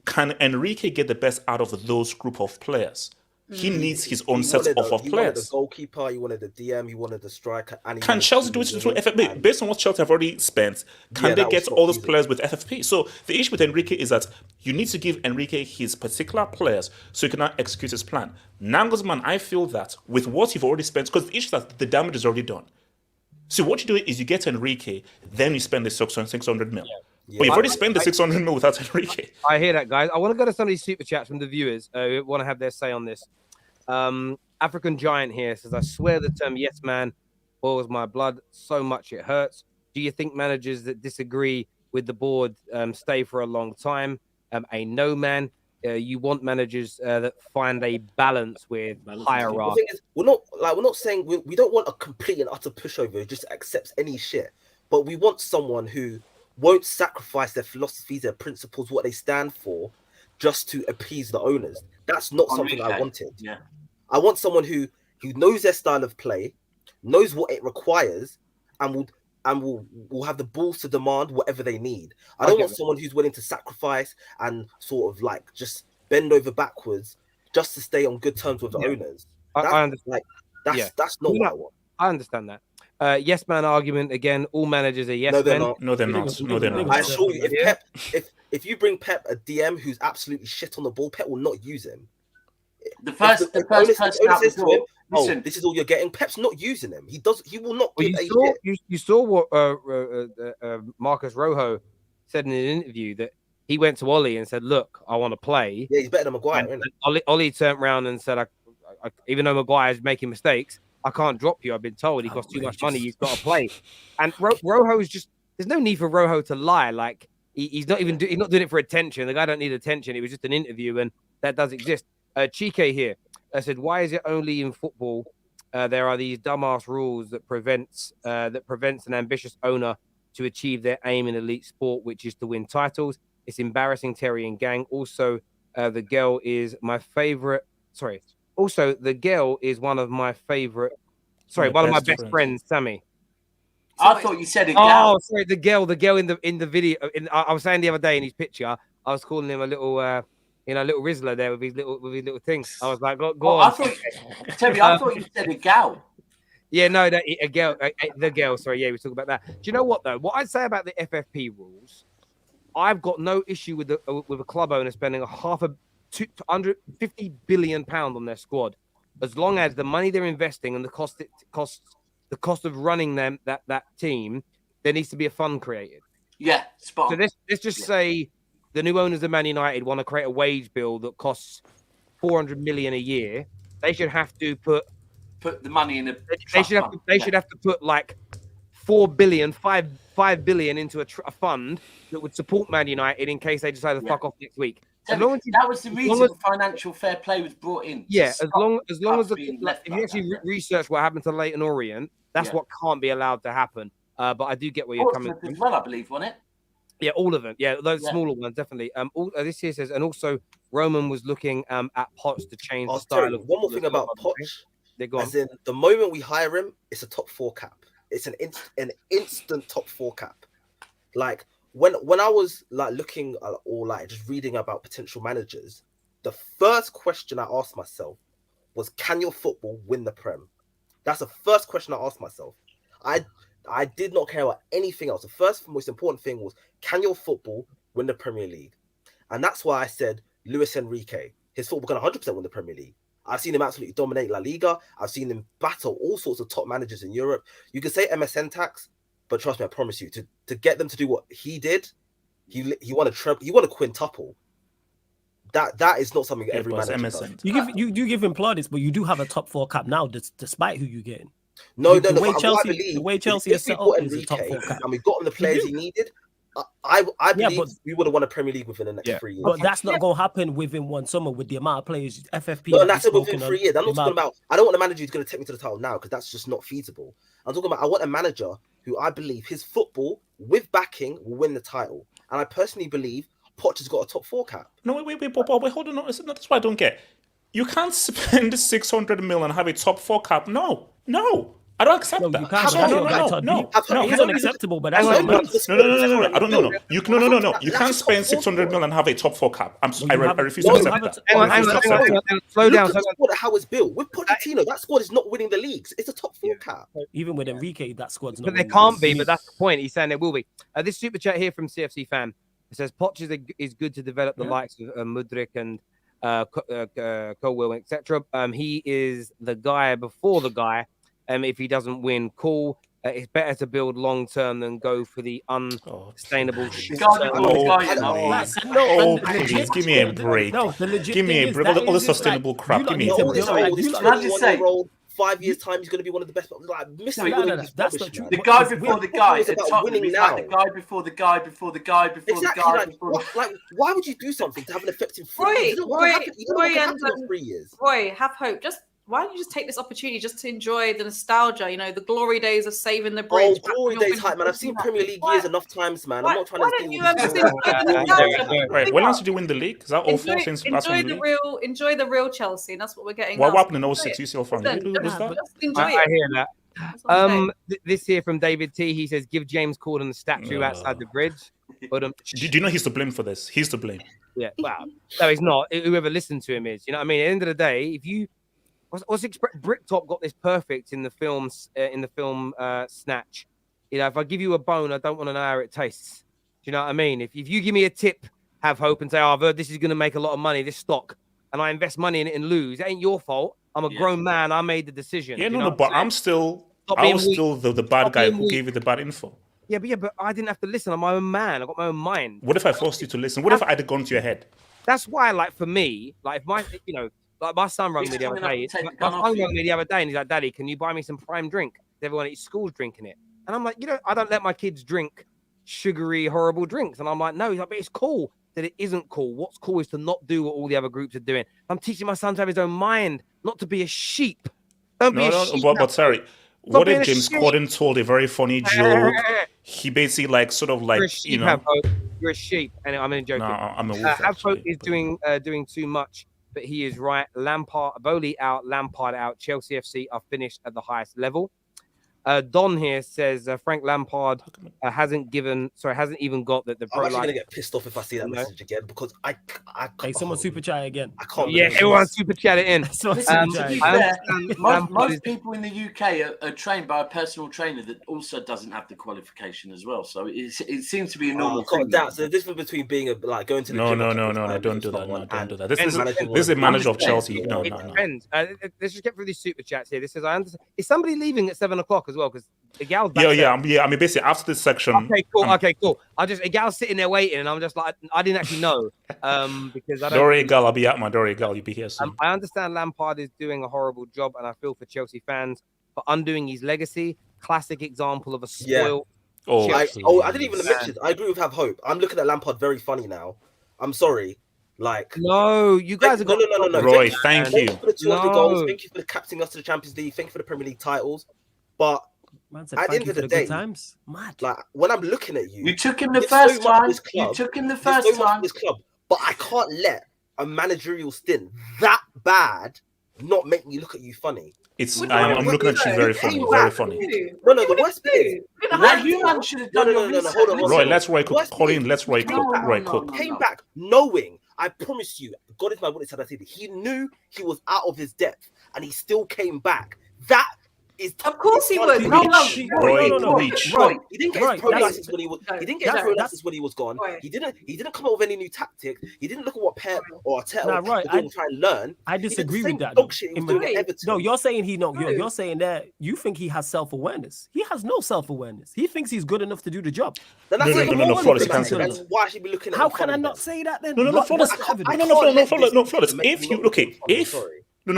Can Enrique get the best out of those group of players? He needs his own set of players. He wanted the goalkeeper, he wanted the DM, he wanted the striker. And can Chelsea do it through FFP? Based on what Chelsea have already spent, can they get all those players with FFP? So the issue with Enrique is that you need to give Enrique his particular players so he cannot execute his plan. Nagelsmann, I feel that with what you've already spent, because the issue is that the damage is already done. So what you do is you get Enrique, then you spend the 600 mil. Yeah. But you've already spent the 600 mil without Enrique. I hear that, guys. I want to go to some of these super chats from the viewers who want to have their say on this. African Giant here says, I swear the term yes man boils my blood so much it hurts. Do you think managers that disagree with the board stay for a long time? A no man. You want managers that find a balance with hierarchy. The thing is, we're not saying we don't want a complete and utter pushover who just accepts any shit, but we want someone who won't sacrifice their philosophies, their principles, what they stand for, just to appease the owners. That's not something I wanted. Yeah. I want someone who knows their style of play, knows what it requires, and will have the balls to demand whatever they need. I don't want someone who's willing to sacrifice and sort of like just bend over backwards just to stay on good terms with the owners. I understand. That's not what I want. I understand that. Yes man argument again. All managers are yes men. No, they're not. I assure you, if you bring Pep a DM who's absolutely shit on the ball, Pep will not use him. The first person out the door. Listen, this is all you're getting. Pep's not using him. He will not. You saw what Marcus Rojo said in an interview, that he went to Ollie and said, "Look, I want to play." Yeah, he's better than Maguire. Isn't he? Ollie turned around and said, I, "Even though Maguire is making mistakes, I can't drop you. I've been told he costs too much money. You've got to play." And Rojo's just. There's no need for Rojo to lie. Like he's not even. He's not doing it for attention. The guy don't need attention. It was just an interview, and that does exist. Chike here said, "Why is it only in football there are these dumbass rules that prevents an ambitious owner to achieve their aim in elite sport, which is to win titles? It's embarrassing, Terry and gang. Also, the girl is my favorite. Sorry. Also, the girl is one of my favorite. Sorry, one of my best friends, Sammy." I thought you said a girl. Oh, sorry, the girl in the video. I was saying the other day in his picture, I was calling him a little. Little Rizzler there with his little things. I was like, go on. Terry, I thought you said a gal. Yeah, no, a girl, the girl. Sorry, yeah, we talk about that. Do you know what though? What I'd say about the FFP rules, I've got no issue with a club owner spending £250 billion on their squad, as long as the money they're investing and the cost of running them that team, there needs to be a fund created. Yeah, spot on. So let's just say the new owners of Man United want to create a wage bill that costs 400 million a year. They should have to put the money in a. They should have to put like 5 billion into a fund that would support Man United in case they decide to fuck off next week. That was the reason financial fair play was brought in. Yeah, as long as if you actually research what happened to Leyton Orient, that's what can't be allowed to happen. But I do get where you're coming from. As well, I believe, wasn't it? Yeah, all of them. Yeah, those smaller ones, definitely. This here says, and also Roman was looking at Poch to change the style of. One more thing about Poch. As in, the moment we hire him, it's a top 4 cap. It's an instant top 4 cap. Like when I was like looking or like just reading about potential managers, the first question I asked myself was, can your football win the Prem? That's the first question I asked myself. I did not care about anything else. The first most important thing was, can your football win the Premier League? And that's why I said Luis Enrique. His football can 100% win the Premier League. I've seen him absolutely dominate La Liga. I've seen him battle all sorts of top managers in Europe. You could say MSN tax, but trust me, I promise you, to get them to do what he did, he won a quintuple. That is not something every manager does. You give him plaudits, but you do have a top 4 cap now, despite who you get. The way Chelsea is set up is a top 4 cap, and we got him the players he needed. I believe we would have won a Premier League within the next 3 years. But that's not going to happen within one summer with the amount of players FFP. No, that's it within 3 years. I'm not talking about. I don't want a manager who's going to take me to the title now because that's just not feasible. I'm talking about. I want a manager who I believe his football with backing will win the title, and I personally believe Poch has got a top 4 cap. No, wait, hold on. That's what I don't get. You can't spend 600 million and have a top 4 cap. No. I don't accept that. You can't. No. It's unacceptable, but that's no. I don't know. No. You can't spend 600 million and have a top 4 cap. I refuse to accept that. Hang on. Slow down. How it's built with Pochetiino, that squad is not winning the leagues. It's a top 4 cap. Even with Enrique, that squad's not. But they can't be. But that's the point. He's saying there will be. This super chat here from CFC fan. It says Poch is good to develop the likes of Mudryk and Colwell, etc. He is the guy before the guy. If he doesn't win, cool. It's better to build long term than go for the unsustainable. Please give me a break. Give me a break. All the sustainable crap. Give me a break. 5 years time, he's going to be one of the best. That's not true. The guy before the guy at Tottenham is like the guy before the guy before the guy before the guy before. Like, why would you do something to have an effect in 3 years? Roy, have hope. Why don't you just take this opportunity just to enjoy the nostalgia, the glory days of saving the bridge? Oh, glory days hype, man. I've seen Premier League years enough times, man. I'm not trying to Wait, when else did you win the league? Is that all 4 since last one? Enjoy the real Chelsea, and that's what we're getting. What happened in 06 UCL fund? I hear that. This here from David T. He says, give James Corden the statue outside the bridge. But do you know he's to blame for this? He's to blame. Yeah, wow. No, he's not. Whoever listened to him is. You know what I mean? At the end of the day, if you Bricktop got this perfect in the film Snatch. If I give you a bone, I don't want to know how it tastes. Do you know what I mean? If you give me a tip, have hope and say, "Oh, I've heard this is going to make a lot of money, this stock," and I invest money in it and lose, it ain't your fault. I'm a grown man. I made the decision. Yeah, but I was still the bad guy who gave you the bad info. Yeah, but I didn't have to listen. I'm my own man. I got my own mind. What if I forced you to listen? What if I'd have gone to your head? That's why, for me, if my, like my son rang me the other day. My son rang me the other day and he's like, "Daddy, can you buy me some prime drink? Everyone at his school's drinking it." And I'm like, I don't let my kids drink sugary, horrible drinks. And I'm like, no. He's like, but it's cool that it isn't cool. What's cool is to not do what all the other groups are doing. I'm teaching my son to have his own mind, not to be a sheep. Don't be a sheep. But sorry. What if James Corden told a very funny joke? He basically you're a sheep, and I'm only joking. No, I'm a wolf. Havhope is doing too much. But he is right. Bowley out, Lampard out. Chelsea FC are finished at the highest level. Don here says Frank Lampard hasn't even got that the. I'm actually gonna get pissed off if I see that message again because I hey, someone super chat again. I can't. Yeah, everyone super chat it in. Most people in the UK are trained by a personal trainer that also doesn't have the qualification as well. So it seems to be a normal thing. So the difference between being going to the gym. No, don't do that. No, don't do that. This is a manager of Chelsea. No. It depends. Let's just get through these super chats here. This is I understand. Is somebody leaving at 7:00 as well? Because Egal's back yeah. I mean, basically after this section. Okay, cool. Egal's sitting there waiting, and I'm just like, I didn't actually know because I don't. Dori Egal, I'll be at my Dori Egal. You'll be here soon. I understand Lampard is doing a horrible job, and I feel for Chelsea fans for undoing his legacy. Classic example of a spoiled. Yeah. I didn't even mention. I agree with Have Hope. I'm looking at Lampard very funny now. I'm sorry. No, you guys have got no. Roy, thank you. Thank you for the 200 goals. Thank you for captaining us to the Champions League. Thank you for the Premier League titles. But at the end of the day, when I'm looking at you, you took him the first time. You took him the first time. This club, but I can't let a managerial stint that bad not make me look at you funny. I'm looking at you very funny, very funny. No, the worst bit is you man should have done your research. Hold on. Roy, let's Roy cook. Colin, let's Roy cook. Roy cook. Came back knowing. I promise you, God is my witness. He knew he was out of his depth, and he still came back. That Of course he would. Roy. He didn't get his pro license when he was. He didn't get his pro license when he was gone. He didn't come up with any new tactics. He didn't look at what Pep or Arteta were doing to try and learn. I disagree with that. No, you're saying you're saying that you think he has self-awareness. He has no self-awareness. He thinks he's good enough to do the job. Then no, Flawless, you can't say that. Why should be looking at how can I not say that then? No, Flawless. No, Flawless. If you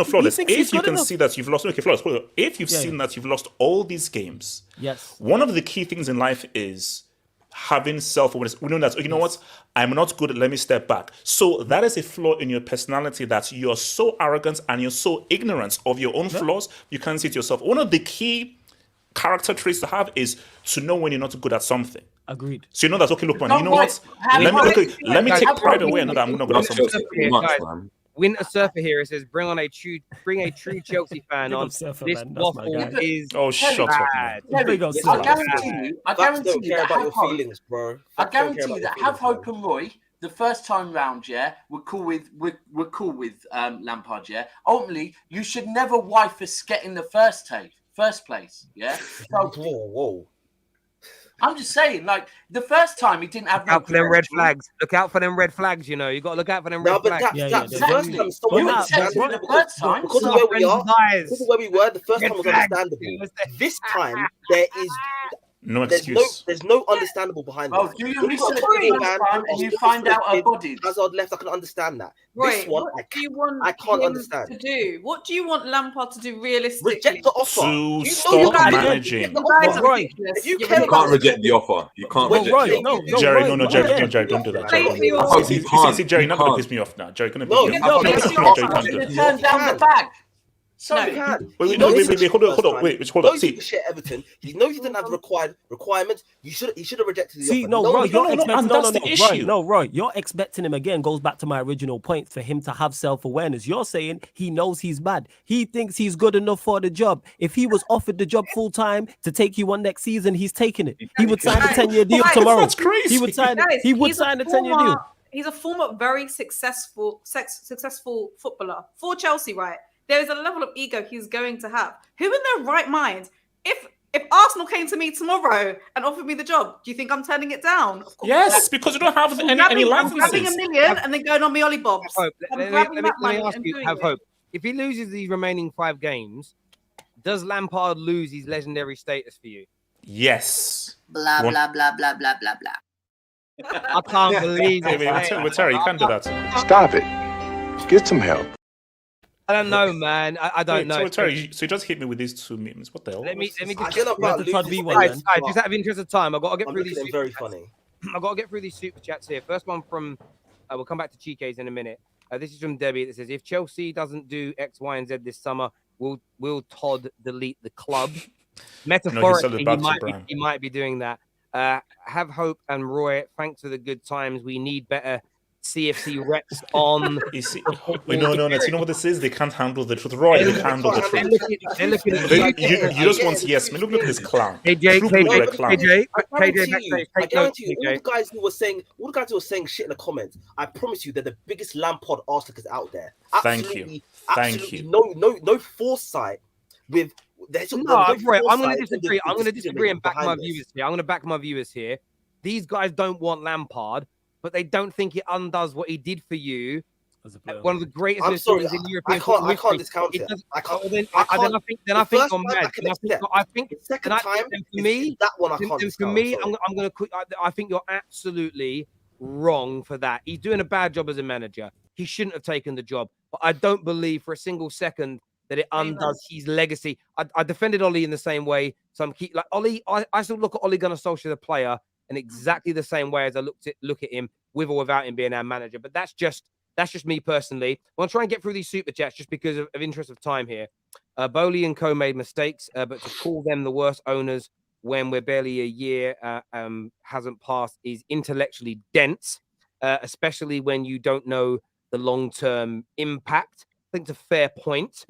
Flawless. If you can see that you've lost, Flawless. If you've seen that you've lost all these games, yes. One of the key things in life is having self-awareness. We know that. You know what? I'm not good. Let me step back. So that is a flaw in your personality, that you're so arrogant and you're so ignorant of your own flaws. You can't see it yourself. One of the key character traits to have is to know when you're not good at something. Agreed. So you know that's okay. Look, man. You know what? Let me take pride away and know that I'm not good at something. Winter Surfer here. It says, bring a true Chelsea fan on. Surfer, this waffle is shut up. bad. I guarantee you that have feelings, bro. I guarantee you that have hope and Roy, the first time round, we're cool with Lampard, Ultimately, you should never wife a sket in the first place, So, whoa. I'm just saying, like, the first time he didn't have... Look out for them red flags. Look out for them red flags, you know. You got to look out for them red flags. The first time, because of where we are, because of where we were, the first time was understandable. This time, there is... No excuse. There's no understandable behind that. Do you research and you find out our bodies? Hazard left, I can understand that. Right. This one, I can't understand. To do? What do you want Lampard to do realistically? Reject the offer. To stop managing. Right. If you can't reject the offer. You can't reject the offer. Jerry, don't do that. See, Jerry, not going to piss me off now. Jerry, going to piss me off. Turn down the bag. Wait, hold on. Wait. See, Everton. He knows he didn't have the requirements. He should have rejected the offer. Roy, you're expecting him again. Goes back to my original point for him to have self-awareness. You're saying he knows he's bad. He thinks he's good enough for the job. If he was offered the job full time to take you on next season, he's taking it. He would sign a 10-year deal tomorrow. That's crazy. He would sign a 10-year deal. He's a former very successful footballer for Chelsea, right? There is a level of ego he's going to have. Who in their right mind, if Arsenal came to me tomorrow and offered me the job, do you think I'm turning it down? Yes, because you don't have any licenses. I'm grabbing $1 million and then going on me Ollie Bobs. Let me ask you, have hope. If he loses these remaining 5 games, does Lampard lose his legendary status for you? Yes. Blah, blah, blah, blah, blah, blah, blah. I can't believe it. Terry, you can't do that. Stop it. Get some help. I don't know, man. I don't know. So Terry, so you just hit me with these 2 memes. What the hell? Let me just out of interest of time, I've got to get through these. Very funny. I've got to get through these super chats here. First one from, we'll come back to Chike's in a minute. This is from Debbie that says, if Chelsea doesn't do X, Y, and Z this summer, will Todd delete the club? Metaphorically, he might be doing that. Have hope and Roy. Thanks for the good times. We need better CFC reps on. You know what this is? They can't handle the truth. Roy, they can't handle the truth. You just want yes. Look at this clown. KJ, I guarantee you, all the guys who were saying shit in the comments, I promise you, they're the biggest Lampard arsenicers out there. Thank you. No foresight with. I'm going to disagree. I'm going to disagree and back my viewers here. I'm going to back my viewers here. These guys don't want Lampard, but they don't think it undoes what he did for you. One of the greatest in European football. I can't discount it. I think you're mad. I think the second time for me, that one I can't discount. For me, I'm going to. I think you're absolutely wrong for that. He's doing a bad job as a manager. He shouldn't have taken the job. But I don't believe for a single second that it undoes his legacy. I defended Ollie in the same way. So I'm like Ollie. I still look at Ole Gunnar Solskjaer, the player, in exactly the same way as I look at him with or without him being our manager. But that's just me personally. I'll try and get through these super chats just because of interest of time here. Bowley and Co made mistakes, but to call them the worst owners when we're barely a year hasn't passed is intellectually dense, especially when you don't know the long-term impact. I think it's a fair point.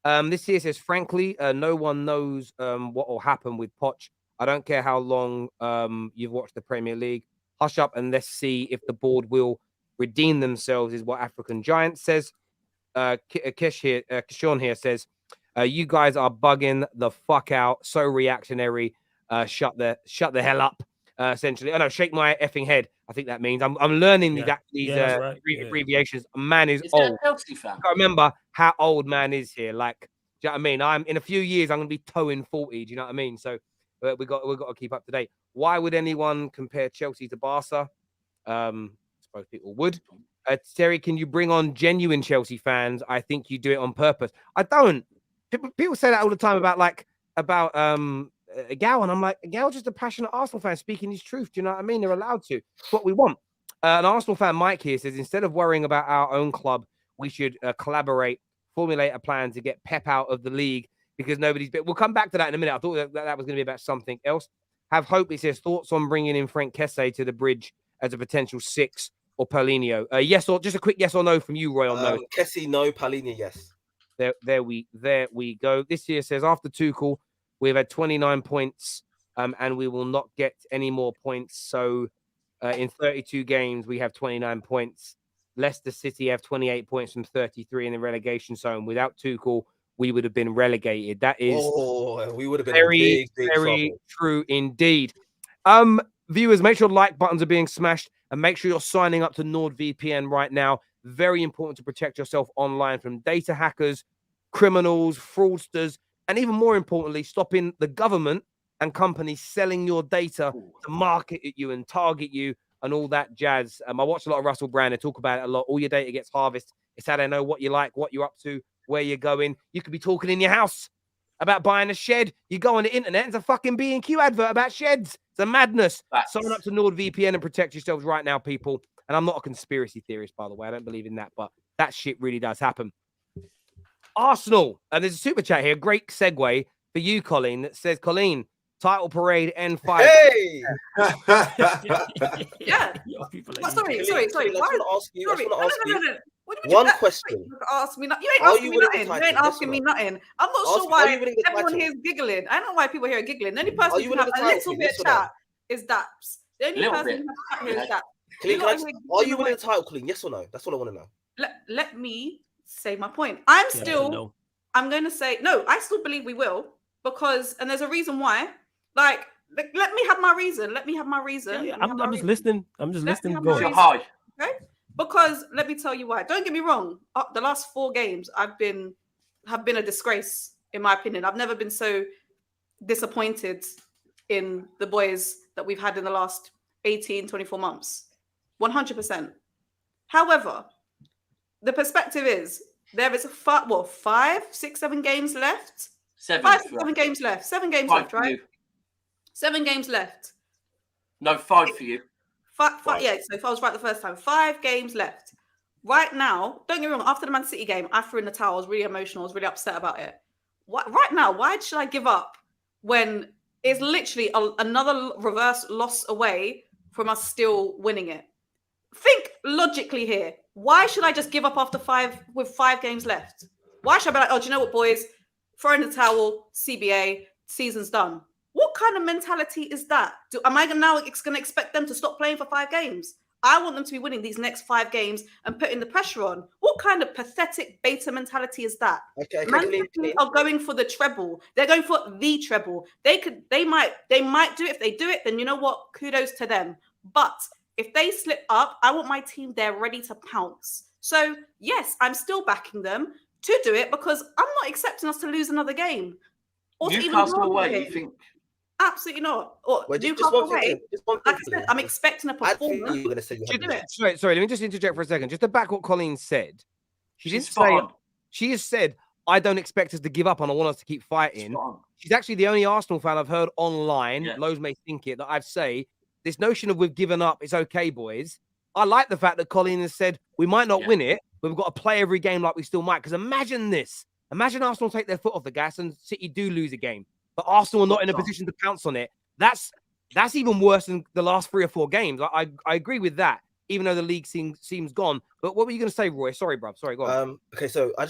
This here says, frankly, no one knows what will happen with Poch. I don't care how long you've watched the Premier League. Hush up and let's see if the board will redeem themselves, is what African Giant says. Kishon here says, You guys are bugging the fuck out. So reactionary. Shut the hell up. Essentially, oh no, shake my effing head. I think that means I'm learning these abbreviations. Man is old. I can't remember how old man is here. Like, do you know what I mean? I'm in a few years. I'm gonna be towing 40. Do you know what I mean? So we got to keep up to date. Why would anyone compare Chelsea to Barca? I suppose people would. Terry, can you bring on genuine Chelsea fans? I think you do it on purpose. I don't. People say that all the time about Egal, and I'm like, Egal's just a passionate Arsenal fan speaking his truth. Do you know what I mean? They're allowed to. It's what we want. An Arsenal fan, Mike, here says, instead of worrying about our own club, we should collaborate, formulate a plan to get Pep out of the league because nobody's been. We'll come back to that in a minute. I thought that was going to be about something else. Have hope. It says, thoughts on bringing in Frank Kessie to the bridge as a potential 6 or Paulinho? Yes, or just a quick yes or no from you, Roy. On no. Kessie, no. Paulinho, yes. There we go. This here says, after Tuchel, we've had 29 points, and we will not get any more points. So in 32 games, we have 29 points. Leicester City have 28 points from 33 in the relegation zone. Without Tuchel, we would have been relegated. That is we would have been very, big very trouble. True indeed. Viewers, make sure like buttons are being smashed and make sure you're signing up to NordVPN right now. Very important to protect yourself online from data hackers, criminals, fraudsters, and even more importantly, stopping the government and companies selling your data to market at you and target you and all that jazz. I watch a lot of Russell Brand. They talk about it a lot. All your data gets harvested. It's how they know what you like, what you're up to, where you're going. You could be talking in your house about buying a shed. You go on the internet, and it's a fucking B&Q advert about sheds. It's a madness. Sign up to NordVPN and protect yourselves right now, people. And I'm not a conspiracy theorist, by the way. I don't believe in that, but that shit really does happen. Arsenal, and there's a super chat here. Great segue for you, Colleen, that says, Colleen, title parade N5. Hey! Yeah. Sorry. One question. Ask me. You ain't asking me nothing. You ain't asking me nothing. I'm not sure why everyone here is giggling. I don't know why people here are giggling. The only person who can have a little bit of chat is Daps. The only person who has chat here is Daps. Are you winning the title, Colleen? Yes or no? That's what I want to know. Let me say my point. I'm going to say, no, I still believe we will because, and there's a reason why. Like, let me have my reason. Yeah, I'm just listening. Go ahead. Okay? Because let me tell you why. Don't get me wrong. The last 4 games have been a disgrace, in my opinion. I've never been so disappointed in the boys that we've had in the last 18, 24 months. 100%. However, the perspective is there is 5, 6, 7 games left. 7 games left. 7 games left, right? 7 games left. No, 5 for you. 5. Yeah, so if I was right the first time, 5 games left. Right now, don't get me wrong, after the Man City game, I threw in the towel. I was really emotional. I was really upset about it. Right now, why should I give up when it's literally another reverse loss away from us still winning it? Think logically here. Why should I just give up after 5 games left? Why should I be like, oh, do you know what, boys? Throw in the towel, CBA, season's done. What kind of mentality is that? Am I now going to expect them to stop playing for 5 games? I want them to be winning these next 5 games and putting the pressure on. What kind of pathetic beta mentality is that? Man City are going for the treble. They're going for the treble. They might do it. If they do it, then you know what? Kudos to them. But if they slip up, I want my team there ready to pounce. So yes, I'm still backing them to do it because I'm not accepting us to lose another game. Or Newcastle away, you think? Absolutely not. Or Newcastle away. Like I said, I'm expecting a performance. Sorry, let me just interject for a second. Just to back what Colleen said. She has said, I don't expect us to give up and I want us to keep fighting. She's actually the only Arsenal fan I've heard online, Lowe's may think it, that I'd say, this notion of we've given up, it's okay, boys. I like the fact that Colleen has said, we might not win it, but we've got to play every game like we still might. Because imagine this. Imagine Arsenal take their foot off the gas and City do lose a game. But Arsenal are not in a position to pounce on it. That's even worse than the last 3 or 4 games. I agree with that, even though the league seems gone. But what were you going to say, Roy? Sorry, bruv. Sorry, go on. Okay, so I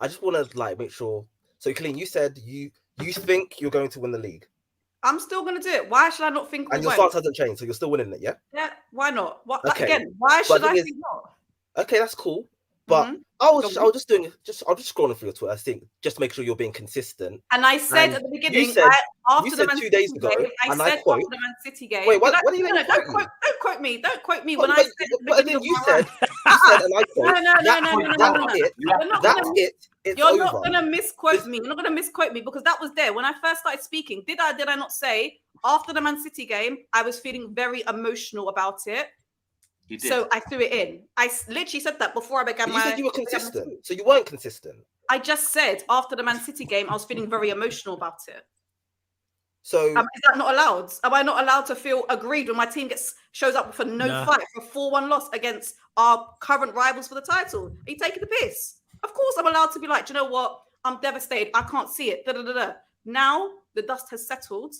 just want to make sure. So, Colleen, you said you think you're going to win the league. I'm still going to do it. Why should I not think? And your stance hasn't changed, so you're still winning it, yeah? Yeah. Why not? Why should I think not? Okay, that's cool. But I'll just scrolling through your Twitter, I think, just to make sure you're being consistent. And I said at the beginning, after the Man 2 days ago, I said after the Man City game. Wait, what are you doing? Don't quote me. Don't quote me when I said at the beginning. You said, and I quote. No. That's it. You're not going to misquote me. You're not going to misquote me because that was there when I first started speaking. Did I not say after the Man City game, I was feeling very emotional about it? You did. So I threw it in. I literally said that before I began You said you were consistent, so you weren't consistent. I just said after the Man City game, I was feeling very emotional about it. So is that not allowed? Am I not allowed to feel aggrieved when my team shows up for fight, for 4-1 loss against our current rivals for the title? Are you taking the piss? Of course I'm allowed to be like, do you know what? I'm devastated. I can't see it. Now the dust has settled.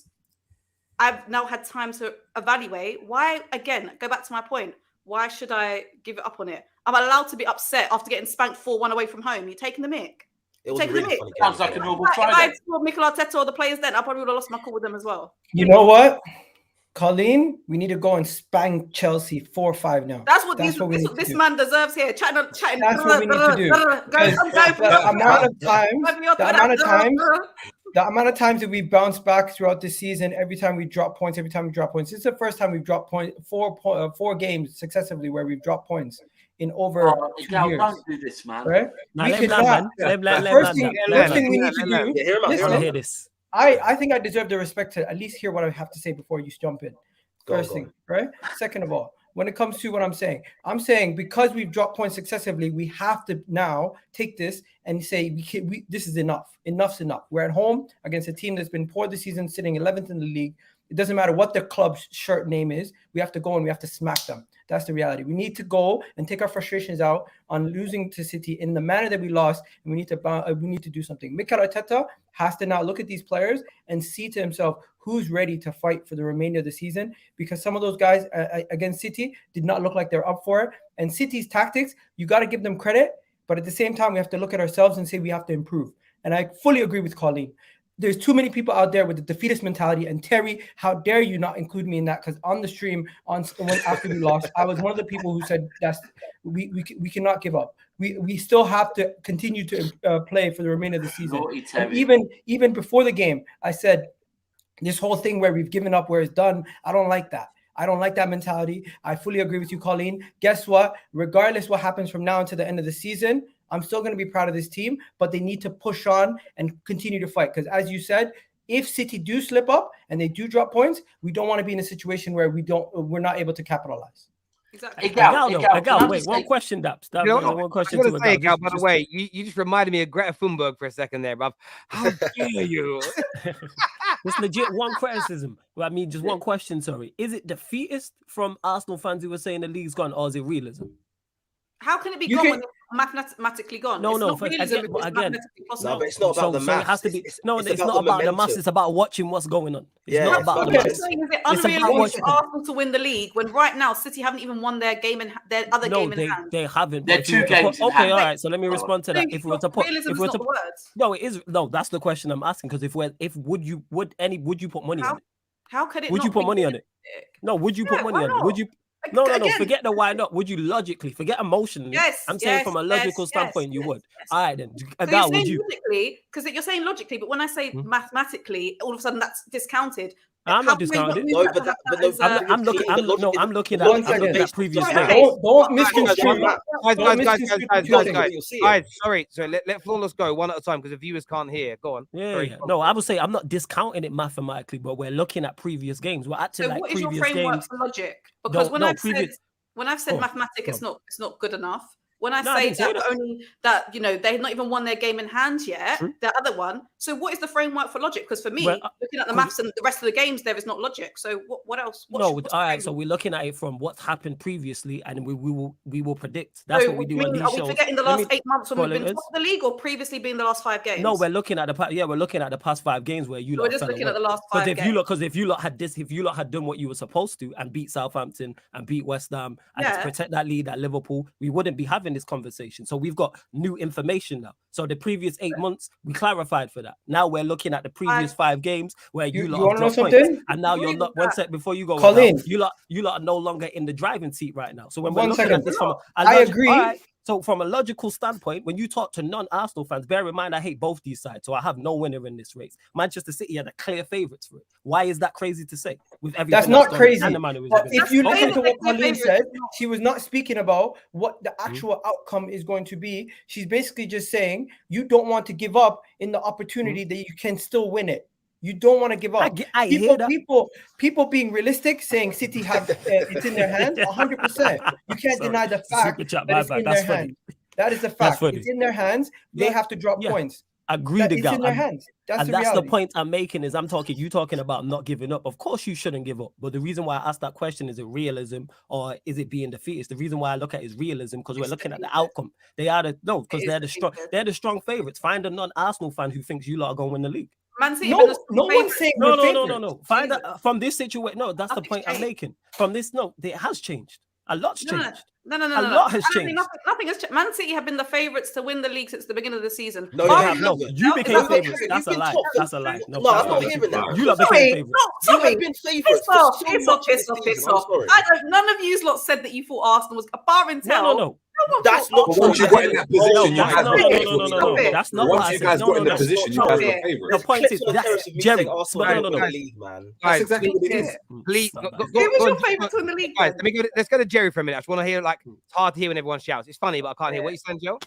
I've now had time to evaluate. Why, again, go back to my point. Why should I give it up on it? I'm allowed to be upset after getting spanked 4-1 away from home. You're taking the mick. It was really funny. Sounds like a normal Friday. If I had told Mikel Arteta or the players then, I probably would have lost my call with them as well. You know what? Colleen, we need to go and spank Chelsea 4-5 now. That's what this man deserves here. Chatting. That's what we need to do. The amount of times that we bounce back throughout the season, every time we drop points. This is the first time we've dropped points, four games successively where we've dropped points in over 2 years. Don't do this, man. Right? First thing we need to do. I think I deserve the respect to at least hear what I have to say before you jump in. First thing, right? Second of all, when it comes to what I'm saying because we've dropped points successively, we have to now take this and say this is enough. Enough's enough. We're at home against a team that's been poor this season, sitting 11th in the league. It doesn't matter what the club's shirt name is. We have to go and we have to smack them. That's the reality. We need to go and take our frustrations out on losing to City in the manner that we lost, and we need to do something. Mikel Arteta has to now look at these players and see to himself who's ready to fight for the remainder of the season, because some of those guys against City did not look like they're up for it. And City's tactics, you got to give them credit, but at the same time, we have to look at ourselves and say we have to improve. And I fully agree with Colleen. There's too many people out there with the defeatist mentality. And Terry, how dare you not include me in that? Because on the stream, after we lost, I was one of the people who said we cannot give up. We still have to continue to play for the remainder of the season. And even before the game, I said this whole thing where we've given up, where it's done. I don't like that. I don't like that mentality. I fully agree with you, Colleen. Guess what? Regardless what happens from now until the end of the season, I'm still going to be proud of this team, but they need to push on and continue to fight. Because as you said, if City do slip up and they do drop points, we don't want to be in a situation where we're not able to capitalize. Exactly. Egal, wait, one question, Daps. One question to Egal. By the way, you just reminded me of Greta Thunberg for a second there, bruv. How dare you? It's legit one criticism. Well, I mean, just one question, sorry. Is it defeatist from Arsenal fans who were saying the league's gone, or is it realism? How can it be gone when it's mathematically gone? No, but it's not about the maths. It has to be. It's not about the maths. It's about watching what's going on. It's not about the maths. Is it unrealistic for Arsenal to win the league when right now City haven't even won their game in their other game in hand? They haven't. They're 2 games. Okay, all right. So let me respond to that. If we were to put, no, it is. No, that's the question I'm asking. Because would you put money on it? How could it? Would you put money on it? No. Would you put money on it? Would you? No. Forget the why not. Would you logically? Forget emotionally. Yes. I'm saying from a logical standpoint, you would. All right then. So would you? Because you're saying logically, but when I say mathematically, all of a sudden that's discounted. I'm not discounting. I'm looking at previous games. Don't misconstrue. Guys, sorry. So let Flawless go one at a time because the viewers can't hear. Go on. Yeah. No, I would say I'm not discounting it mathematically, but we're looking at previous games. We're acting like previous games. So what is your framework for logic? Because when I've said mathematics, it's not good enough. When I say that they've not even won their game in hand yet, the other one. So what is the framework for logic? Because for me, looking at the maths and the rest of the games, there is not logic. So what else? All right. So we're looking at it from what's happened previously, and we will predict. That's what we do on these shows. Are we forgetting the last 8 months when we've been top of the league, or previously being the last 5 games? No, we're looking at the past 5 games where you. We're just looking at the last 5 games. Because if you lot had done what you were supposed to and beat Southampton and beat West Ham and to protect that lead at Liverpool, we wouldn't be having this conversation. So we've got new information now. So the previous 8 months, we clarified for that. Now we're looking at the previous 5 games where you lot have dropped points, and now you're not. One sec before you go, Colin, you lot are no longer in the driving seat right now. So when we're looking at this from, I agree. So from a logical standpoint, when you talk to non-Arsenal fans, bear in mind I hate both these sides, so I have no winner in this race. Manchester City are the clear favourites for it. Why is that crazy to say? With everything that's not crazy. If you listen to what Colleen said, she was not speaking about what the actual outcome is going to be. She's basically just saying you don't want to give up in the opportunity that you can still win it. You don't want to give up. I hear that. People being realistic, saying City have it's in their hands, 100%. You can't deny the fact that it's in their hands. That is the fact. It's in their hands. They have to drop points. Agree to It's in their hands. That's the point I'm making. Is you talking about not giving up. Of course, you shouldn't give up. But the reason why I asked that question is it realism or is it being defeatist? The reason why I look at it is realism because we're looking at the outcome. They're the strong favorites. Find a non-Arsenal fan who thinks you lot are going to win the league. Man City, no one's saying no. Find out from this situation. No, that's the point I'm making. From this, it has changed. A lot's changed. No. A lot has changed. Nothing has changed. Man City have been the favourites to win the league since the beginning of the season. No, you became favourites. That's a lie. That's a lie. No, I'm not hearing that. You became favourites. You have been favourites. Piss off. None of you lot said that you thought Arsenal was a bar and tell. No. That's not true. Once you got in that position, no. That's not what I said. Once you guys got in the position, you guys were favourites. The point is, Jerry. That's exactly what it is. Please, who was your favourite to win the league? Guys, let's go to Jerry for a minute. I just want to hear it's hard to hear when everyone shouts. It's funny, but I can't hear. What you saying, Joe?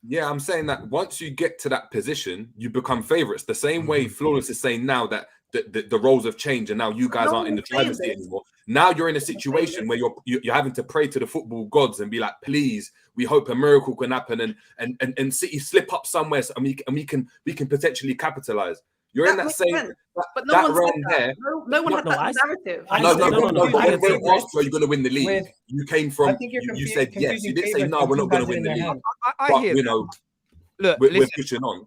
Yeah, I'm saying that once you get to that position, you become favourites. The same way Flawless is saying now that the roles have changed and now you guys aren't in the driver's seat anymore. Now you're in a situation where you're having to pray to the football gods and be like, please, we hope a miracle can happen and City slip up somewhere and we can potentially capitalize. You're in that same but no one said that. No one had that narrative. No. When asked are you going to win the league, you came from you said yes. You didn't say no, we're not going to win the league. I hear. Look, we're pushing on.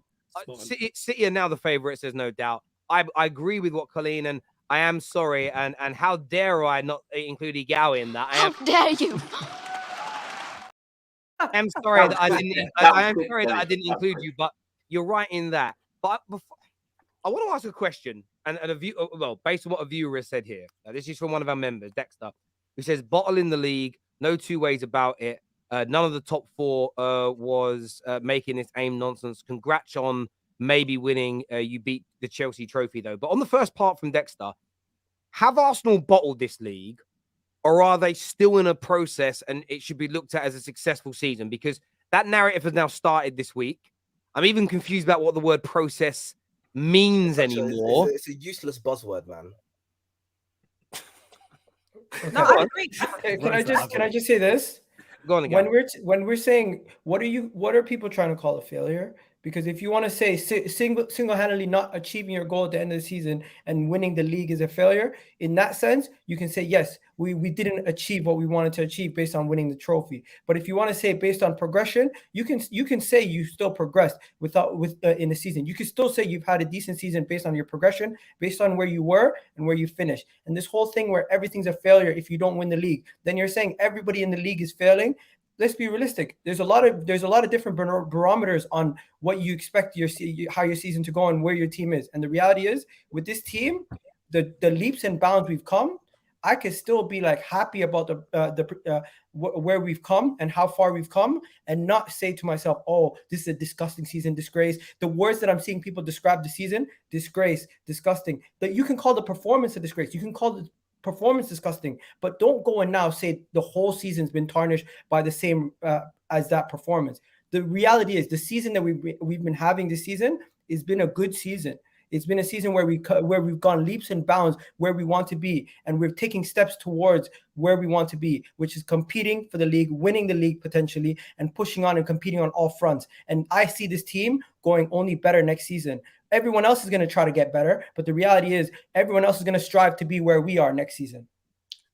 City are now the favourites. There's no doubt. I agree with what Colleen, and I am sorry, and how dare I not include Egal in that? How dare you? I'm sorry that I didn't. I am sorry that I didn't include you, but you're right in that. But I want to ask a question, and a view. Well, based on what a viewer has said here. This is from one of our members, Dexter, who says, "Bottle in the league, no two ways about it. None of the top four was making this aim nonsense. Congrats on maybe winning. You beat the Chelsea trophy though. But on the first part from Dexter, have Arsenal bottled this league, or are they still in a process and it should be looked at as a successful season? Because that narrative has now started this week. I'm even confused about what the word process means anymore. It's a useless buzzword, man. No, I agree. Can I just say this? Go on again. When we're saying what are people trying to call a failure? Because if you want to say single-handedly not achieving your goal at the end of the season and winning the league is a failure, in that sense, you can say, yes, we didn't achieve what we wanted to achieve based on winning the trophy. But if you want to say based on progression, you can say you still progressed in the season. You can still say you've had a decent season based on your progression, based on where you were and where you finished. And this whole thing where everything's a failure if you don't win the league, then you're saying everybody in the league is failing. Let's be realistic. There's a lot of different barometers on what you expect how your season to go and where your team is. And the reality is, with this team, the leaps and bounds we've come, I could still be like happy about where we've come and how far we've come, and not say to myself, "Oh, this is a disgusting season, disgrace." The words that I'm seeing people describe the season: disgrace, disgusting. That you can call the performance a disgrace. You can call the performance disgusting, but don't go and now say the whole season's been tarnished by the same as that performance. The reality is the season that we've been having this season has been a good season. It's been a season where we've gone leaps and bounds where we want to be, and we're taking steps towards where we want to be, which is competing for the league, winning the league potentially, and pushing on and competing on all fronts. And I see this team going only better next season. Everyone else is going to try to get better, but the reality is everyone else is going to strive to be where we are next season.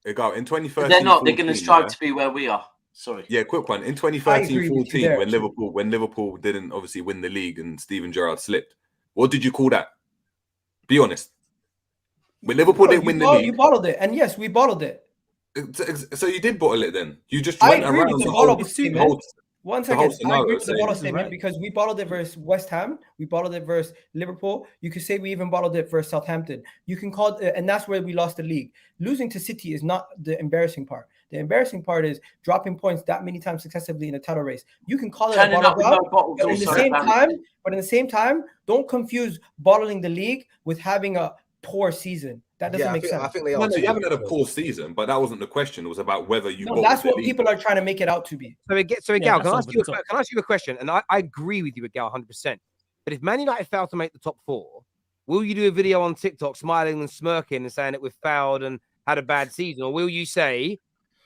Egal, in 2013, they're not. They're going to strive to be where we are. Sorry. Yeah, quick one. In 2013-14, when Liverpool didn't obviously win the league and Steven Gerrard slipped, what did you call that? Be honest. When Liverpool didn't win the league, you bottled it, and yes, we bottled it. So you did bottle it then? You just went around the whole. One second, I agree with the bottle statement because we bottled it versus West Ham, we bottled it versus Liverpool. You could say we even bottled it versus Southampton. You can call it, and that's where we lost the league. Losing to City is not the embarrassing part. The embarrassing part is dropping points that many times successively in a title race. You can call it a bottle drop, but in the same time, don't confuse bottling the league with having a poor season. That doesn't make sense. I think they are. You haven't had a poor season, but that wasn't the question. It was about whether you. No, that's what people are trying to make it out to be. So Egal, can I ask you a question? And I agree with you, Egal, 100%. But if Man United fail to make the top 4, will you do a video on TikTok smiling and smirking and saying that we've fouled and had a bad season, or will you say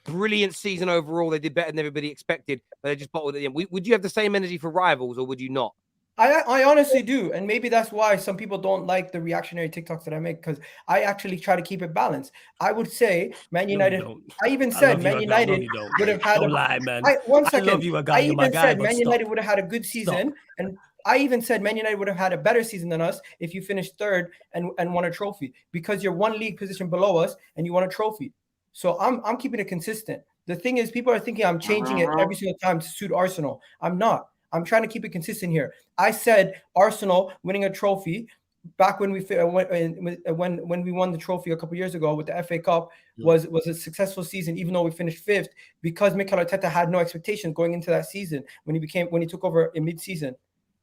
brilliant season overall? They did better than everybody expected, but they just bottled it in. Would you have the same energy for rivals, or would you not? I honestly do, and maybe that's why some people don't like the reactionary TikToks that I make, because I actually try to keep it balanced. I would say Man United. I even said Man United would have had. Don't lie, man. One second. I love you, I even said Man United would have had a good season, and I even said Man United would have had a better season than us if you finished third and won a trophy, because you're one league position below us and you won a trophy. So I'm keeping it consistent. The thing is, people are thinking I'm changing it every single time to suit Arsenal. I'm not. I'm trying to keep it consistent here. I said Arsenal winning a trophy back when we won the trophy a couple years ago with the FA Cup was a successful season, even though we finished 5th, because Mikel Arteta had no expectations going into that season when he took over in mid-season.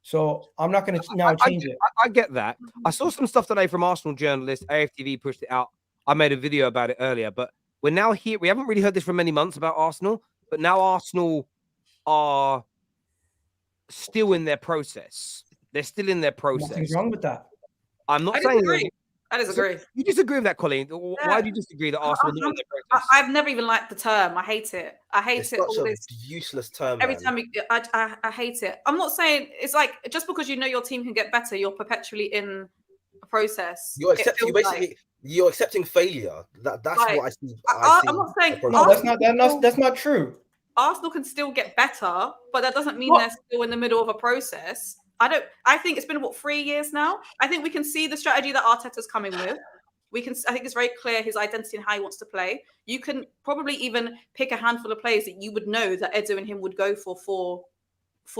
So I'm not going to now change it. I get that. I saw some stuff today from Arsenal journalists. AFTV pushed it out. I made a video about it earlier, but we're now here. We haven't really heard this for many months about Arsenal, but now Arsenal are still in their process. They're still in their process. Nothing's wrong with that. I'm not saying I disagree. You disagree with that, Colleen? Why do you disagree that Arsenal? I've never even liked the term. I hate it. I hate it's it. Such a useless term. Every time I hate it. I'm not saying it's like just because you know your team can get better, you're perpetually in a process. You're accepting failure. That's like, what I see. I'm not saying that's not true. Arsenal can still get better, but that doesn't mean they're still in the middle of a process. I think it's been 3 years now. I think we can see the strategy that Arteta's coming with. I think it's very clear his identity and how he wants to play. You can probably even pick a handful of players that you would know that Edu and him would go for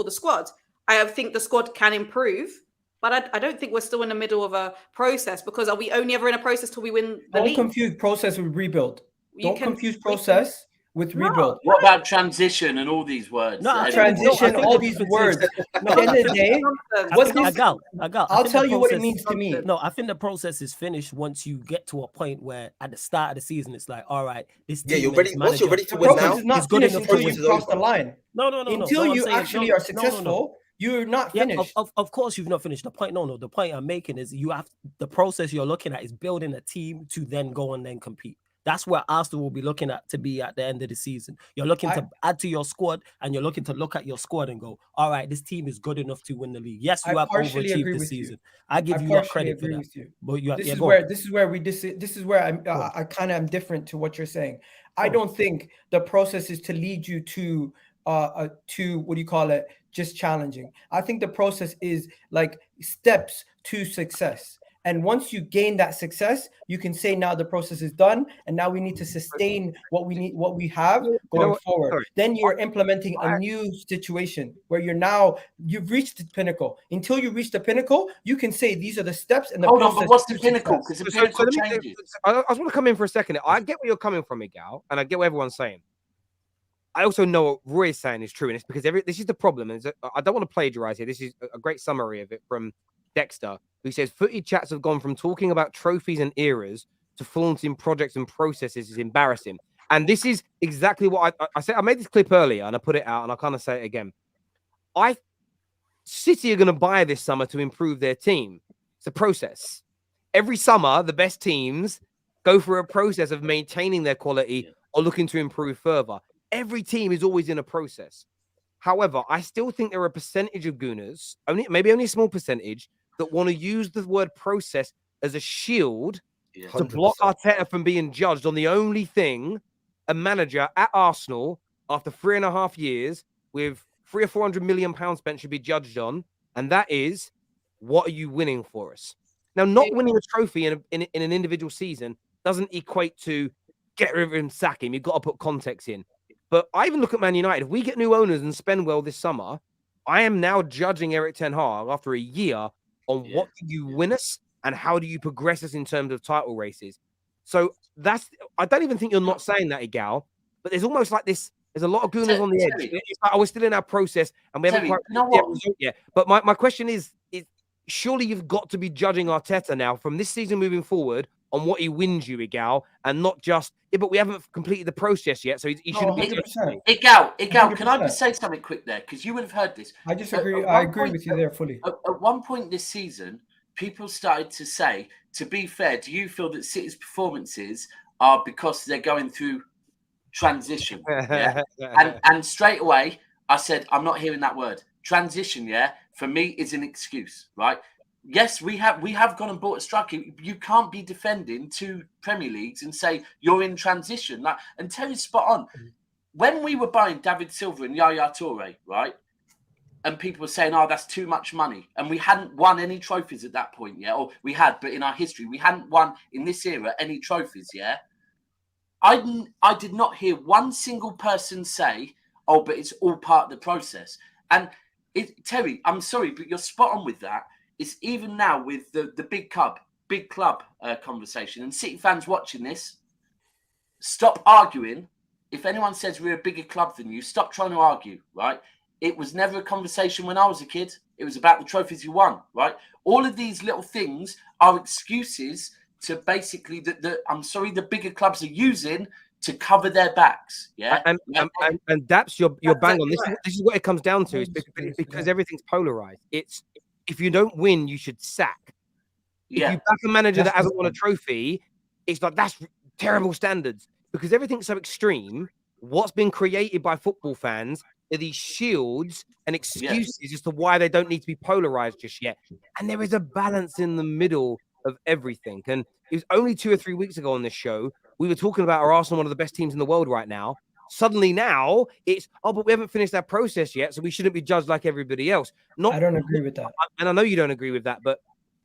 the squad. I think the squad can improve, but I don't think we're still in the middle of a process, because are we only ever in a process till we win the league? Don't confuse process with rebuild. Don't confuse process with rebuild. What about transition and all these words? Transition, all these words. At the end of the day, I'll tell you what it means to me. No, I think the process is finished once you get to a point where at the start of the season, it's like, all right, this team you're ready. Once you're ready to win now, it's not finished until you cross the line. No. Until you actually are successful, you're not finished. Of course, you've not finished. The point, the point I'm making is the process you're looking at is building a team to then go and then compete. That's where Arsenal will be looking at to be at the end of the season. You're looking to add to your squad, and you're looking to look at your squad and go, all right, this team is good enough to win the league. Yes, you have overachieved this season. I give you that credit for that. But this is where I kind of am different to what you're saying. I don't think the process is to lead you to what do you call it? Just challenging. I think the process is like steps to success. And once you gain that success, you can say now the process is done, and now we need to sustain what we have going forward. Sorry. Then you're implementing a new situation where you've reached the pinnacle. Until you reach the pinnacle, you can say these are the steps and the process. Hold on, but what's the pinnacle? Because the pinnacle changes. I just want to come in for a second. I get where you're coming from, Egal, and I get what everyone's saying. I also know what Roy is saying is true, and it's because this is the problem. And I don't want to plagiarize here. This is a great summary of it from Dexter, who says footy chats have gone from talking about trophies and eras to flaunting projects and processes is embarrassing. And this is exactly what I said. I made this clip earlier and I put it out, and I kind of say it again. City are going to buy this summer to improve their team. It's a process. Every summer, the best teams go through a process of maintaining their quality or looking to improve further. Every team is always in a process. However, I still think there are a percentage of Gooners, maybe only a small percentage, that want to use the word process as a shield to block Arteta from being judged on the only thing a manager at Arsenal after 3.5 years with £300 or £400 million spent should be judged on, and that is, what are you winning for us? Now, not winning a trophy in an individual season doesn't equate to get rid of him, sack him. You've got to put context in. But I even look at Man United. If we get new owners and spend well this summer, I am now judging Erik ten Hag after a year on what do you win us and how do you progress us in terms of title races. So I don't even think you're not saying that, Egal. but there's almost like this. There's a lot of gooners on the edge. It's like, we're still in our process and we haven't quite reached the result yet. But my question is surely you've got to be judging Arteta now from this season moving forward on what he wins you, Egal, and not just, but we haven't completed the process yet, so he shouldn't be. Egal, can I just say something quick there? Because you would have heard this. I disagree. I agree with you there fully. At one point this season, people started to say, to be fair, do you feel that City's performances are because they're going through transition? Yeah? and straight away, I said, I'm not hearing that word. Transition, for me is an excuse, right? Yes, we have gone and bought a striker. You can't be defending 2 Premier Leagues and say you're in transition. And Terry's spot on. When we were buying David Silva and Yaya Toure, right? And people were saying, "Oh, that's too much money," and we hadn't won any trophies at that point, or we had, but in our history, we hadn't won in this era any trophies, I did not hear one single person say, "Oh, but it's all part of the process." And Terry, I'm sorry, but you're spot on with that. It's even now with the big club conversation, and City fans watching this, stop arguing. If anyone says we're a bigger club than you, stop trying to argue, right? It was never a conversation when I was a kid. It was about the trophies you won, right? All of these little things are excuses to basically the bigger clubs are using to cover their backs, And that's your bang on. This is what it comes down to. Is because everything's polarized. It's if you don't win, you should sack. If you back a manager that hasn't won a trophy, it's like that's terrible standards because everything's so extreme. What's been created by football fans are these shields and excuses as to why they don't need to be polarized just yet. And there is a balance in the middle of everything. And it was only 2 or 3 weeks ago on this show, we were talking about our Arsenal, one of the best teams in the world right now. Suddenly now it's, but we haven't finished that process yet, so we shouldn't be judged like everybody else. I don't agree with that. And I know you don't agree with that, but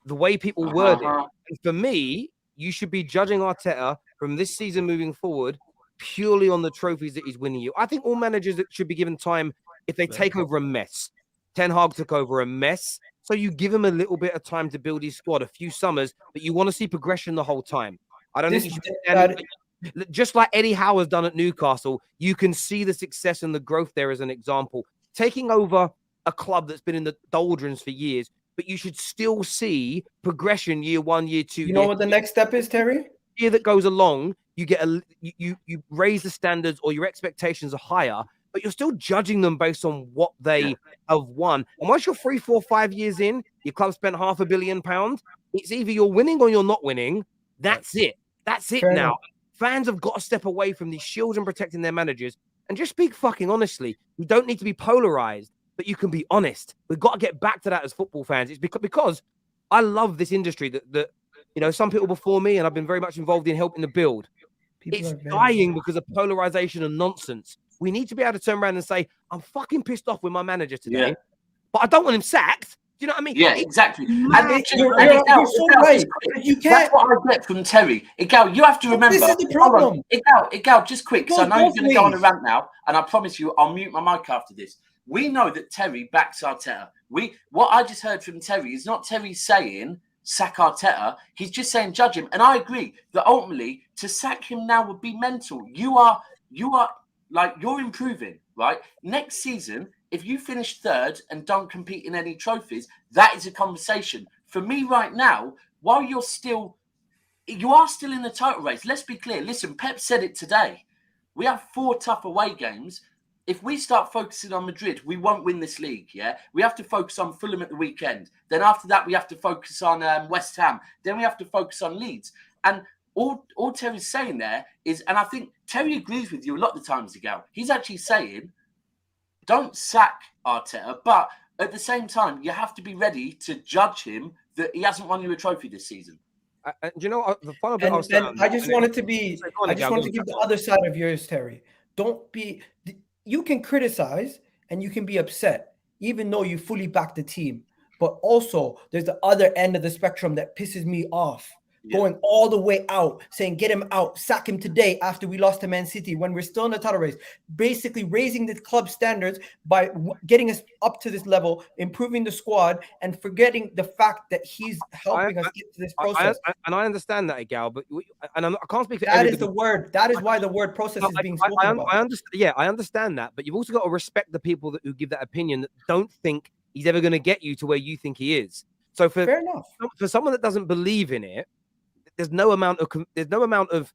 the way people word it, and for me, you should be judging Arteta from this season moving forward purely on the trophies that he's winning you. I think all managers that should be given time if they take over a mess. Ten Hag took over a mess, so you give him a little bit of time to build his squad, a few summers, but you want to see progression the whole time. I don't think you should. Just like Eddie Howe has done at Newcastle, you can see the success and the growth there as an example. Taking over a club that's been in the doldrums for years, but you should still see progression year 1, year 2. You know what the next step is, Terry? Year that goes along, you get you raise the standards or your expectations are higher, but you're still judging them based on what they have won. And once you're 3, 4, 5 years in, your club spent £500 million. It's either you're winning or you're not winning. That's it. That's it. Fair now. Enough. Fans have got to step away from these shields and protecting their managers and just speak fucking honestly. You don't need to be polarized, but you can be honest. We've got to get back to that as football fans. It's because I love this industry that some people before me, and I've been very much involved in helping to build. It's dying because of polarization and nonsense. We need to be able to turn around and say, I'm fucking pissed off with my manager today, but I don't want him sacked. Do you know what I mean? Yeah, exactly. You're so right. You can't. That's what I get from Terry. Egal, you have to remember. This is the problem. Egal, just quick, because I know you're going to go on a rant now, and I promise you, I'll mute my mic after this. We know that Terry backs Arteta. What I just heard from Terry is not Terry saying sack Arteta. He's just saying judge him, and I agree that ultimately to sack him now would be mental. You are like you're improving, right? Next season, if you finish 3rd and don't compete in any trophies, that is a conversation. For me right now, while you are still in the title race, let's be clear. Listen, Pep said it today. We have 4 tough away games. If we start focusing on Madrid, we won't win this league, We have to focus on Fulham at the weekend. Then after that, we have to focus on West Ham. Then we have to focus on Leeds. And all Terry's saying there is, and I think Terry agrees with you a lot of the times ago, he's actually saying, don't sack Arteta, but at the same time, you have to be ready to judge him that he hasn't won you a trophy this season. Do you know the final bit I just wanted to give the other side of yours, Terry. Don't be. You can criticize and you can be upset, even though you fully back the team. But also, there's the other end of the spectrum that pisses me off. going all the way out, saying get him out, sack him today after we lost to Man City when we're still in the title race, basically raising the club standards by getting us up to this level, improving the squad, and forgetting the fact that he's helping us get to this process. I understand that, Egal, but I can't speak for that everybody. is the word. That is why the word process is being spoken about. I understand that, but you've also got to respect the people who give that opinion that don't think he's ever going to get you to where you think he is. So fair enough. For someone that doesn't believe in it, there's no amount of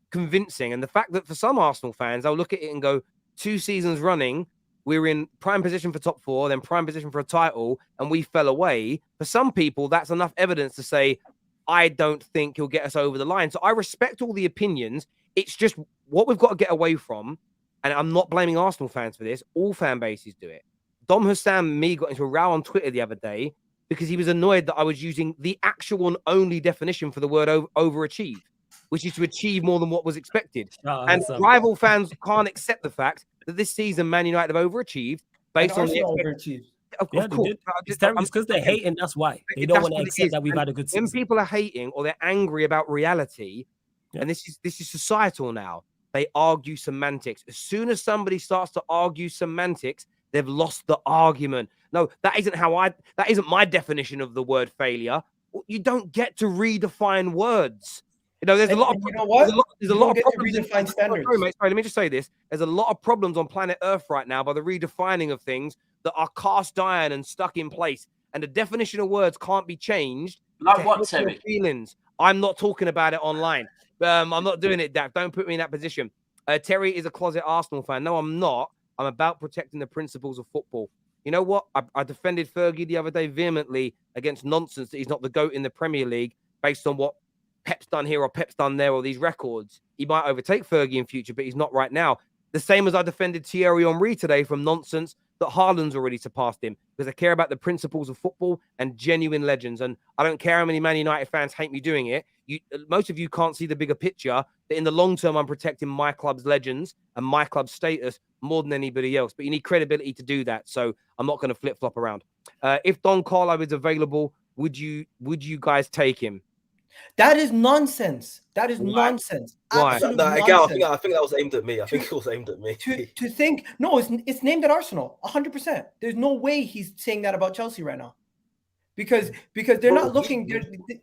convincing. And the fact that for some Arsenal fans, they'll look at it and go, 2 seasons running, we're in prime position for top 4, then prime position for a title, and we fell away. For some people, that's enough evidence to say, I don't think he'll get us over the line. So I respect all the opinions. It's just what we've got to get away from. And I'm not blaming Arsenal fans for this. All fan bases do it. Dom Hussam and me got into a row on Twitter the other day because he was annoyed that I was using the actual and only definition for the word overachieve, which is to achieve more than what was expected. And rival fans can't accept the fact that this season Man United have overachieved based on the overachieved. Of course. It's because they're hating. That's why they don't want to accept that we've had a good season. When people are hating or they're angry about reality, and this is societal now, they argue semantics. As soon as somebody starts to argue semantics, they've lost the argument. No, that isn't my definition of the word failure. You don't get to redefine words. You know, there's a lot of problems. Redefine standards. Sorry, mate, let me just say this. There's a lot of problems on planet Earth right now by the redefining of things that are cast iron and stuck in place. And the definition of words can't be changed. Like what, Terry? Feelings. I'm not talking about it online. I'm not doing it, Dap. Don't put me in that position. Terry is a closet Arsenal fan. No, I'm not. I'm about protecting the principles of football. You know what? I defended Fergie the other day vehemently against nonsense that he's not the GOAT in the Premier League based on what Pep's done here or Pep's done there or these records. He might overtake Fergie in future, but he's not right now. The same as I defended Thierry Henry today from nonsense that Haaland's already surpassed him because I care about the principles of football and genuine legends. And I don't care how many Man United fans hate me doing it. Most of you can't see the bigger picture that in the long term, I'm protecting my club's legends and my club's status more than anybody else. But you need credibility to do that. So I'm not going to flip flop around. If Don Carlo is available, would you guys take him? That is nonsense. That is nonsense. Why? Absolute No, nonsense. again, I think that was aimed at me. I think it was aimed at me. To think, no, it's named at Arsenal, 100%. There's no way he's saying that about Chelsea right now. Because they're not looking.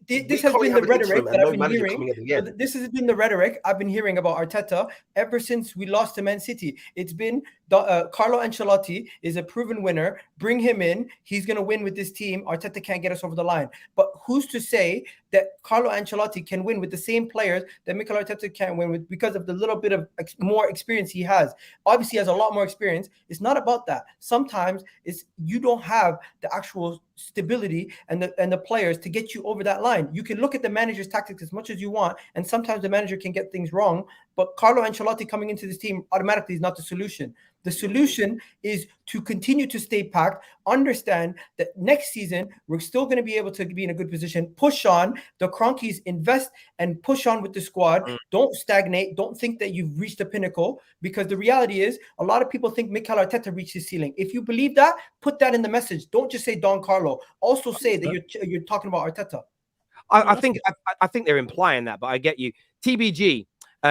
This has been the rhetoric that I've been hearing. This has been the rhetoric I've been hearing about Arteta ever since we lost to Man City. It's been Carlo Ancelotti is a proven winner. Bring him in. He's going to win with this team. Arteta can't get us over the line. But who's to say that Carlo Ancelotti can win with the same players that Mikel Arteta can't win with because of the little bit of more experience he has? Obviously, he has a lot more experience. It's not about that. Sometimes it's you don't have the actual stability and the players to get you over that line. You can look at the manager's tactics as much as you want, and sometimes the manager can get things wrong. But Carlo Ancelotti coming into this team automatically is not the solution. The solution is to continue to stay packed, understand that next season we're still going to be able to be in a good position, push on, the Cronkies invest and push on with the squad. Don't stagnate. Don't think that you've reached the pinnacle, because the reality is a lot of people think Mikel Arteta reached his ceiling. If you believe that, put that in the message. Don't just say Don Carlo. Also say that you're talking about Arteta. I think they're implying that, but I get you. TBG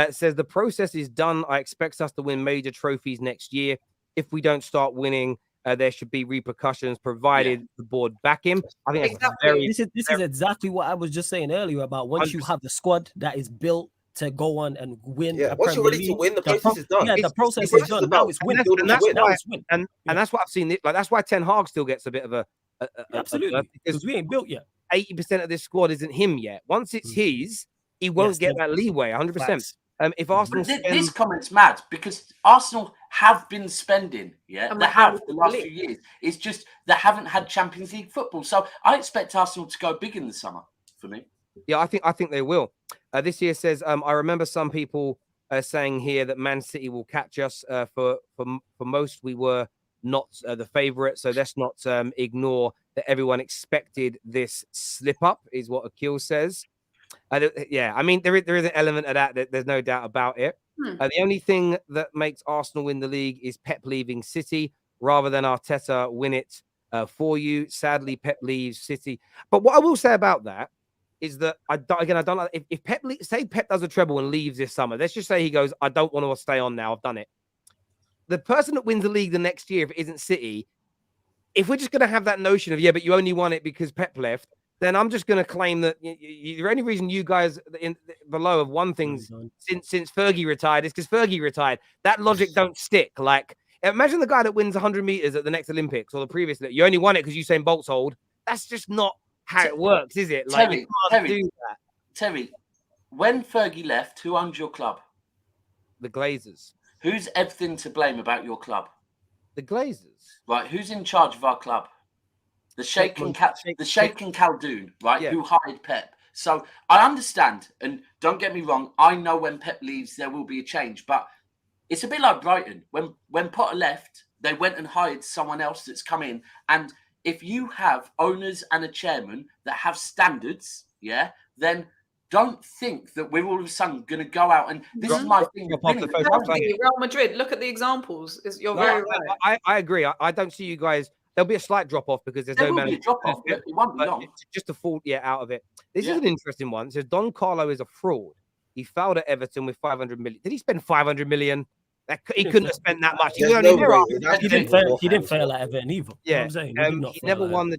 says the process is done. I expect us to win major trophies next year. If we don't start winning, there should be repercussions provided the board back him. I think this is exactly what I was just saying earlier about once you have the squad that is built to go on and win. Yeah, once you're ready to win, the process is done. Yeah, the process is done. Now it's win. And that's what I've seen. Like that's why Ten Hag still gets a bit of a absolutely, because we ain't built yet. 80% of this squad isn't him yet. Once it's his, he won't get that leeway. 100%. If Arsenal this comment's mad because Arsenal have been spending, they have the last few years. It's just they haven't had Champions League football. So I expect Arsenal to go big in the summer for me. Yeah, I think they will. This year says I remember some people saying here that Man City will catch us. For most, we were not the favourite. So let's not ignore that everyone expected this slip up, is what Akil says. Yeah, I mean, there is an element of that. There's no doubt about it. The only thing that makes Arsenal win the league is Pep leaving City rather than Arteta win it for you. Sadly, Pep leaves City. But what I will say about that is that I don't like if Pep say Pep does a treble and leaves this summer. Let's just say he goes, I don't want to stay on now. I've done it. The person that wins the league the next year, if it isn't City, if we're just going to have that notion of, yeah, but you only won it because Pep left, then I'm just going to claim that the only reason you guys below have won things since Fergie retired is because Fergie retired. That logic don't stick. Like, imagine the guy that wins 100 meters at the next Olympics or the previous. You only won it because Usain Bolt's old. That's just not how it works, is it? Like, you can't do that. Terry, when Fergie left, who owned your club? The Glazers. Who's everything to blame about your club? The Glazers. Right, who's in charge of our club? The Sheikh and Khaldoon, right? Yeah. Who hired Pep. So I understand, and don't get me wrong, I know when Pep leaves, there will be a change. But it's a bit like Brighton. When Potter left, they went and hired someone else that's come in. And if you have owners and a chairman that have standards, yeah, then don't think that we're all of a sudden going to go out and this is my thing. Real Madrid, look at the examples. You're very right. I agree. I don't see you guys. There'll be a slight drop off because there's no manager. Drop off. It won't be long. Just to fall out of it. This is an interesting one. It says Don Carlo is a fraud. He failed at Everton with 500 million. Did he spend 500 million? He couldn't have spent that much. He didn't fail at Everton either. Yeah, he never won the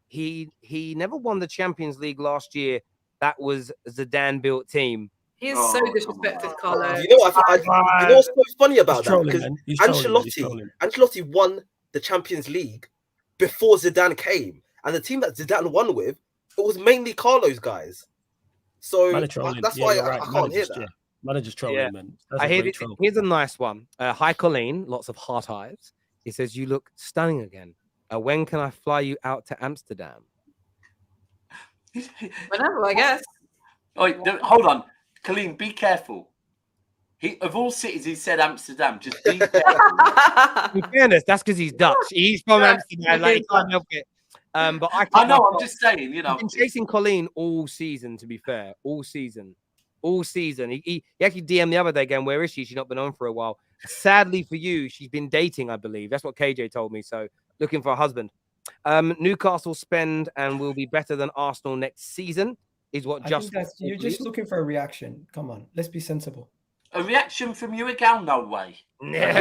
He never won the Champions League last year. That was Zidane built team. He is so disrespected, Carlo. You know what's so funny about that? Because Ancelotti won the Champions League before Zidane came, and the team that Zidane won with, it was mainly Carlo's guys. So that's why I can't hear that. Manager's trolling, man. I hear it. Here's a nice one. Hi, Colleen. Lots of heart hives. He says, "You look stunning again. When can I fly you out to Amsterdam?" Whenever, I guess. Oh, hold on, Colleen. Be careful. Of all cities, he said Amsterdam. Just be careful. In fairness, that's because he's Dutch. He's from Amsterdam. Like, he can't help it. But I know. I'm just saying. You know, I've been chasing Colleen all season. To be fair, all season. He actually DM'd the other day again. Where is she? She's not been on for a while. Sadly for you, she's been dating. I believe that's what KJ told me. So looking for a husband. Newcastle spend and will be better than Arsenal next season is what you're just looking for a reaction. Come on, let's be sensible. A reaction from you, Egal? No way. I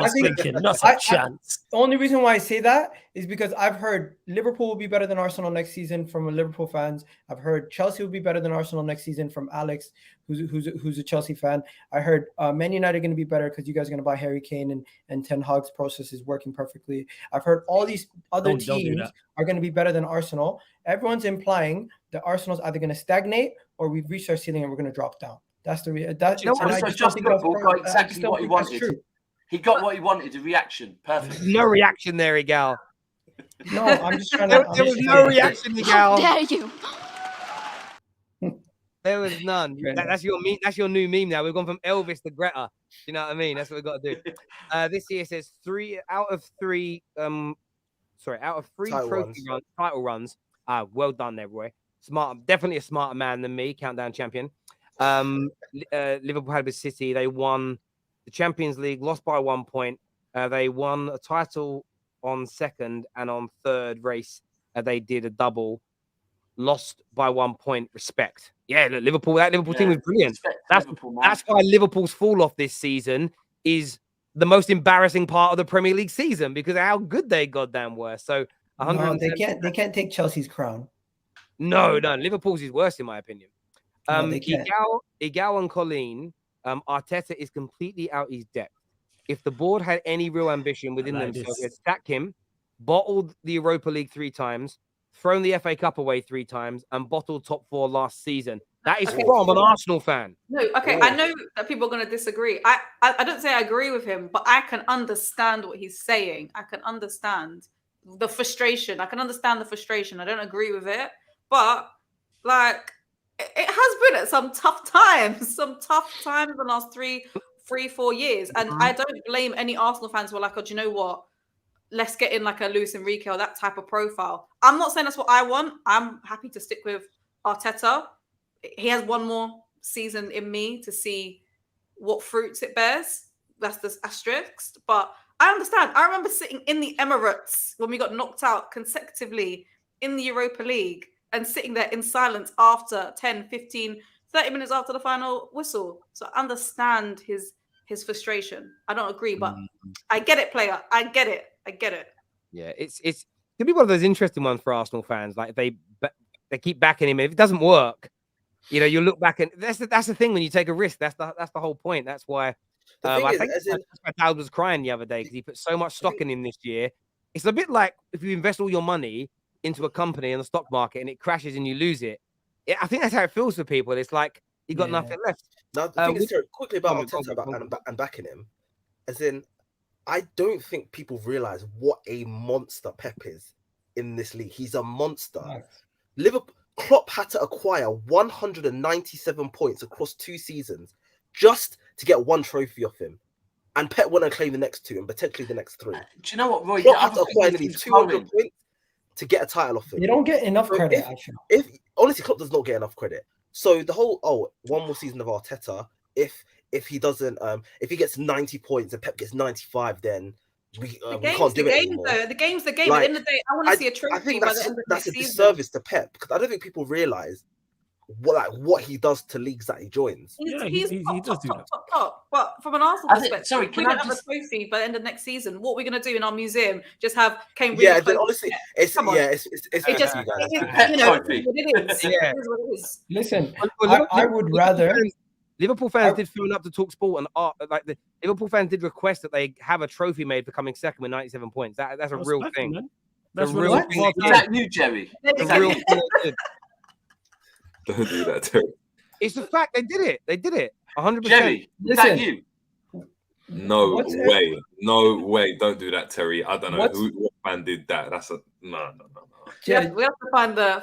was thinking. Not a chance. The only reason why I say that is because I've heard Liverpool will be better than Arsenal next season from Liverpool fans. I've heard Chelsea will be better than Arsenal next season from Alex, who's a Chelsea fan. I heard Man United are going to be better because you guys are going to buy Harry Kane and Ten Hag's process is working perfectly. I've heard all these other teams are going to be better than Arsenal. Everyone's implying that Arsenal's either going to stagnate or we've reached our ceiling and we're going to drop down. That's the exactly what he wanted. He got what he wanted, a reaction. Perfect. No reaction there, Egal. No, I'm just trying to... There was no reaction, Egal. How dare you? There was none. That's your meme. That's your new meme now. We've gone from Elvis to Greta. You know what I mean? That's what we've got to do. This year says 3 out of 3 title runs. Well done there, Roy. Smart, definitely a smarter man than me, countdown champion. Liverpool had with City. They won the Champions League, lost by 1 point. They won a title on second and on third race. They did a double, lost by 1 point. Respect. Yeah, look, that Liverpool team was brilliant. That's why Liverpool's fall off this season is the most embarrassing part of the Premier League season because of how good they goddamn were. So they can't take Chelsea's crown. No, Liverpool's is worse in my opinion. Egal and Colleen, Arteta is completely out his depth. If the board had any real ambition within themselves, they'd sack him, bottled the Europa League 3 times, thrown the FA Cup away 3 times, and bottled top 4 last season. That is from an Arsenal fan. No, okay, I know that people are going to disagree. I don't say I agree with him, but I can understand what he's saying. I can understand the frustration. I don't agree with it, but like... It has been at some tough times in the last 3-4 years. And I don't blame any Arsenal fans who are like, oh, do you know what? Let's get in like a Luis Enrique or that type of profile. I'm not saying that's what I want. I'm happy to stick with Arteta. He has one more season in me to see what fruits it bears. That's the asterisk. But I understand. I remember sitting in the Emirates when we got knocked out consecutively in the Europa League. and sitting there in silence after 10, 15, 30 minutes after the final whistle. So I understand his frustration. I don't agree, but I get it, player. I get it. Yeah, it's gonna be one of those interesting ones for Arsenal fans. Like they keep backing him. If it doesn't work, you know, you look back and that's the thing when you take a risk. That's the whole point. That's why I think Dowd was crying the other day because he put so much stock in him this year. It's a bit like if you invest all your money into a company in the stock market and it crashes and you lose it. I think that's how it feels for people. It's like you got nothing left. Now, the thing is, quickly about Arteta and backing him, as in, I don't think people realize what a monster Pep is in this league. He's a monster. Nice. Liverpool, Klopp had to acquire 197 points across 2 seasons just to get 1 trophy off him. And Pep went and claimed the next 2 and potentially the next 3. Do you know what, Roy? Klopp had to acquire nearly 200 points to get a title off him. You don't get enough credit, actually. Honestly, Klopp does not get enough credit. So the whole one more season of Arteta, if he doesn't, if he gets 90 points and Pep gets 95, then we can't do it anymore. The game's the game. Like, at the end of the day, I want to see a trophy. I think that's a disservice to Pep because I don't think people realize what he does to leagues that he joins. He does do that. Top. But from an Arsenal perspective, if we don't have a trophy by the end of next season, what are we going to do in our museum? Just have Kane? Yeah, honestly, it's what it is. Listen, I would rather. Liverpool fans did phone up to talk sport and like the Liverpool fans did request that they have a trophy made for coming second with 97 points. That's a real thing. Man. That's a real thing. Is that you, Jerry? It's a real thing. Don't do that, Terry. It's the fact they did it. 100%. Jerry, is that you? No way. Don't do that, Terry. I don't know what fan did that. That's a no. Jerry, we have to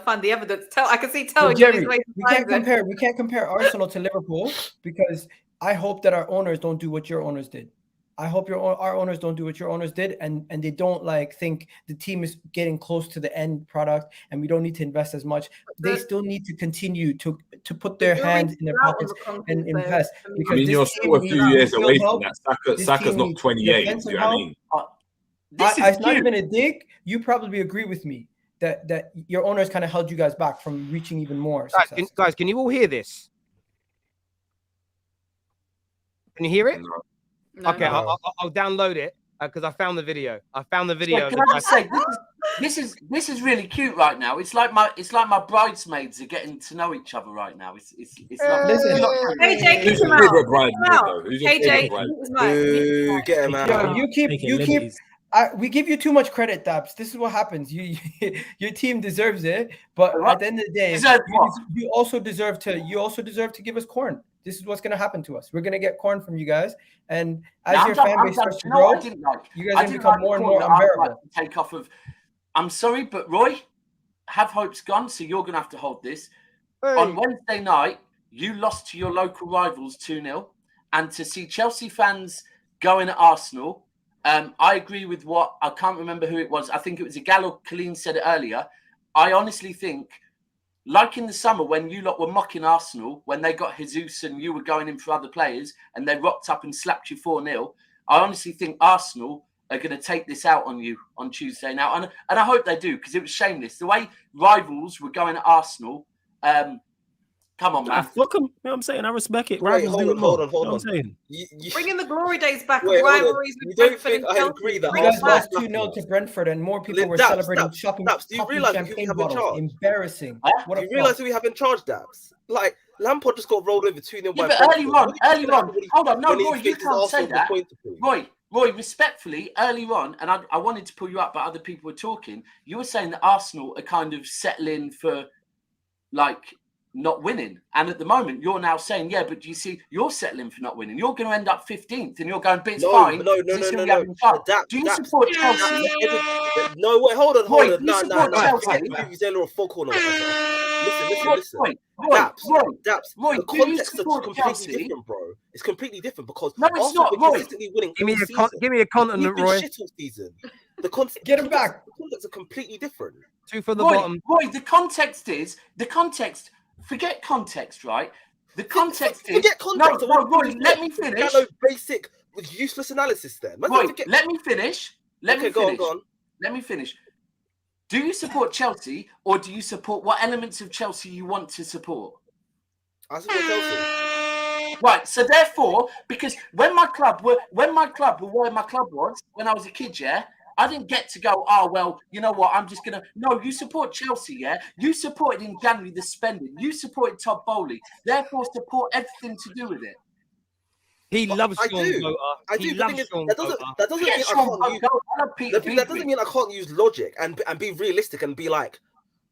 find the evidence. I can see Jerry, we can't compare Arsenal to Liverpool because I hope that our owners don't do what your owners did. I hope our owners don't do what your owners did, and they don't think the team is getting close to the end product, and we don't need to invest as much. They still need to continue to put their hands in their pockets and invest. I mean, you're still a few years away from that. Saka's not 28. You know what I mean? It's not even a dig. You probably agree with me that your owners kind of held you guys back from reaching even more. Guys, can you all hear this? Can you hear it? No, okay, no. I'll download it because I found the video. Can I just say this is really cute right now. It's like my bridesmaids are getting to know each other right now. It's listen. KJ, who's your favorite bridesmaid? KJ, get him out. You keep. We give you too much credit, Dabs. This is what happens. Your team deserves it, but at the end of the day, you also deserve to give us corn. This is what's going to happen to us. We're going to get corn from you guys, and as your fan base starts to grow, you guys become more and more unbearable. Take off of. I'm sorry, but Roy, have hope's gone, so you're going to have to hold this. Hey. On Wednesday night, you lost to your local rivals 2-0, and to see Chelsea fans going at Arsenal. I agree with what I can't remember who it was. I think it was Egal or Colleen said it earlier. I honestly think, like in the summer when you lot were mocking Arsenal, when they got Jesus and you were going in for other players and they rocked up and slapped you 4-0, I honestly think Arsenal are going to take this out on you on Tuesday now. And I hope they do because it was shameless. The way rivals were going at Arsenal, come on, man. Fuck them. You know what I'm saying? I respect it. Wait, hold on. Bringing the glory days back. Rivalries with Brentford and Chelsea. I agree that you guys lost 2-0 to Brentford and more people were celebrating shopping. Do you realise who we have in charge? Embarrassing. Do you realise who we have in charge, Dabs? Like, Lampard just got rolled over 2-0 by Brentford. Early on. Hold on. No, Roy, you can't say that. Roy, respectfully, early on, and I wanted to pull you up, but other people were talking, you were saying that Arsenal are kind of settling for, not winning. And at the moment, you're now saying, yeah, but you see, you're settling for not winning. You're going to end up 15th and you're going, but it's fine. No. Do you support Chelsea? No, wait, hold on. Chelsea? Listen. Daps. The context is completely different, bro. It's completely different because it's not, Roy. Give me a continent, Roy. Get him back. The context are completely different. 2 for the bottom. Roy, the context. Forget context, right? The context is... Forget context. No, Roy, let me finish. Basic with useless analysis then. Roy, let me finish. Go on. Let me finish. Do you support Chelsea or do you support what elements of Chelsea you want to support? I support Chelsea. Right, so therefore, because when my club were where my club was when I was a kid, yeah, I didn't get to go, oh, well, you know what, I'm just going to... No, you support Chelsea, yeah? You supported in January the spending. You supported Todd Bowley. Therefore, support everything to do with it. He loves Sean Goater. I do. That doesn't mean I can't use... I can't use logic and be realistic and be like,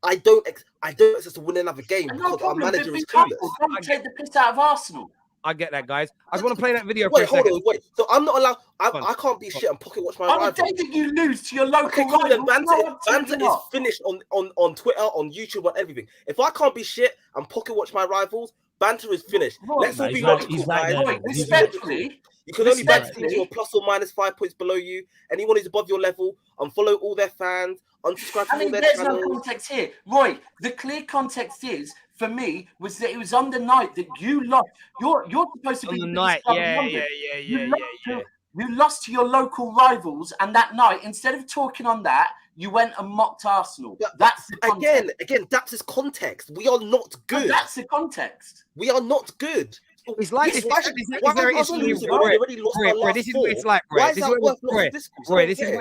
I don't access to win another game because our manager is clueless. Don't take the piss out of Arsenal. I get that, guys. I just want to play that video. Wait. So I'm not allowed. I can't be shit and pocket watch my rival. On the day that you lose to your local rival, banter is finished on Twitter, on YouTube, on everything. If I can't be shit and pocket watch my rivals, banter is finished. Let's all be logical, guys. Respectfully, you can only banter teams who are plus or minus 5 points below you. Anyone who's above your level, unfollow all their fans, unsubscribe to all their channels. There's no context here, Roy. The clear context is, for me, was that it was on the night that you lost. You're supposed to be on the night. Yeah. You lost to your local rivals, and that night, instead of talking on that, you went and mocked Arsenal. But that's the context. Again, that's his context. We are not good. And that's the contect. We are not good. It's like this is what it's like, Roy. This is what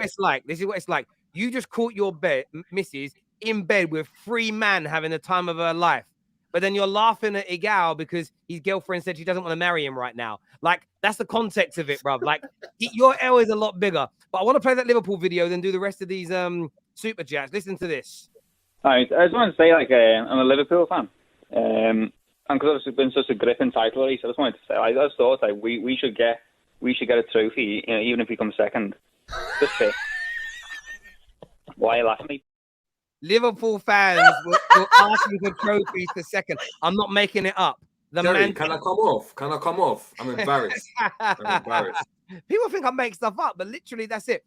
it's like. This is what it's like. You just caught your missus in bed with 3 men having the time of her life. But then you're laughing at Egal because his girlfriend said she doesn't want to marry him right now. Like, that's the context of it, bruv. Like, your L is a lot bigger. But I want to play that Liverpool video, then do the rest of these super chats. Listen to this. I just want to say, like, I'm a Liverpool fan. And because it's been such a gripping title race, I just wanted to say, I just thought like, we should get a trophy, you know, even if we come second. Just fit. Why are you laughing at me? Liverpool fans will asking for trophies for second. I'm not making it up. Jerry, can I come off? I'm embarrassed. People think I make stuff up, but literally that's it.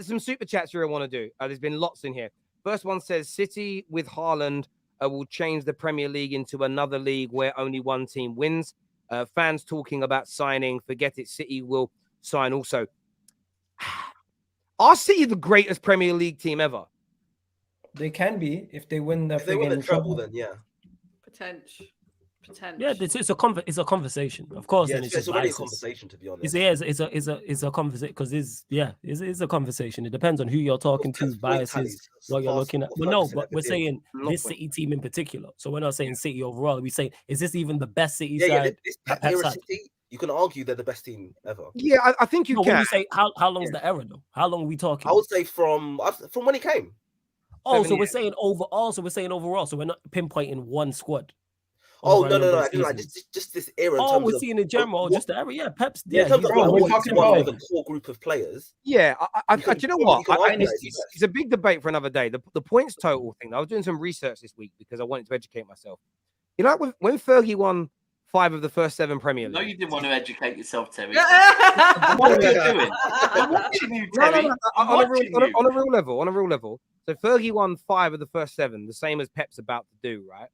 Some super chats here I want to do. There's been lots in here. First one says City with Haaland will change the Premier League into another league where only one team wins. Fans talking about signing. Forget it. City will sign also. Are City the greatest Premier League team ever? They can be if they win the treble. Then yeah, potential. Yeah, it's a conversation, of course. Yeah, and it's already a conversation, to be honest. It's a conversation because it's a conversation. It depends on who you're talking to, biases, what you're looking at. Well, no, but we're saying this City team in particular. So we're not saying City overall. We say, is this even the best City side? City, you can argue they're the best team ever. Yeah, I think you can. When you say how long's the era though? How long are we talking? I would say from when he came. Oh, so we're saying overall. So we're saying overall. So we're not pinpointing one squad. Oh no! I mean, like just this era. Oh, we're seeing in general, just the era. Yeah, Pep's. Yeah, in terms of we're talking about the core group of players. Yeah, do you know what? It's a big debate for another day. The points total thing. I was doing some research this week because I wanted to educate myself. You know, when Fergie won 5 of the first 7 Premier League. No, you didn't want to educate yourself, Terry. What are you doing? I'm watching you, Terry. No. On a real level. So Fergie won 5 of the first 7, the same as Pep's about to do, right?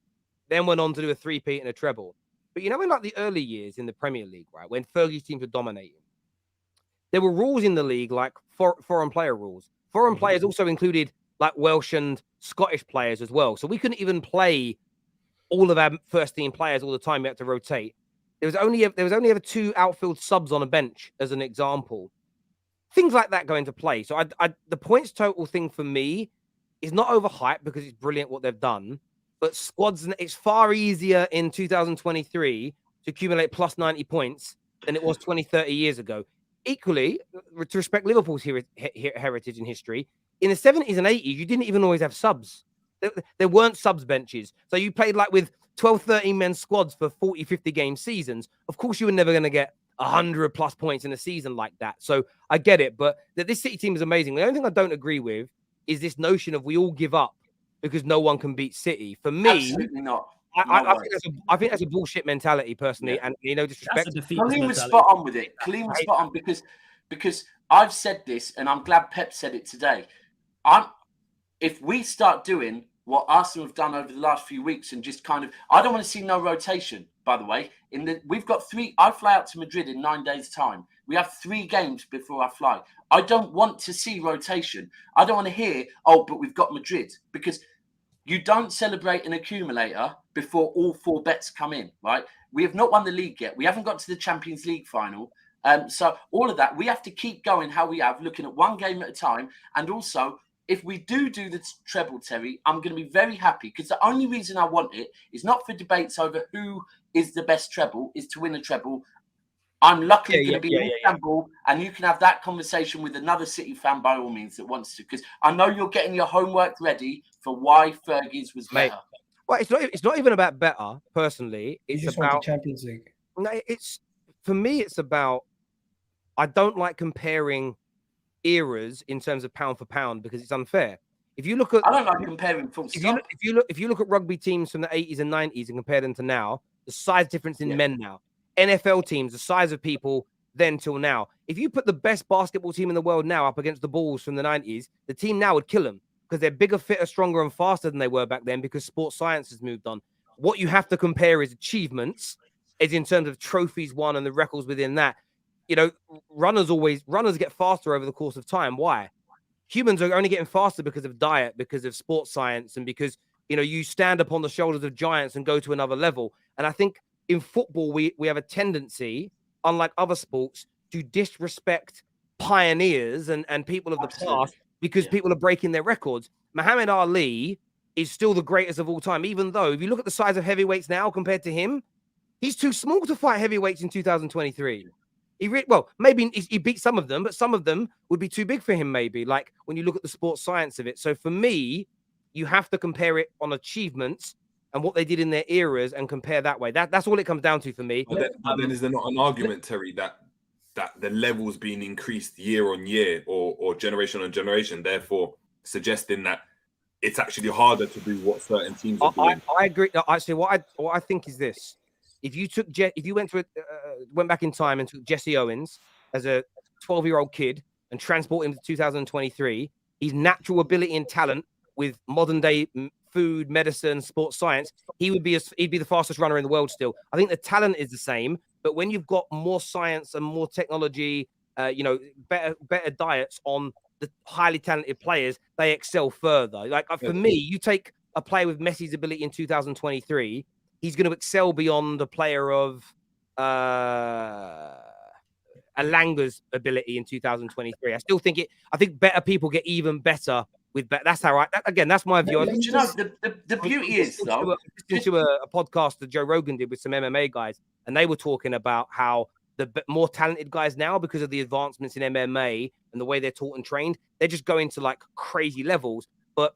Then went on to do a 3-peat and a treble. But you know, in like the early years in the Premier League, right, when Fergie's teams were dominating, there were rules in the league like foreign player rules. Foreign players also included like Welsh and Scottish players as well. So we couldn't even play all of our first team players all the time. We had to rotate. There was only ever 2 outfield subs on a bench, as an example. Things like that go into play. So the points total thing for me is not overhyped because it's brilliant what they've done. But squads, it's far easier in 2023 to accumulate plus 90 points than it was 20, 30 years ago. Equally, to respect Liverpool's heritage and history, in the 70s and 80s, you didn't even always have subs. There weren't subs benches. So you played like with 12, 13 men squads for 40, 50 game seasons. Of course, you were never going to get 100 plus points in a season like that. So I get it. But this City team is amazing. The only thing I don't agree with is this notion of we all give up because no one can beat City. For me, absolutely not. I think that's a bullshit mentality, personally, and disrespect. Colleen was spot on with it. Colleen was spot on because I've said this, and I'm glad Pep said it today. If we start doing what Arsenal have done over the last few weeks, and just kind of, I don't want to see no rotation, but by the way. We've got 3. I fly out to Madrid in 9 days' time. We have 3 games before I fly. I don't want to see rotation. I don't want to hear, oh, but we've got Madrid, because you don't celebrate an accumulator before all 4 bets come in, right? We have not won the league yet. We haven't got to the Champions League final. So all of that, we have to keep going how we have, looking at 1 game at a time. And also, if we do the treble, Terry, I'm going to be very happy, because the only reason I want it is not for debates over who is the best treble, is to win a treble. I'm luckily going to be in Istanbul, and you can have that conversation with another City fan by all means that wants to, because I know you're getting your homework ready for why Fergie's was better. Well, it's not even about better, personally. It's just about want the Champions League. No, for me, it's about, I don't like comparing eras in terms of pound for pound, because it's unfair. If you look at, I don't like comparing full stop. If you look at rugby teams from the 80s and 90s and compare them to now, the size difference in men now. NFL teams, the size of people then till now. If you put the best basketball team in the world now up against the Bulls from the 90s, the team now would kill them, because they're bigger, fitter, stronger, and faster than they were back then, because sports science has moved on. What you have to compare is achievements, is in terms of trophies won and the records within that. You know, runners get faster over the course of time. Why? Humans are only getting faster because of diet, because of sports science, and because, you know, you stand upon the shoulders of giants and go to another level. And I think in football, we have a tendency, unlike other sports, to disrespect pioneers and people of the past, because people are breaking their records. Muhammad Ali is still the greatest of all time, even though if you look at the size of heavyweights now compared to him, he's too small to fight heavyweights in 2023. Maybe he beat some of them, but some of them would be too big for him, maybe, like when you look at the sports science of it. So for me, you have to compare it on achievements and what they did in their eras and compare that way. That's all it comes down to for me. But then is there not an argument, Terry, that the levels being increased year on year or generation on generation, therefore suggesting that it's actually harder to do what certain teams are doing? I agree. Actually, what I think is this. If you went back in time and took Jesse Owens as a 12-year-old kid and transported him to 2023, his natural ability and talent with modern day food, medicine, sports science, he'd be the fastest runner in the world still. I think the talent is the same, but when you've got more science and more technology, better diets on the highly talented players, they excel further. Like for me, you take a player with Messi's ability in 2023, he's going to excel beyond the player of Alanga's ability in 2023. I think better people get even better with better. That's how that's my view. You know, the beauty is, though, to a podcast that Joe Rogan did with some MMA guys, and they were talking about how the more talented guys now, because of the advancements in MMA and the way they're taught and trained, they're just going to like crazy levels. But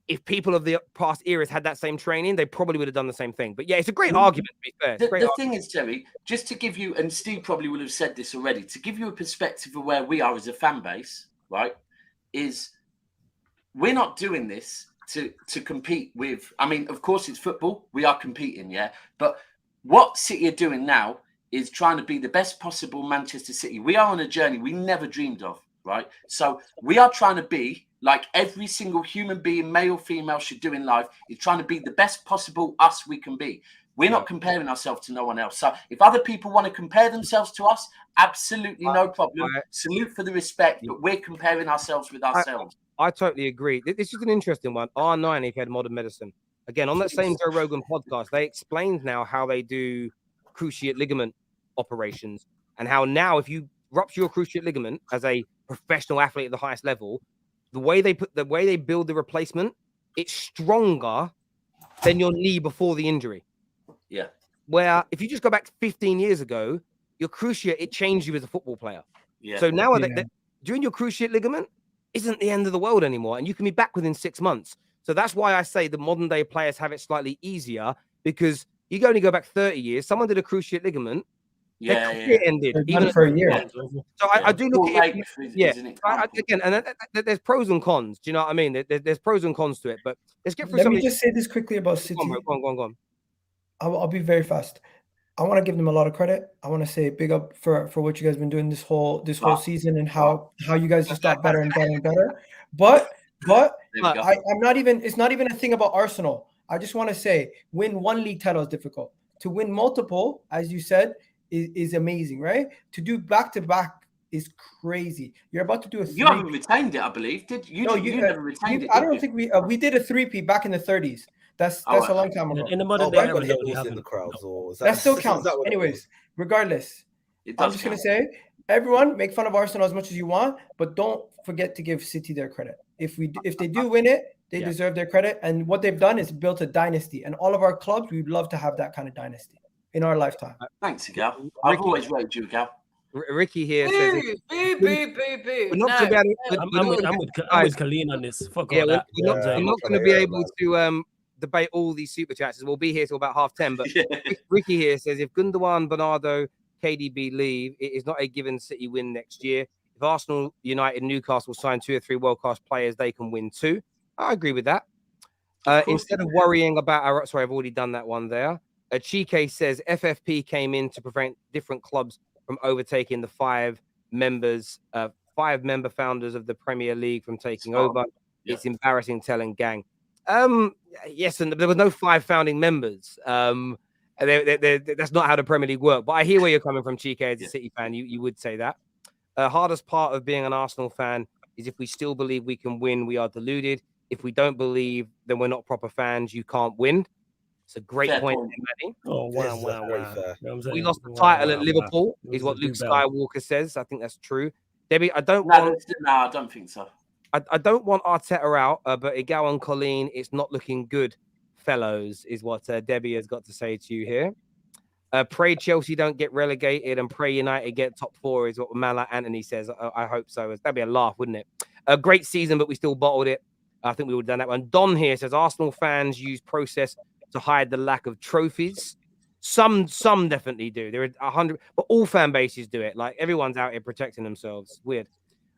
if people of the past eras had that same training, they probably would have done the same thing. But yeah, it's a great argument, to be fair. The thing is, Terry, just to give you, and Steve probably would have said this already, to give you a perspective of where we are as a fan base, right, is we're not doing this to compete with, I mean, of course it's football. We are competing, yeah. But what City are doing now is trying to be the best possible Manchester City. We are on a journey we never dreamed of, right? So we are trying to be like every single human being, male, female, should do in life, is trying to be the best possible us we can be. We're not comparing ourselves to no one else. So if other people want to compare themselves to us, absolutely no problem. Salute for the respect, but we're comparing ourselves with ourselves. I totally agree. This is an interesting one. R9, if you had modern medicine. Again, on that same Joe Rogan podcast, they explained now how they do cruciate ligament operations, and how now if you rupture your cruciate ligament as a professional athlete at the highest level, the way they build the replacement, it's stronger than your knee before the injury. Yeah. Where if you just go back 15 years ago, your cruciate, it changed you as a football player. Yeah. So now doing your cruciate ligament isn't the end of the world anymore, and you can be back within 6 months. So that's why I say the modern day players have it slightly easier, because you can only go back 30 years. Someone did a cruciate ligament. It ended even for a year. So I do look at it. Again, and there's pros and cons. Do you know what I mean? There's pros and cons to it. But let's get through. Let me just say this quickly about City. Go on. I'll be very fast. I want to give them a lot of credit. I want to say big up for what you guys have been doing this whole season, and how you guys just got better and better and better. But I'm not even. It's not even a thing about Arsenal. I just want to say, win one league title is difficult. to win multiple, as you said, is amazing, right? To do back-to-back is crazy. You're about to do a. You haven't retained it, I believe. Did you? No, you never retained it. I don't think we did a 3P back in the 30s. That's a long time ago. In the modern day, in the crowds, or that still counts. Anyways, regardless, I'm just gonna say, everyone make fun of Arsenal as much as you want, but don't forget to give City their credit. If they do win it, they deserve their credit. And what they've done is built a dynasty. And all of our clubs, we'd love to have that kind of dynasty in our lifetime. Thanks, Egal. I've always rated you, Egal. Ricky here says, boo. We're not going to be I'm with Colleen on this. Fuck all that. We're not going to be able to debate all these super chats. We'll be here till about 10:30. But Ricky here says, if Gundogan, Bernardo, KDB leave, it is not a given City win next year. If Arsenal, United, Newcastle sign 2 or 3 world-class players, they can win too. I agree with that. Instead of worrying about sorry, I've already done that one there. Chike says FFP came in to prevent different clubs from overtaking the 5-member founders of the Premier League from taking over. Yeah. It's embarrassing telling gang. Yes, and there was no 5 founding members. That's not how the Premier League worked. But I hear where you're coming from, Chike, as a City fan. You would say that. Hardest part of being an Arsenal fan is if we still believe we can win, we are deluded. If we don't believe, then we're not proper fans. You can't win. It's a great point, Manny. Oh, wow. We lost the title at Liverpool, is what Luke Skywalker says. I think that's true. Debbie, I don't think so. I don't want Arteta out, but Egal and Colleen, it's not looking good, fellows, is what Debbie has got to say to you here. Pray Chelsea don't get relegated and pray United get top 4 is what Mala Anthony says. I hope so. That'd be a laugh, wouldn't it? A great season, but we still bottled it. I think we would have done that one. Don here says Arsenal fans use process to hide the lack of trophies. Some definitely do. There are 100, but all fan bases do it. Like everyone's out here protecting themselves. Weird.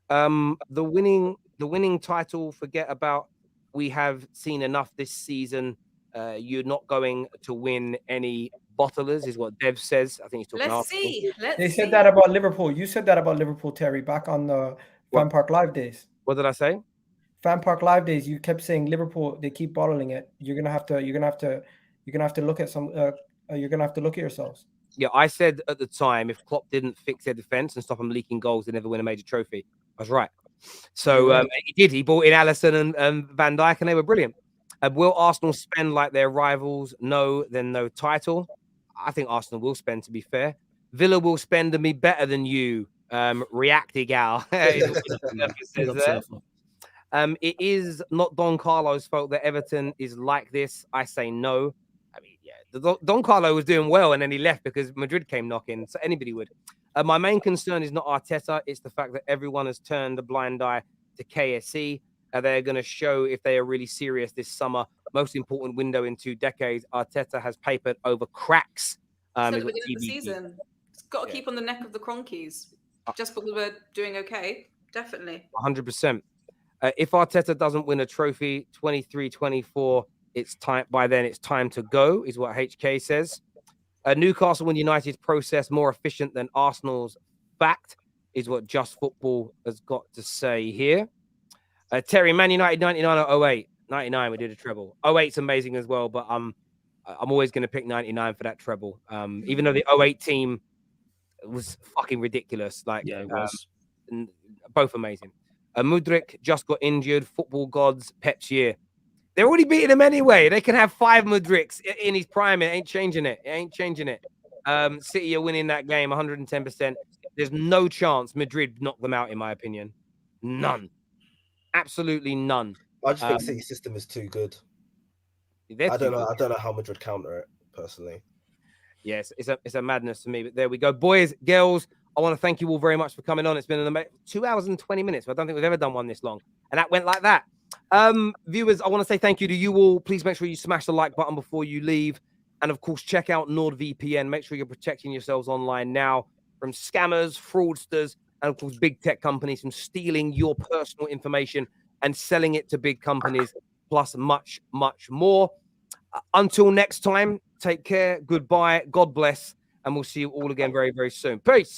The winning title. Forget about. We have seen enough this season. You're not going to win any bottlers, is what Dev says. I think he's talking. Let's see. They said that about Liverpool. You said that about Liverpool, Terry, back on the Fan Park Live days. What did I say? Fan Park Live days. You kept saying Liverpool. They keep bottling it. You're gonna have to look at some. You're gonna have to look at yourselves. Yeah, I said at the time, if Klopp didn't fix their defense and stop them leaking goals, they'd never win a major trophy. I was right. So he did. He brought in Alisson and Van Dijk, and they were brilliant. Will Arsenal spend like their rivals? No, then no title. I think Arsenal will spend, to be fair. Villa will spend and be better than you. React, Egal. It is not Don Carlo's fault that Everton is like this. I say no. I mean, yeah, Don Carlo was doing well and then he left because Madrid came knocking. So anybody would. My main concern is not Arteta. It's the fact that everyone has turned a blind eye to KSE. They're going to show if they are really serious this summer. Most important window in 2 decades. Arteta has papered over cracks. At the beginning of the season, it's got to keep on the neck of the Cronkies. Just because we're doing okay, definitely. 100%. If Arteta doesn't win a trophy, 23-24, it's time. By then, it's time to go, is what HK says. Newcastle and United's process more efficient than Arsenal's fact, is what Just Football has got to say here. Terry, Man United 99 or 08? 99, we did a treble. 08's amazing as well, but I'm always going to pick 99 for that treble. Even though the 08 team was fucking ridiculous. Like, yeah, it was. Both amazing. Mudryk just got injured. Football gods, Pep's year. They're already beating him anyway. They can have 5 Mudryks in his prime. It ain't changing it. City are winning that game 110%. There's no chance Madrid knock them out, in my opinion. None. Absolutely none. I just think City's system is too good. I don't know how Madrid counter it personally. Yes, it's a madness to me. But there we go, boys, girls. I want to thank you all very much for coming on. It's been 2 hours and 20 minutes. I don't think we've ever done one this long, and that went like that. Viewers, I want to say thank you to you all. Please make sure you smash the like button before you leave, and of course, check out NordVPN. Make sure you're protecting yourselves online now from scammers, fraudsters, and of course, big tech companies from stealing your personal information and selling it to big companies, plus much, much more. Until next time, take care, goodbye, God bless, and we'll see you all again very, very soon. Peace.